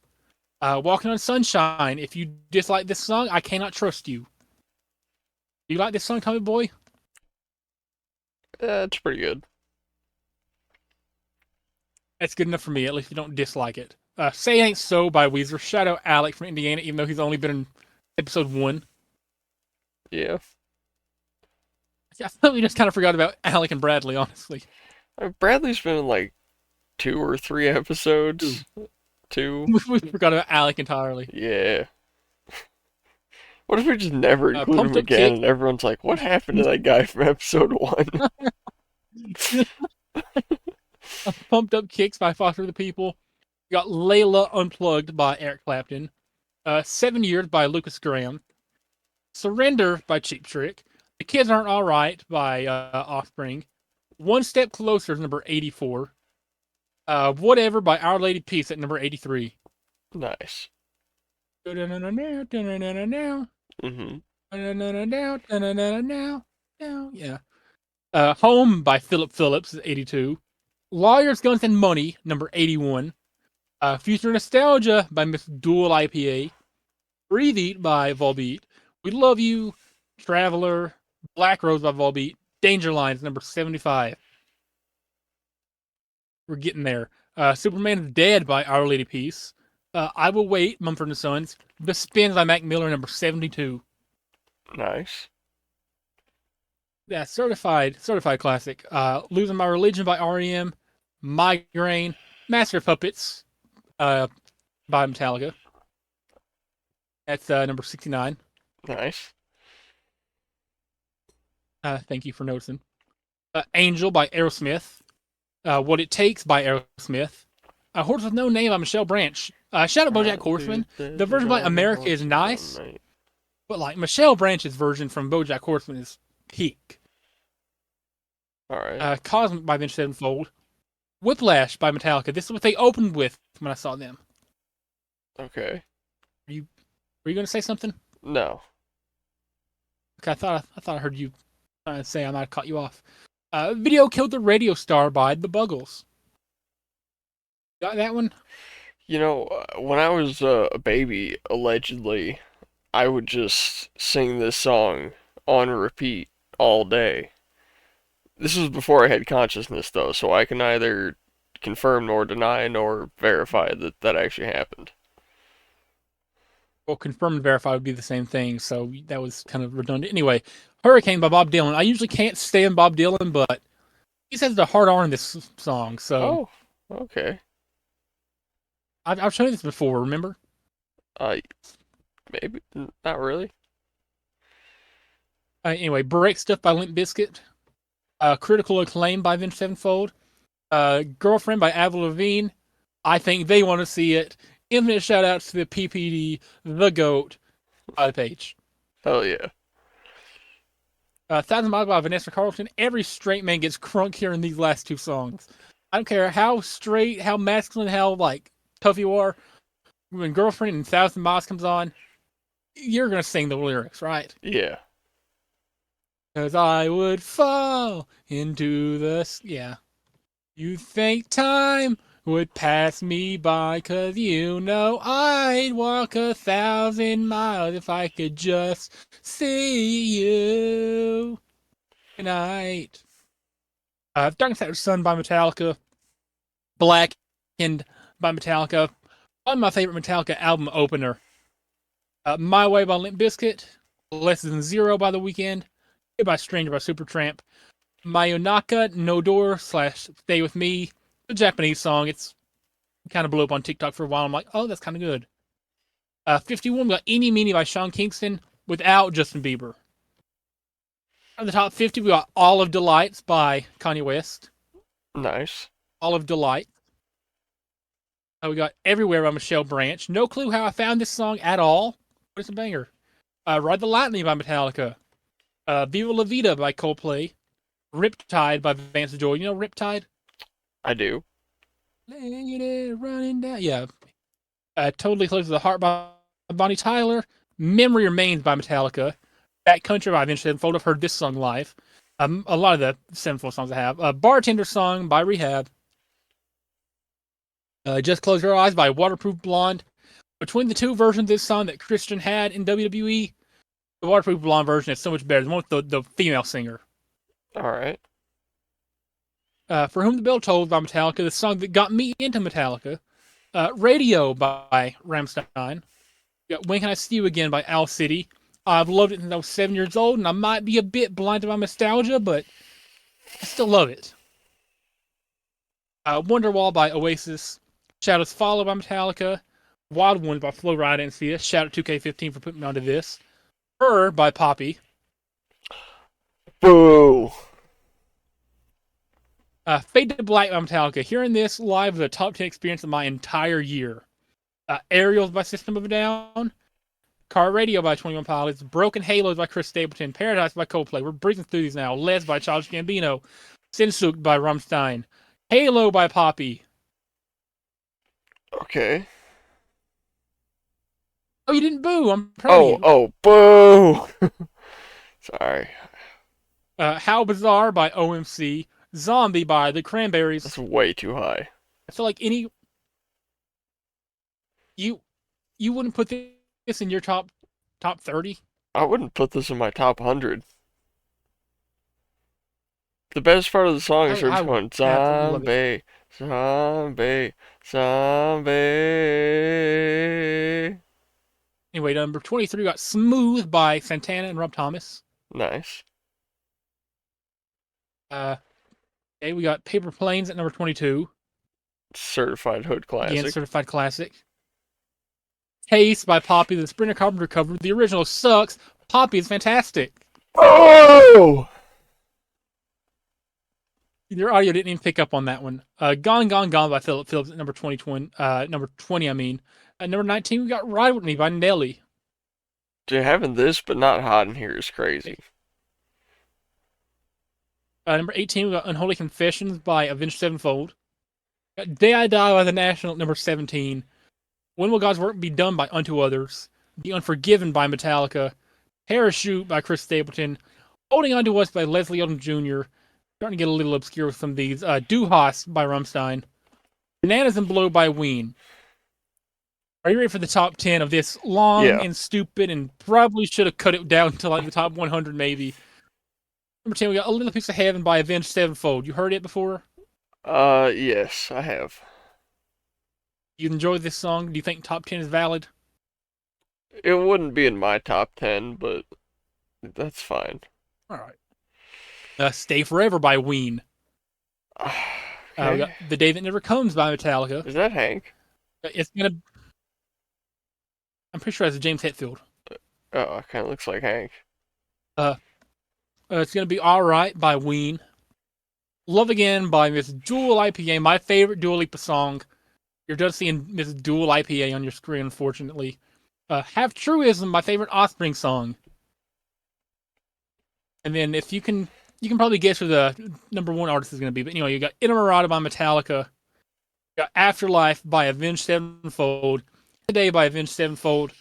Walking on Sunshine. If you dislike this song, I cannot trust you. Do you like this song, Tommy Boy? It's pretty good. That's good enough for me. At least you don't dislike it. Say Ain't So by Weezer. Shout out Alec from Indiana, even though he's only been in episode 1. Yeah. I thought we just kind of forgot about Alec and Bradley, honestly. Bradley's been in like 2 or 3 episodes. 2. We forgot about Alec entirely. Yeah. What if we just never include him Pumped Up again Kick. and everyone's like, what happened to that guy from episode 1? Pumped Up Kicks by Foster the People. You got Layla Unplugged by Eric Clapton. 7 Years by Lucas Graham. Surrender by Cheap Trick. The Kids Aren't Alright by Offspring. One Step Closer is number 84. Whatever by Our Lady Peace at number 83. Nice. Mm-hmm. Yeah. Home by Philip Phillips is 82. Lawyers, Guns, and Money, number 81. Future Nostalgia by Miss Dual IPA. Breathe Eat by Volbeat. We Love You, Traveler, Black Rose by Volbeat. Danger Lines, number 75. We're getting there. Superman is Dead by Our Lady Peace. I Will Wait, Mumford & Sons. The Spins by Mac Miller, number 72. Nice. Yeah, certified classic. Losing My Religion by REM. Migraine. Master of Puppets by Metallica. That's number 69. Nice. Thank you for noticing. Angel by Aerosmith. What It Takes by Aerosmith. Horse with No Name by Michelle Branch. Shout out BoJack Horseman. The version by America is nice, but like Michelle Branch's version from BoJack Horseman is peak. All right. Cosmic by Avenged Sevenfold. Whiplash by Metallica. This is what they opened with when I saw them. Okay. Were you going to say something? No. Okay, I thought I heard you say I might have caught you off. Video Killed the Radio Star by The Buggles. Got that one? You know, when I was a baby, allegedly, I would just sing this song on repeat all day. This was before I had consciousness, though, so I can neither confirm nor deny nor verify that that actually happened. Well, confirm and verify would be the same thing, so that was kind of redundant. Anyway, Hurricane by Bob Dylan. I usually can't stand Bob Dylan, but he says the hard R in this song, so Oh, okay. I've shown you this before, remember? Uh, maybe not really. Anyway, Break Stuff by Limp Bizkit. Critical Acclaim by Avenged Sevenfold. Girlfriend by Avril Lavigne. I think they want to see it. Infinite shout outs to the PPD, the GOAT, page. Hell yeah. Thousand Miles by Vanessa Carlton. Every straight man gets crunk here in these last two songs. I don't care how straight, how masculine, how like tough you are. When Girlfriend and Thousand Miles comes on, you're gonna sing the lyrics, right? Yeah. Cause I would fall into the yeah. You think time would pass me by, cause you know I'd walk 1,000 miles if I could just see you tonight. Dark Side of the Sun by Metallica. Blackened by Metallica. One of my favorite Metallica album opener. My Way by Limp Bizkit. Less Than Zero by The Weeknd. By Stranger by Supertramp. Mayonaka No Door / Stay With Me. The Japanese song. It's kind of blew up on TikTok for a while. I'm like, oh, that's kind of good. 51 we got Eeny Meeny by Sean Kingston without Justin Bieber. On the top 50 we got All of Delights by Kanye West. Nice. All of Delight. We got Everywhere by Michelle Branch. No clue how I found this song at all, but it's a banger. Ride the Lightning by Metallica. Viva La Vida by Coldplay. Riptide by Vance Joy. You know Riptide? I do. Lady running down. Yeah. Totally Close to the Heart by Bonnie Tyler. Memory Remains by Metallica. Backcountry by Avenged Sevenfold. I've heard this song live. A lot of the Sevenfold songs I have. Bartender Song by Rehab. Just Close Your Eyes by Waterproof Blonde. Between the two versions of this song that Christian had in WWE, the Waterproof Blonde version is so much better. The one with the female singer. All right. For Whom the Bell Tolls by Metallica, the song that got me into Metallica. Radio by Rammstein. Got When Can I See You Again by Owl City. I've loved it since I was 7 years old, and I might be a bit blinded by nostalgia, but I still love it. Wonderwall by Oasis. Shadows Follow by Metallica. Wild Ones by Flo Rida and Sia. Shout out 2K15 for putting me onto this. Her by Poppy. Boo. Fade to Black by Metallica. Hearing this live was a top 10 experience of my entire year. Aerials by System of a Down. Car Radio by 21 Pilots. Broken Halos by Chris Stapleton. Paradise by Coldplay. We're breezing through these now. Les by Childish Gambino. Sinsuk by Rammstein. Halo by Poppy. Okay. Oh, you didn't boo. I'm proud of you. Oh, boo. Sorry. How Bizarre by OMC. Zombie by The Cranberries. That's way too high. I feel like you wouldn't put this in your top 30. I wouldn't put this in my top 100. The best part of the song is her just going zombie, zombie, zombie. Anyway, number 23 we got Smooth by Santana and Rob Thomas. Nice. Okay, we got Paper Planes at number 22. Certified hood classic. Again, certified classic. Case by Poppy, the Sprinter Carpenter cover. The original sucks. Poppy is fantastic. Oh! Your audio didn't even pick up on that one. Gone, Gone, Gone by Philip Phillips at number 20. Number 20, I mean. At number 19, we got Ride With Me by Nelly. Dude, having this but not hot in here is crazy. Number 18, we got Unholy Confessions by Avenged Sevenfold. Got Day I Die by The National at number 17. When Will God's Work Be Done by Unto Others. The Unforgiven by Metallica. Parachute by Chris Stapleton. Holding On to Us by Leslie Odom Jr. Starting to get a little obscure with some of these. Du Hast by Rammstein. Bananas and Blow by Ween. Are you ready for the top 10 of this long and stupid and probably should have cut it down to like the top 100 maybe? Number 10, we got A Little Piece of Heaven by Avenged Sevenfold. You heard it before? Yes, I have. You enjoyed this song? Do you think top 10 is valid? It wouldn't be in my top 10, but that's fine. Alright. Stay Forever by Ween. Okay. We got The Day That Never Comes by Metallica. Is that Hank? It's gonna. I'm pretty sure it's James Hetfield. Oh, it kind of looks like Hank. Uh, it's gonna be "All Right" by Ween. "Love Again" by Miss Dual IPA, my favorite Dua Lipa song. You're just seeing Miss Dual IPA on your screen, unfortunately. "Have Truism," my favorite Offspring song. And then if you can probably guess who the number one artist is going to be. But anyway, you got "Inamorata" by Metallica. You got "Afterlife" by Avenged Sevenfold. "Today" by Avenged Sevenfold.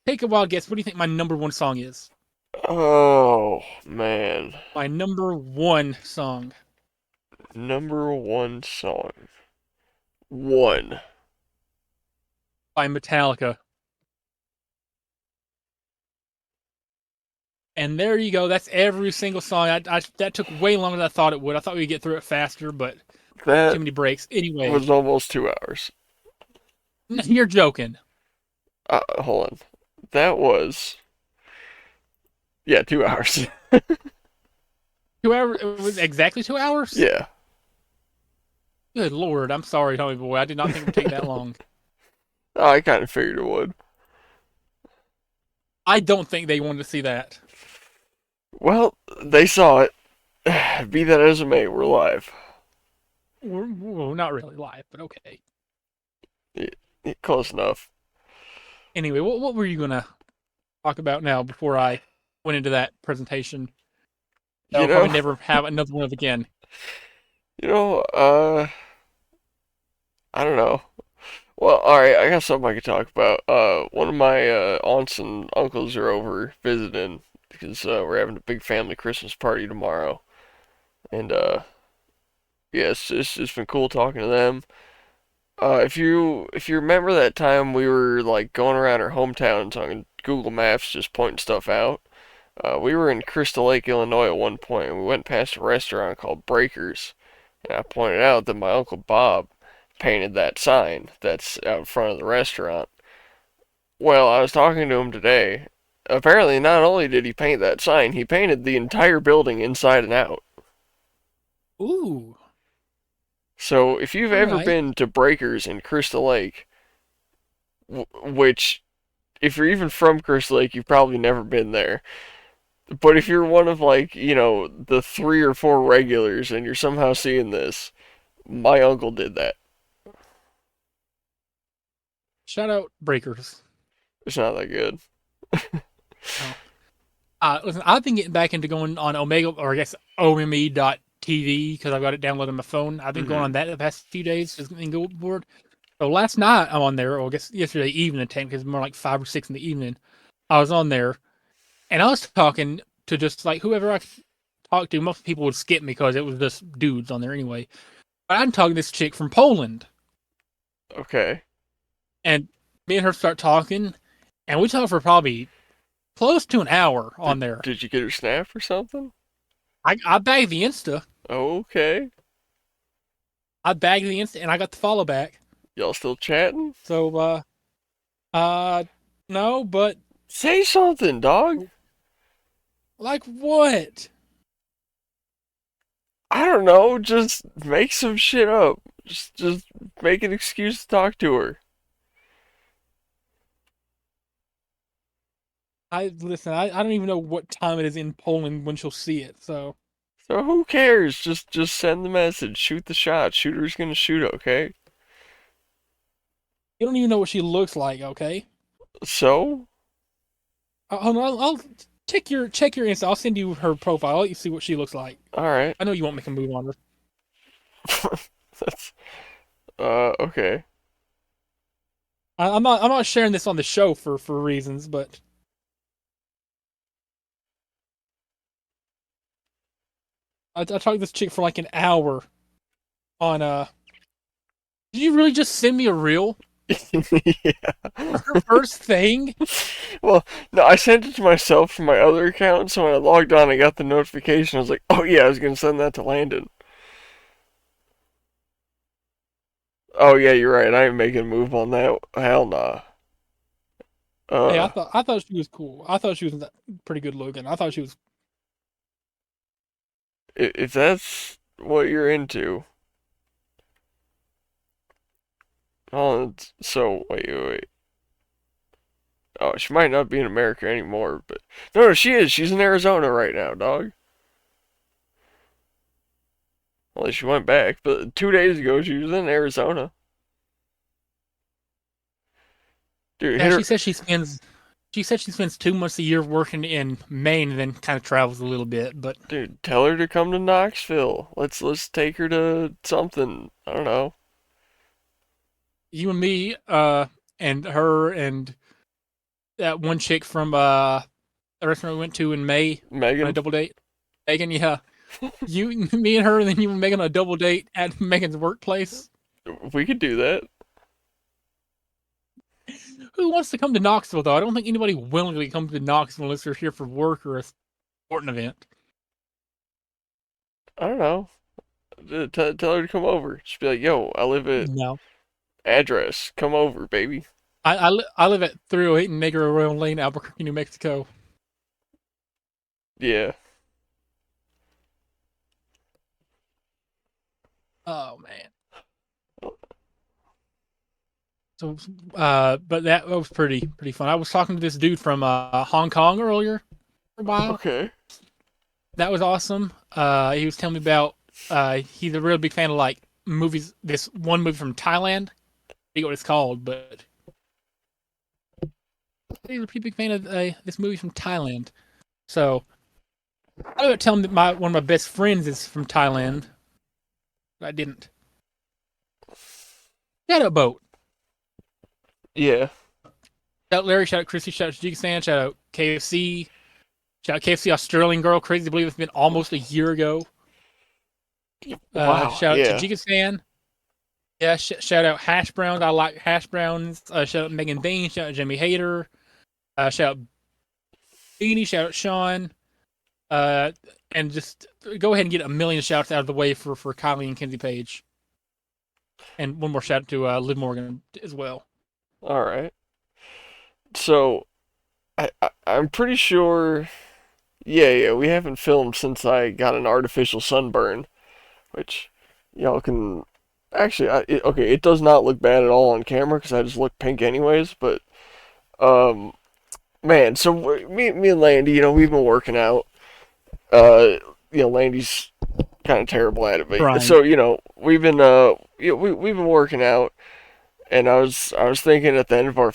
Take a wild guess. What do you think my number one song is? Oh man, My number one song number one song. One. by Metallica. And there you go. That's every single song. That took way longer than I thought it would. I thought we'd get through it faster, but too That many breaks. Anyway, was almost 2 hours. you're joking. Hold on. That was, yeah, 2 hours. 2 hours. It was exactly 2 hours. Yeah. Good lord. I'm sorry, Tommy boy. I did not think it would take that long. I kind of figured it would. I don't think they wanted to see that. Well, they saw it. Be that as it may, we're live. Well, not really live, but okay. Close enough. Anyway, what were you gonna talk about now before I went into that presentation? You I'll probably know, never have another one of again. you know, I don't know. Well, alright, I got something I could talk about. One of my aunts and uncles are over visiting because we're having a big family Christmas party tomorrow. And yeah, it's been cool talking to them. If you remember that time we were like going around our hometowns on Google Maps, just pointing stuff out. We were in Crystal Lake, Illinois at one point, and we went past a restaurant called Breakers, and I pointed out that my uncle Bob painted that sign that's out in front of the restaurant. Well, I was talking to him today. Apparently, not only did he paint that sign, he painted the entire building inside and out. Ooh, So, if you've all ever right. been to Breakers in Crystal Lake, which if you're even from Crystal Lake, you've probably never been there. But if you're one of like, the 3 or 4 regulars and you're somehow seeing this, my uncle did that. Shout out Breakers. It's not that good. Oh. Listen, I've been getting back into going on Omega, or I guess OME.TV, because I've got it downloaded on my phone. I've been going Hmm. on that the past few days, just getting go board. So last night I'm on there, or I guess yesterday evening, because it's more like 5 or 6 in the evening. I was on there, and I was talking to just like whoever I could talk to. Most people would skip me because it was just dudes on there anyway. But I'm talking to this chick from Poland, Okay. and me and her start talking, and we talk for probably close to an hour on Did there. did you get her snap or something? I bagged the Insta. Okay. I bagged the Insta, and I got the follow back. Y'all still chatting? So uh no, but Say something, dog. like what? I don't know. Just make some shit up. Just make an excuse to talk to her. I listen. I don't even know what time it is in Poland when she'll see it. So So who cares? Just send the message. Shoot the shot. Shooter's gonna shoot. Okay. you don't even know what she looks like. Okay. So Hold on, I'll check your Insta. I'll send you her profile. I'll let you see what she looks like. all right. I know you won't make a move on her. That's okay. I'm not sharing this on the show for reasons, but I talked to this chick for like an hour on Did you really just send me a reel? Yeah. Her first thing? Well, no, I sent it to myself from my other account, so when I logged on, I got the notification. I was like, oh yeah, I was gonna send that to Landon. Oh yeah, you're right. I ain't making a move on that. Hell nah. Hey, Uh, I thought she was cool. I thought she was pretty good looking. I thought she was. if that's what you're into, Oh, so wait. Oh, she might not be in America anymore, but no, she is. She's in Arizona right now, dog. Well, she went back, but 2 days ago she was in Arizona. Dude, Yeah, hit her. she said she spends 2 months a year working in Maine and then kind of travels a little bit. But Dude, tell her to come to Knoxville. Let's take her to something. I don't know. you and me, and her and that one chick from the restaurant we went to in May on a Megan, double date, Megan. Yeah, you, me, and her, and then you and Megan on a double date at Megan's workplace. we could do that. Who wants to come to Knoxville though? I don't think anybody willingly comes to Knoxville unless they're here for work or a sporting event. I don't know. Tell her to come over. Just be like, yo, I live at No. address. Come over, baby. I live at 308 Negro Arroyo Lane, Albuquerque, New Mexico. Yeah. Oh man. So, but that was pretty fun. I was talking to this dude from Hong Kong earlier for a while. Okay. That was awesome. He was telling me about he's a real big fan of like movies. This one movie from Thailand. I forget what it's called, but he's a pretty big fan of this movie from Thailand. So I would tell him that my one of my best friends is from Thailand. But I didn't. Shout out Boat. Yeah. Shout out Larry. Shout out Chrissy. Shout out Tajikistan. Shout out KFC. Shout out KFC Australian girl. Crazy to believe it's been almost a year ago. Wow. Shout out Yeah. Tajikistan. Yeah, shout out Hash Browns. I like Hash Browns. Shout out Megan Dean. Shout out Jimmy Hayter. Shout out Beanie. Shout out Sean. Uh, and just go ahead and get a million shouts out of the way for Kylie and Kenzie Page. And one more shout out to Liv Morgan as well. All right. So I'm pretty sure. Yeah. We haven't filmed since I got an artificial sunburn, which y'all can actually. Okay, it does not look bad at all on camera because I just look pink anyways. But um, man, so me and Landy, we've been working out. Uh, Landy's kind of terrible at it, but Brian. so we've been we've been working out, and I was thinking at the end of our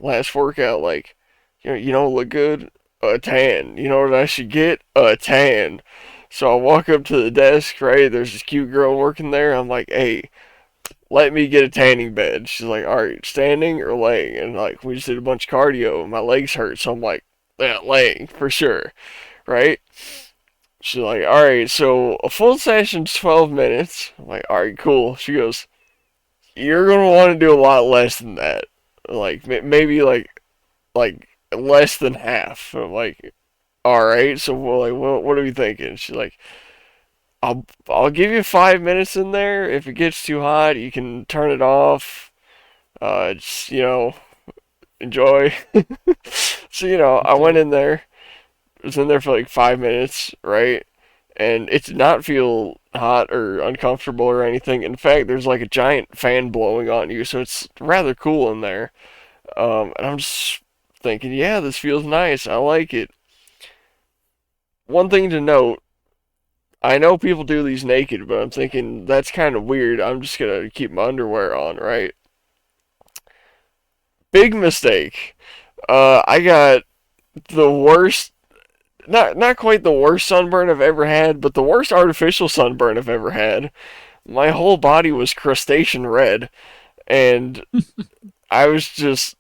last workout, like, look good, a tan. You know what I should get? A tan. So I walk up to the desk, right? There's this cute girl working there. I'm like, hey, let me get a tanning bed. She's like, all right, standing or laying? And like, we just did a bunch of cardio, and my legs hurt, so I'm like, yeah, laying for sure, right? She's like, all right, so a full session's 12 minutes. I'm like, all right, cool. She goes, you're gonna want to do a lot less than that. Like maybe like less than half. I'm like, all right. So like, what are we thinking? She's like, I'll give you 5 minutes in there. If it gets too hot, you can turn it off. Just enjoy. So I Okay. went in there. Was in there for like 5 minutes, right? And it did not feel hot or uncomfortable or anything. In fact, there's like a giant fan blowing on you, so it's rather cool in there. And I'm just thinking, yeah, this feels nice. I like it. One thing to note, I know people do these naked, but I'm thinking that's kind of weird. I'm just gonna keep my underwear on, right? Big mistake. I got the worst, not quite the worst sunburn I've ever had, but the worst artificial sunburn I've ever had. My whole body was crustacean red, and I was just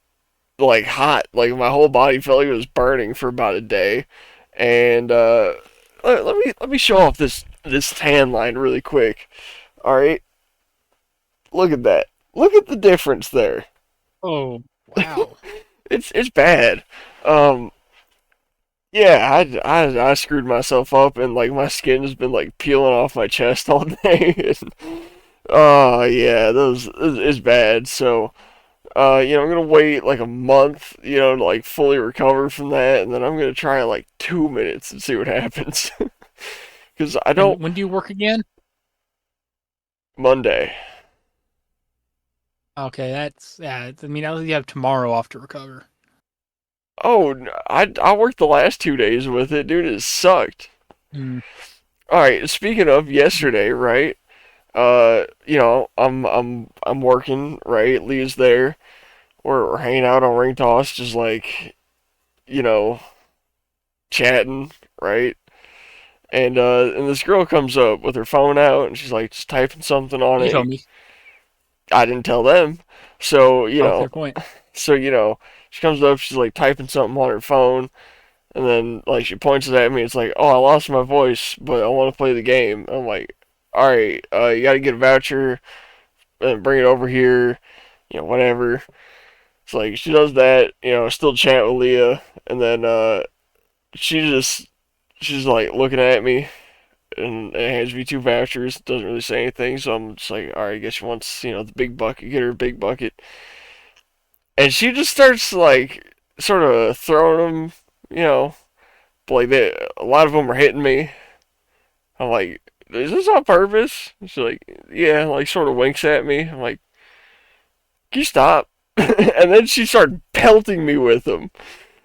like hot. Like my whole body felt like it was burning for about a day. And let me show off this tan line really quick. All right, look at that. Look at the difference there. Oh wow. It's bad. Um, yeah, I screwed myself up, and like my skin has been like peeling off my chest all day. Oh yeah, those is bad. So I'm gonna wait like a month, to like fully recover from that, and then I'm gonna try like 2 minutes and see what happens. Because I don't And when do you work again? Monday. Okay, that's yeah. I mean, at least you have tomorrow off to recover. Oh, I worked the last 2 days with it, dude. It sucked. Mm. All right. Speaking of yesterday, right? I'm working, right? Lee's there. We're hanging out on ring toss, just like you know, chatting, right? And this girl comes up with her phone out, and she's like just typing something on You told it. me. I didn't tell them, so Oh, fair point. she comes up, she's like typing something on her phone, and then like she points it at me. It's like, oh, I lost my voice, but I want to play the game. I'm like, all right, you got to get a voucher and bring it over here, whatever. It's like she does that, still chat with Leah, and then she just she's like looking at me and hands me two vouchers. Doesn't really say anything, so I'm just like, all right, I guess she wants the big bucket. Get her a big bucket, and she just starts like sort of throwing them, you know, like a lot of them are hitting me. I'm like, is this on purpose? She's like, yeah, like sort of winks at me. I'm like, can you stop? And then she started pelting me with them.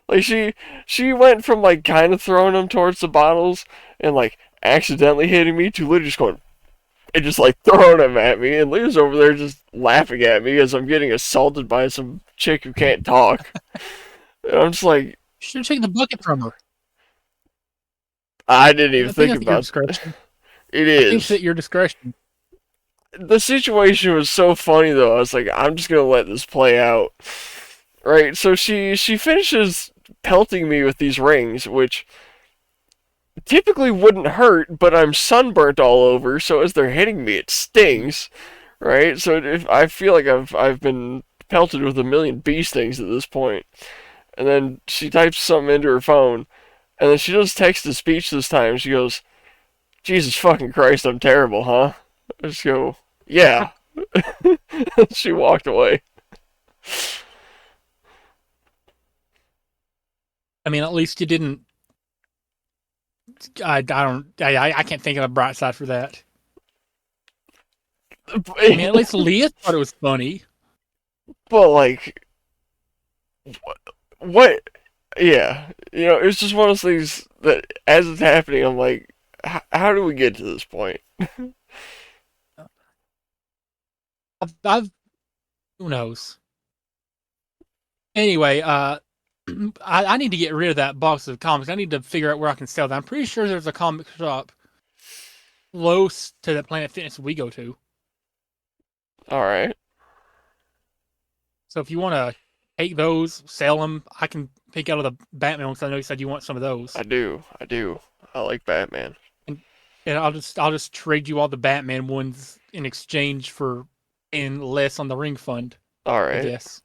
Like she went from like kind of throwing them towards the bottles and like accidentally hitting me to literally just going and just like throwing them at me. And Leah's over there just laughing at me as I'm getting assaulted by some chick who can't talk. And I'm just like, You should have taken the bucket from her. I didn't even I think think that's at your about discretion. it. I think it's Is at your discretion. the situation was so funny though. I was like, I'm just gonna let this play out. Right? So she finishes pelting me with these rings, which typically wouldn't hurt, but I'm sunburnt all over, so as they're hitting me, it stings, right? So if I feel like I've been pelted with a million bee stings at this point, and then she types something into her phone, and then she does text to speech this time. She goes, "Jesus fucking Christ, I'm terrible, huh?" I just go, "Yeah." She walked away. I mean, at least you didn't. I don't. I can't think of a bright side for that. I mean, at least Leah thought it was funny. But like, what? Yeah, it was just one of those things that as it's happening, I'm like, how do we get to this point? I've who knows. Anyway, I need to get rid of that box of comics. I need to figure out where I can sell that. I'm pretty sure there's a comic shop close to the Planet Fitness we go to. All right, So if you want to take those, sell them, I can pick out of the Batman ones. I know you said you want some of those, I do. I like Batman. and I'll just trade you all the Batman ones in exchange for in less on the ring fund. All I right, guess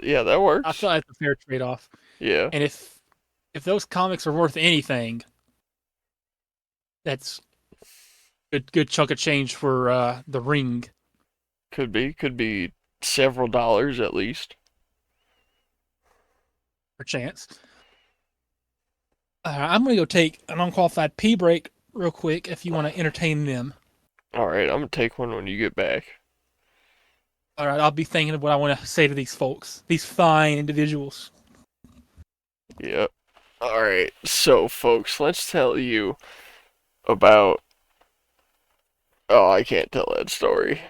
yeah, that I works. feel like that's a fair trade off. Yeah, And if those comics are worth anything, that's good chunk of change for the ring could be several dollars at least. for chance. I'm gonna go take an unqualified pee break real quick if you want to entertain them. All right, I'm gonna take one when you get back. All right, I'll be thinking of what I want to say to these folks, these fine individuals. Yep. All right, so folks, let's tell you about. Oh, I can't tell that story.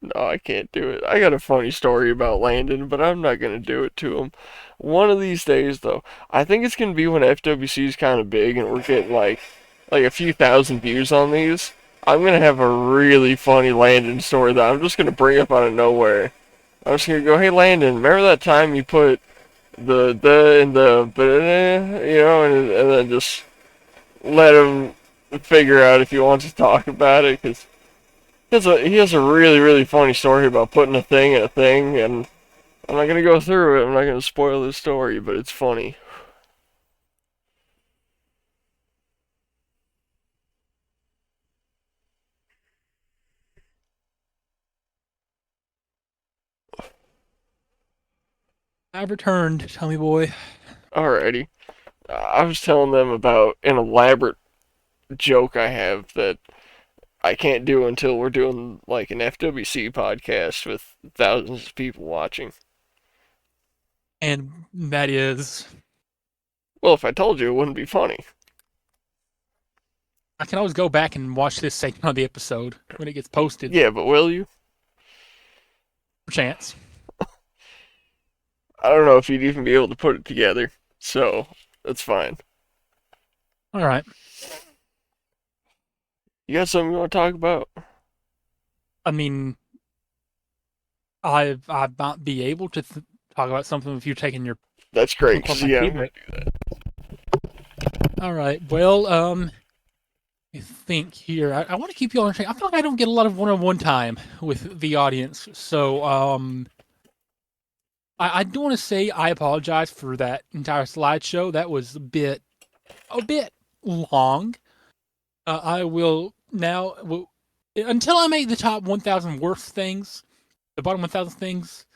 No, I can't do it. I got a funny story about Landon, but I'm not gonna do it to him. One of these days, though, I think it's gonna be when FWC is kind of big and we're getting like a few thousand views on these. I'm gonna have a really funny Landon story that I'm just gonna bring up out of nowhere. I'm just gonna go, hey Landon, remember that time you put the in the and then just let him figure out if he wants to talk about it because he has a really really funny story about putting a thing in a thing, and I'm not gonna go through it. I'm not gonna spoil the story, but it's funny. I've returned, Tommy boy. Alrighty, I was telling them about an elaborate joke I have that I can't do until we're doing like an FWC podcast with thousands of people watching. And that is, Well, if I told you, it wouldn't be funny. I can always go back and watch this segment of the episode when it gets posted. Yeah, but will you? For chance. I don't know if you'd even be able to put it together, so that's fine. All right. You got something you want to talk about? I mean, I might be able to talk about something if you're taking your That's great, because unqualified yeah, I'm feedback. gonna do that. All right. Well, I think here I want to keep you on track. I feel like I don't get a lot of one-on-one time with the audience, so I do want to say I apologize for that entire slideshow. That was a bit long. I will now until I make the top 1,000 worst things, the bottom 1,000 things.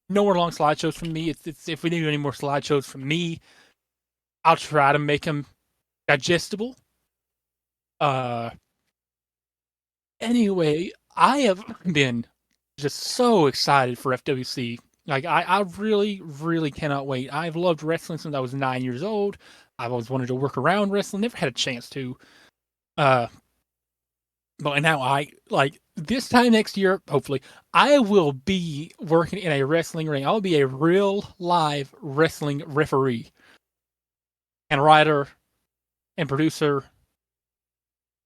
No more long slideshows from me. It's if we need any more slideshows from me, I'll try to make them digestible. Uh, anyway, I have been just so excited for FWC. Like I really, really cannot wait. I've loved wrestling since I was 9 years old. I've always wanted to work around wrestling, never had a chance to. Uh, but now I like this time next year, hopefully, I will be working in a wrestling ring. I'll be a real live wrestling referee and writer and producer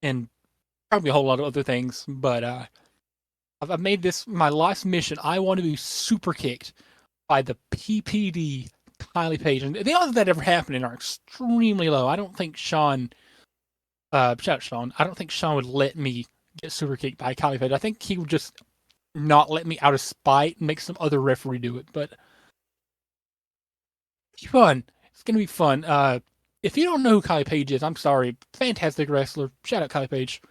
and probably a whole lot of other things. But I've made this my life's mission. I want to be super kicked by the PPD Kylie Page. And the odds of that ever happening are extremely low. I don't think Sean, shout out Sean, I don't think Sean would let me get super kicked by Kylie Page. I think he would just not let me out of spite and make some other referee do it. But it's fun. It's going to be fun. If you don't know who Kylie Page is, I'm sorry. Fantastic wrestler. Shout out Kylie Page.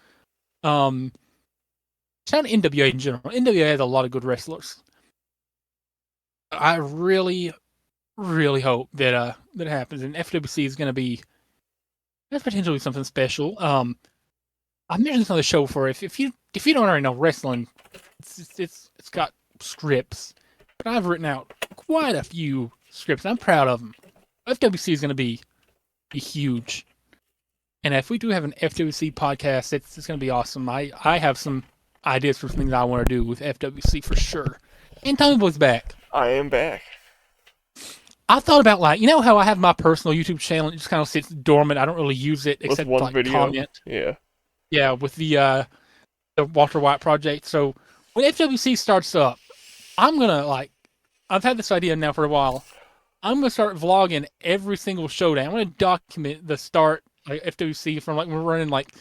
Shout out NWA in general. NWA has a lot of good wrestlers. I really, really hope that that happens. And FWC is going to be that's potentially something special. I've mentioned this on the show before. If you don't already know wrestling, it's got scripts, but I've written out quite a few scripts. I'm proud of them. FWC is going to be huge, and if we do have an FWC podcast, it's going to be awesome. I have some ideas for things I want to do with FWC for sure. And Tommy Boy's back. I am back. I thought about like you know how I have my personal YouTube channel. It just kind of sits dormant. I don't really use it With except one to, like video. comment. Yeah. Yeah, with the Walter White project. So when FWC starts up, I'm gonna like I've had this idea now for a while. I'm gonna start vlogging every single showdown. I'm gonna document the start like FWC from like we're running like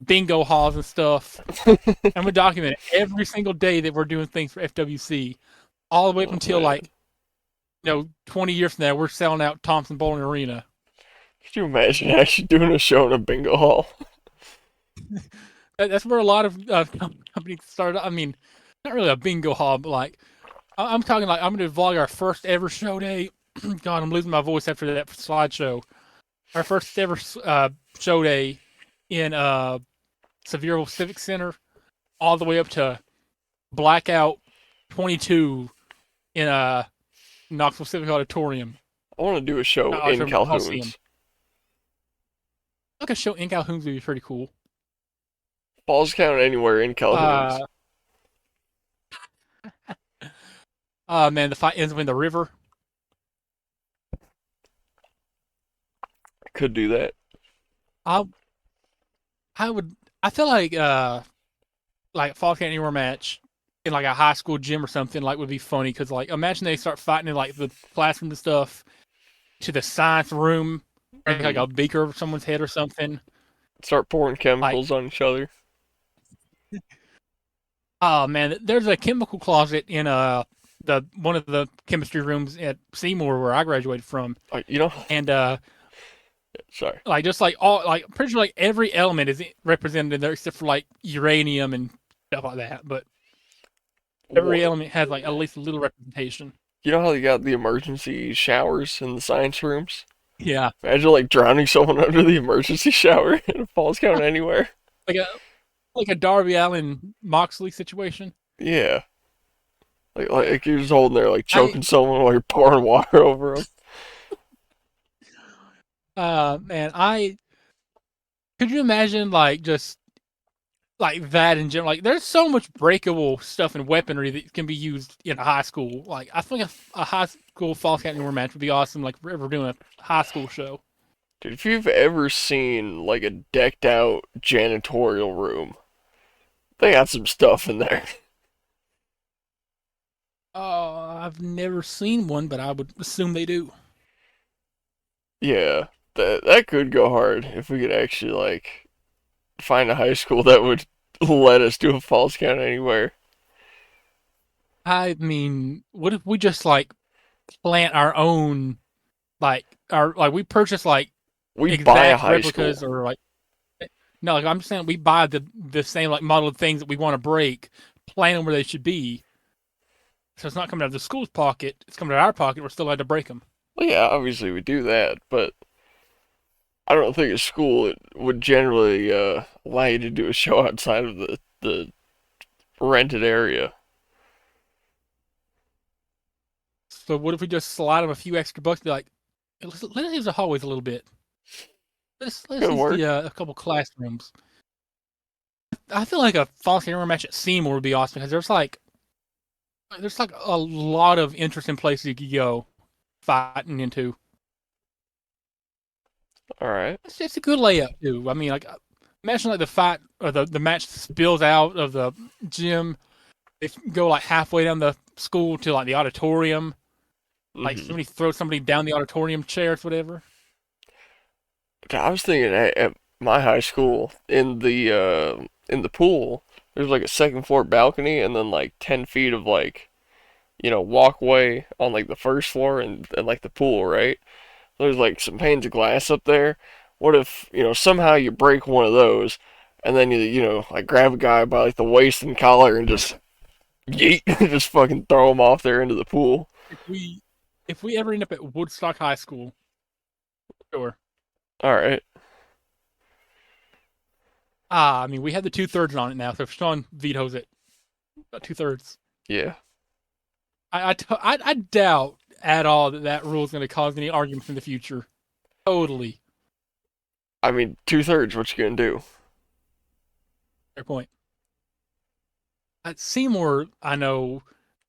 bingo halls and stuff. I'm gonna document it every single day that we're doing things for FWC, all the way up until man. like 20 years from now we're selling out Thompson Bowling Arena. Could you imagine actually doing a show in a bingo hall? That's where a lot of companies start. I mean, not really a bingo hall, but like I'm talking like I'm going to vlog our first ever show day. God, I'm losing my voice after that slideshow. Our first ever show day in Sevierville Civic Center, all the way up to Blackout 22 in Knoxville Civic Auditorium. I want to do a show in Calhoun. Like a show in Calhoun would be pretty cool. Falls count anywhere in Calhoun. Man, the fight ends up in the river. I could do that. I feel like a Falls Count Anywhere match in like a high school gym or something like would be funny because like imagine they start fighting in like the classroom and stuff to the science room, like a beaker over someone's head or something. Start pouring chemicals on each other. Oh man, there's a chemical closet in the one of the chemistry rooms at Seymour where I graduated from. And sorry. Like just like all like pretty sure like every element is represented in there except for like uranium and stuff like that. But every element has like at least a little representation. You know how you got the emergency showers in the science rooms? Yeah. Imagine like drowning someone under the emergency shower and it falls count anywhere. Like like a Darby Allen Moxley situation. Yeah, like you're just holding there, like I choking someone while you're pouring water over them. man, I could you imagine like just like that in general? Like, there's so much breakable stuff and weaponry that can be used in a high school. Like, I think a high school false count anywhere match would be awesome. Like, if we're doing a high school show. Dude, if you've ever seen like a decked out janitorial room, they got some stuff in there. I've never seen one, but I would assume they do. Yeah, that could go hard if we could actually like find a high school that would let us do a false count anywhere. I mean, what if we just like plant our own our like we purchase like We buy a exact high replicas school. or like no, like I'm just saying we buy the same like model of things that we want to break, plant them where they should be. So it's not coming out of the school's pocket; it's coming out of our pocket. We're still allowed to break them. Well, yeah, obviously we do that, but I don't think a school would generally allow you to do a show outside of the rented area. So what if we just slide them a few extra bucks? Be like, let's use the hallways a little bit. Let's Could use the work. a couple classrooms. I feel like a false camera match at Seymour would be awesome because there's like a lot of interesting places you could go fighting into. All right. It's a good layup too. I mean, like imagine like the fight or the match spills out of the gym. They go like halfway down the school to like the auditorium. Like Hmm. somebody throws somebody down the auditorium chairs, whatever. I was thinking at my high school in the pool, there's like a second floor balcony and then like 10 feet of like walkway on like the first floor and like the pool, right? There's like some panes of glass up there. What if somehow you break one of those and then you like grab a guy by like the waist and collar and just yeet, just fucking throw him off there into the pool. If we if we ever end up at Woodstock High School, sure. All right. I mean, we have the 2/3 on it now, so if Sean vetoes it, about 2/3. Yeah. I doubt at all that that rule is going to cause any arguments in the future. Totally. I mean, 2/3. What you gonna do? Fair point. At Seymour, I know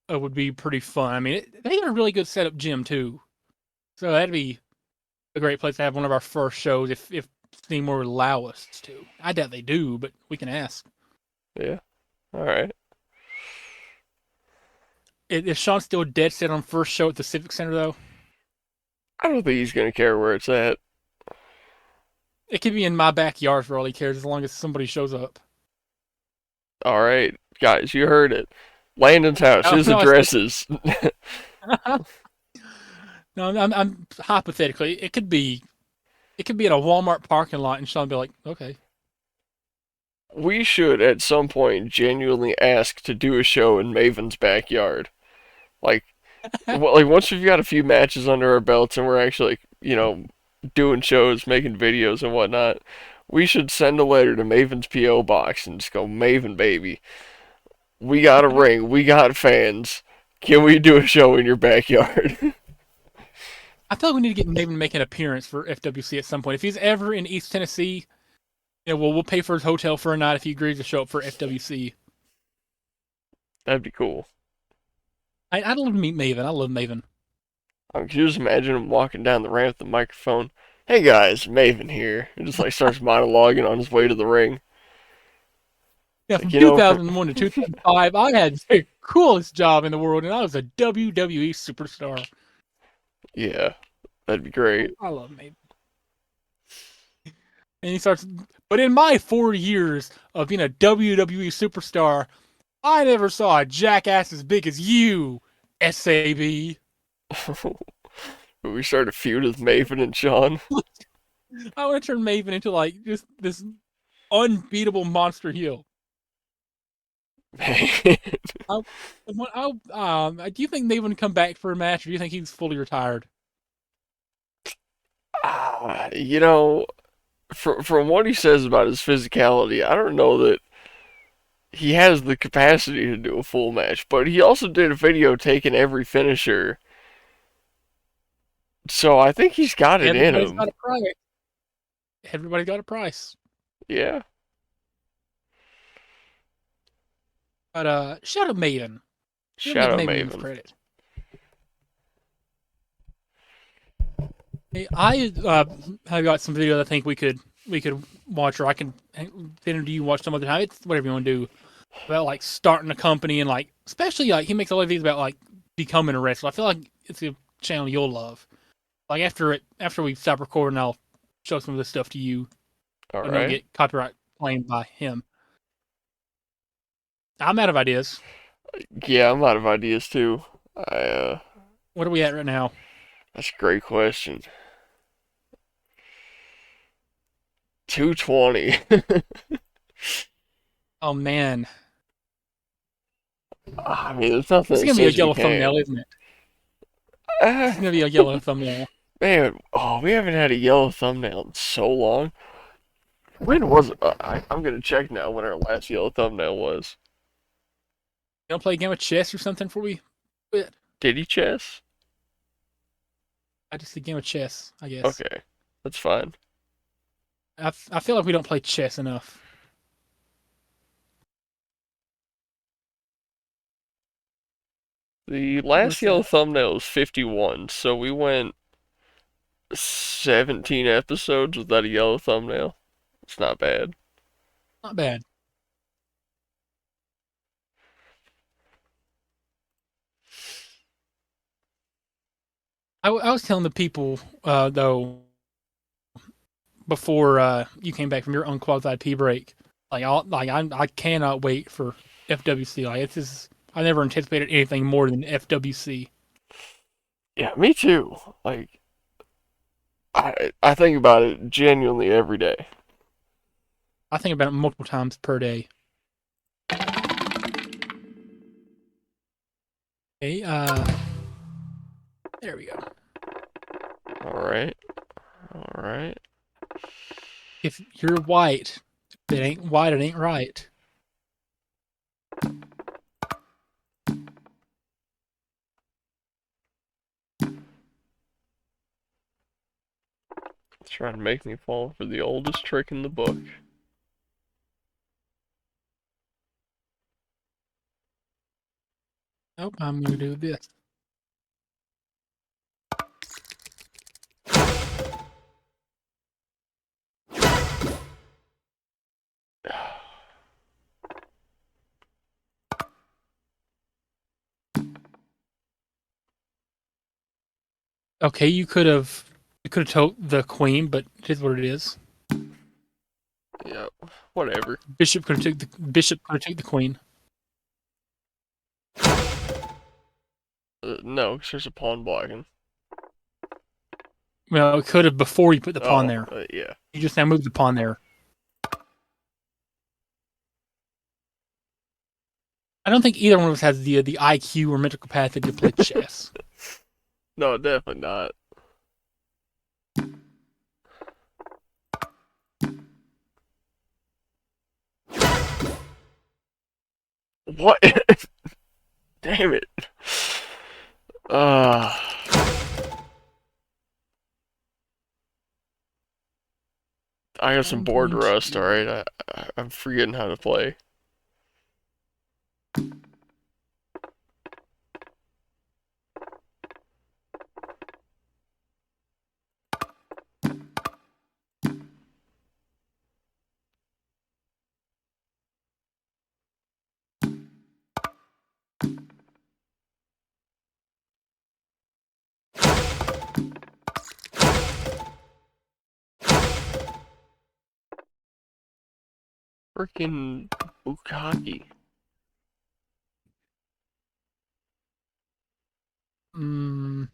would be pretty fun. I mean, they got a really good setup gym too, so that'd be a great place to have one of our first shows if Seymour would allow us to. I doubt they do, but we can ask. Yeah. All right. Is Sean still dead set on first show at the Civic Center though? I don't think he's gonna care where it's at. It could be in my backyard for all he cares, as long as somebody shows up. All right, guys, you heard it. Landon's house. Oh His no, I said address is. no. I'm hypothetically. It could be in a Walmart parking lot, and Sean be like, okay. We should at some point genuinely ask to do a show in Maven's backyard. Like, like once we've got a few matches under our belts and we're actually like, doing shows, making videos and whatnot, we should send a letter to Maven's PO box and just go, Maven baby, we got a ring, we got fans. Can we do a show in your backyard? I feel like we need to get Maven to make an appearance for FWC at some point. If he's ever in East Tennessee, we'll pay for his hotel for a night if he agrees to show up for FWC. That'd be cool. I'd love to meet Maven. I love Maven. Can you just imagine him walking down the ramp with the microphone? Hey guys, Maven here. He just like starts monologuing on his way to the ring. Yeah, Like from from 2001 to 2005, I had the coolest job in the world, and I was a WWE superstar. yeah, that'd be great. I love Maven. And he starts, but in my 4 years of being a WWE superstar, I never saw a jackass as big as you, SAB. We start a feud with Maven and Sean. I want to turn Maven into like just this unbeatable monster heel. I, do you think Maven would come back for a match, or do you think he's fully retired? Ah, from what he says about his physicality, I don't know that he has the capacity to do a full match, but he also did a video taking every finisher. So I think he's got it in Everybody's him. got a price. Everybody got a price. Yeah. But shout out Maven. We don't give Shadow Maven enough Maven. credit. Hey, I have got some video that I think we could watch, or I can send to you watch some other time. It's whatever you want to do about like starting a company and like especially like he makes a lot of videos about like becoming a wrestler. I feel like it's a channel you'll love. Like after we stop recording, I'll show some of this stuff to you All so we don't right. get copyright claimed by him. I'm out of ideas. Yeah, I'm out of ideas too. What are we at right now? That's a great question. 220. Oh man, I mean, there's nothing this is that gonna be a says we yellow thumbnail, can't. isn't it? Uh, It's gonna be a yellow thumbnail. man, oh, we haven't had a yellow thumbnail in so long. When was it? I'm gonna check now when our last yellow thumbnail was. You want to play a game of chess or something before we quit? Diddy chess? I just a game of chess, I guess. Okay, that's fine. I feel like we don't play chess enough. The last What's yellow that? thumbnail was 51, so we went 17 episodes without a yellow thumbnail. It's not bad. Not bad. I was telling the people though before you came back from your unqualified pee break, I cannot wait for FWC. Like it's just I never anticipated anything more than FWC. Yeah, me too. Like, I think about it genuinely every day. I think about it multiple times per day. Okay, there we go. All right, all right. If you're white, if it ain't white, it ain't right. It's trying to make me fall for the oldest trick in the book. Nope, I'm gonna do this. Okay, you could have told the queen, but it is what it is. Yeah, whatever. Bishop could have took the queen. No, 'cause there's a pawn blocking. Well, it could have before you put the pawn Oh, there. yeah. You just now moved the pawn there. I don't think either one of us has the IQ or mental capacity to play chess. No, definitely not. What? Damn it. Uh, I got some I'm board going rust, to. alright? I'm forgetting how to play. Freaking bukkake. Mm,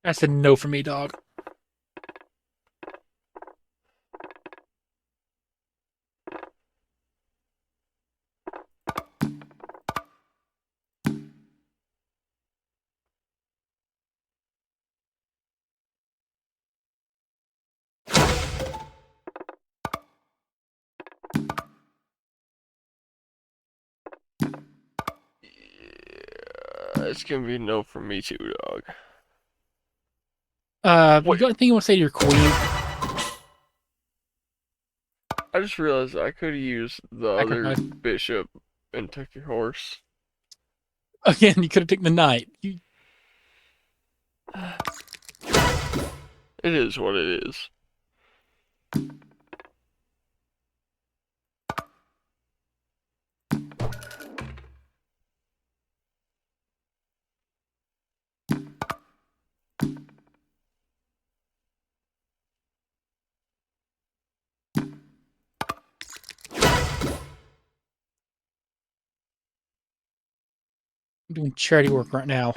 that's a no for me, dog. It's gonna be no from me too, dog. You Wait, got anything you want to say to your queen? I just realized I could have used the other Sacrifice. bishop and took your horse. Again, you could have taken the knight. It is what it is. I'm doing charity work right now.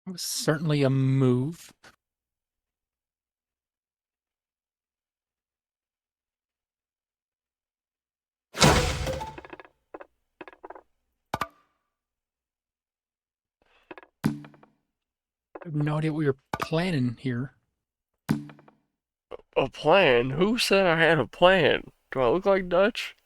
It was certainly a move. I have no idea what you're planning here. A plan? Who said I had a plan? Do I look like Dutch?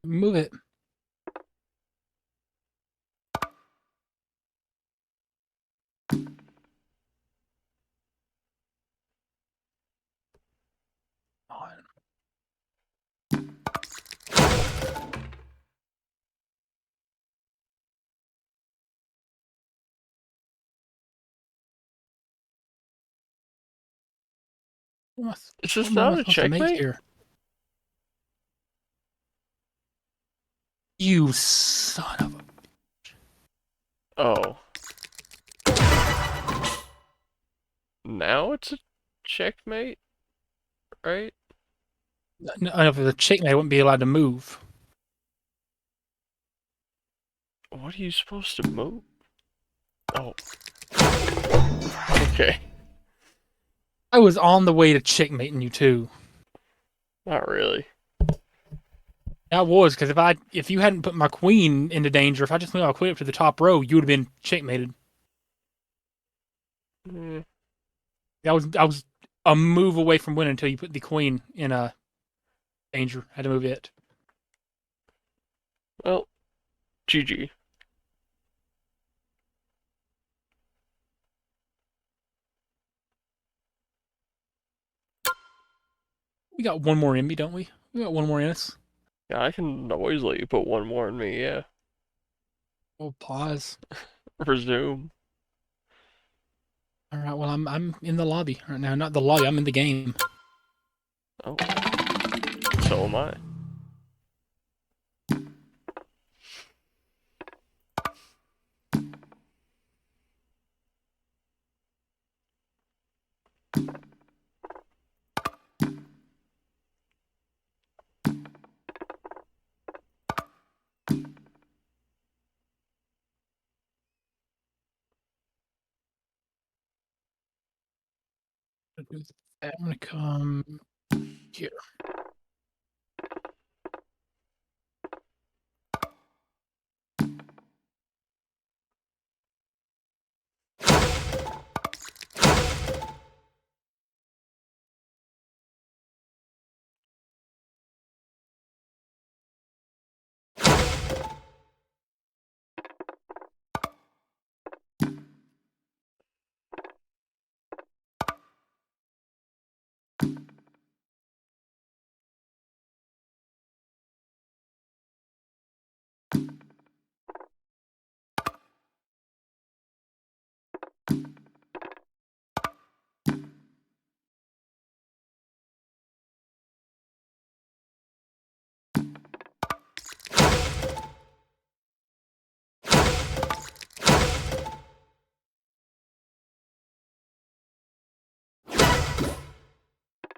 Move it. On. Is What this move am I not a supposed to make checkmate? here? You son of a... Oh. Now it's a checkmate, right? No, if it was a checkmate, I wouldn't be allowed to move. What are you supposed to move? Oh. Okay. I was on the way to checkmating you too. Not really. I was, because if you hadn't put my queen into danger, if I just moved my queen up to the top row, you would have been checkmated. Eh, I was a move away from winning until you put the queen in a danger. I had to move it. well, GG. We got one more in me, don't we? We got one more in us. Yeah, I can always let you put one more in me, yeah. We'll pause. Resume. All right. Well, I'm in the lobby right now. Not the lobby. I'm in the game. Oh, so am I. I'm gonna come here.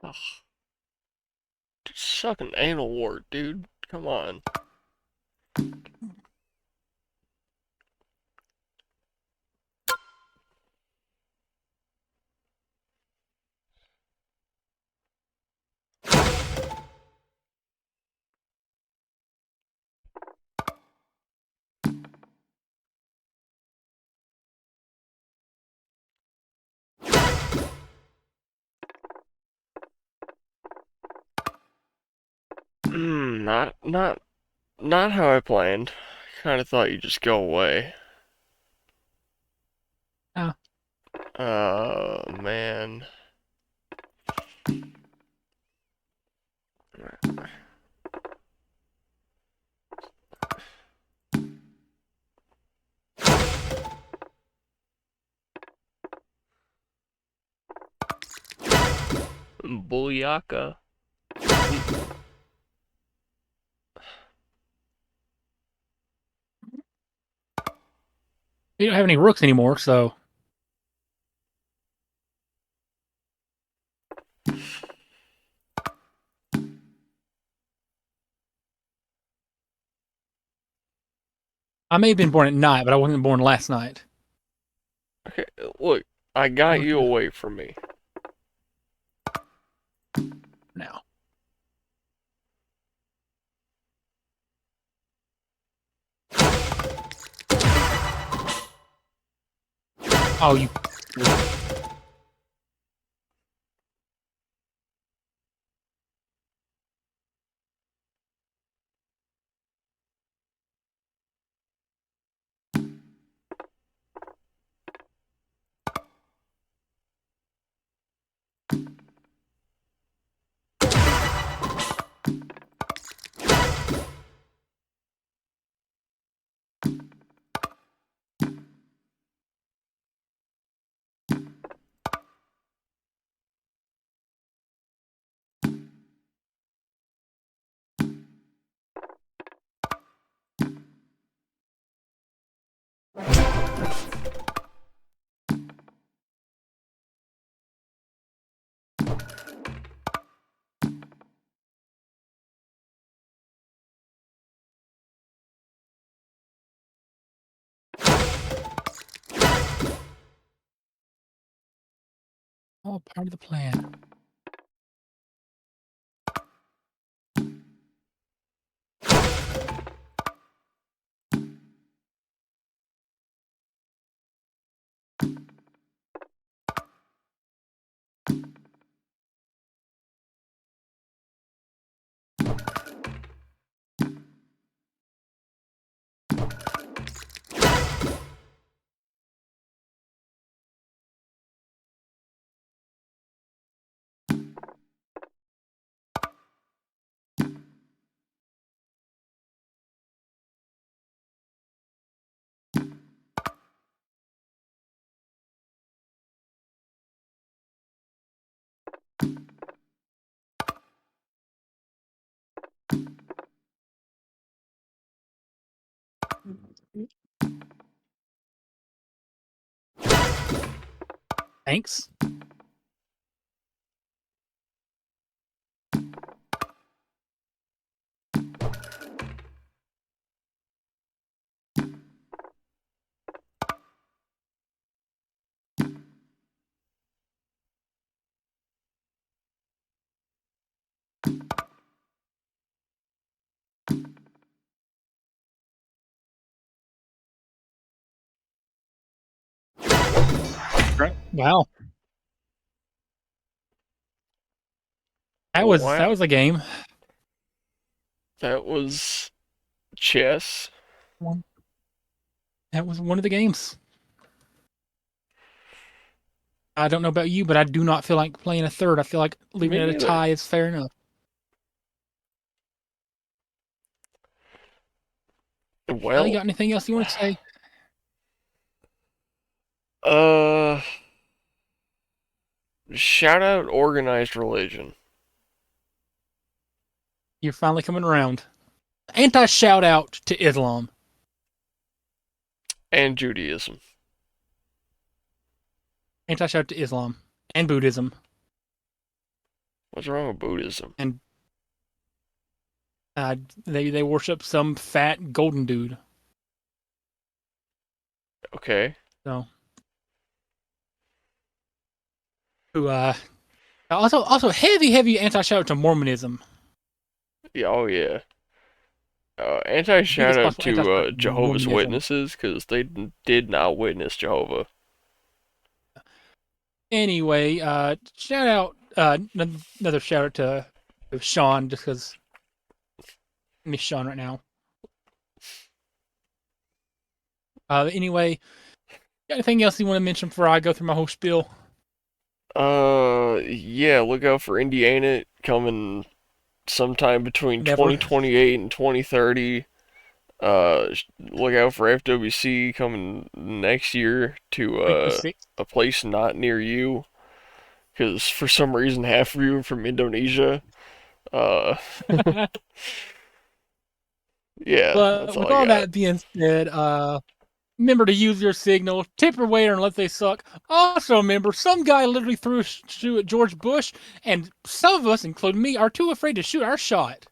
Ugh, suck an anal wart, dude. Come on. Not how I planned. Kind of thought you'd just go away. Ah, Oh man. Booyaka. we don't have any rooks anymore, so I may have been born at night, but I wasn't born last night. Okay, look, I got you Okay, away from me. now. Oh, you. All part of the plan. Thanks. Right. Wow. Wow, That was a game. that was chess. One- That was one of the games. I don't know about you, but I do not feel like playing a third. I feel like leaving Me it at a neither. tie is fair enough. Well, you Well, got anything else you want to say? uh, shout out organized religion You're finally coming around. Anti shout out to Islam. and Judaism. Anti shout out to Islam and Buddhism. What's wrong with Buddhism? and they worship some fat golden dude. Okay. So who also heavy anti shout out to Mormonism. Yeah. Oh yeah. Anti shout Biggest out possible anti to shout out to Jehovah's Mormonism. Witnesses because they did not witness Jehovah. Anyway, shout out another shout out to Sean just because I miss Sean right now. Anyway, got anything else you want to mention before I go through my whole spiel? Yeah. Look out for Indiana coming sometime between Never. 2028 and 2030. Look out for FWC coming next year to 26. a place not near you, because for some reason half of you are from Indonesia. Uh, yeah, But that's all with I all got. that being said, remember to use your signal, tip your waiter unless they suck. Also, remember, some guy literally threw a shoe at George Bush, and some of us, including me, are too afraid to shoot our shot.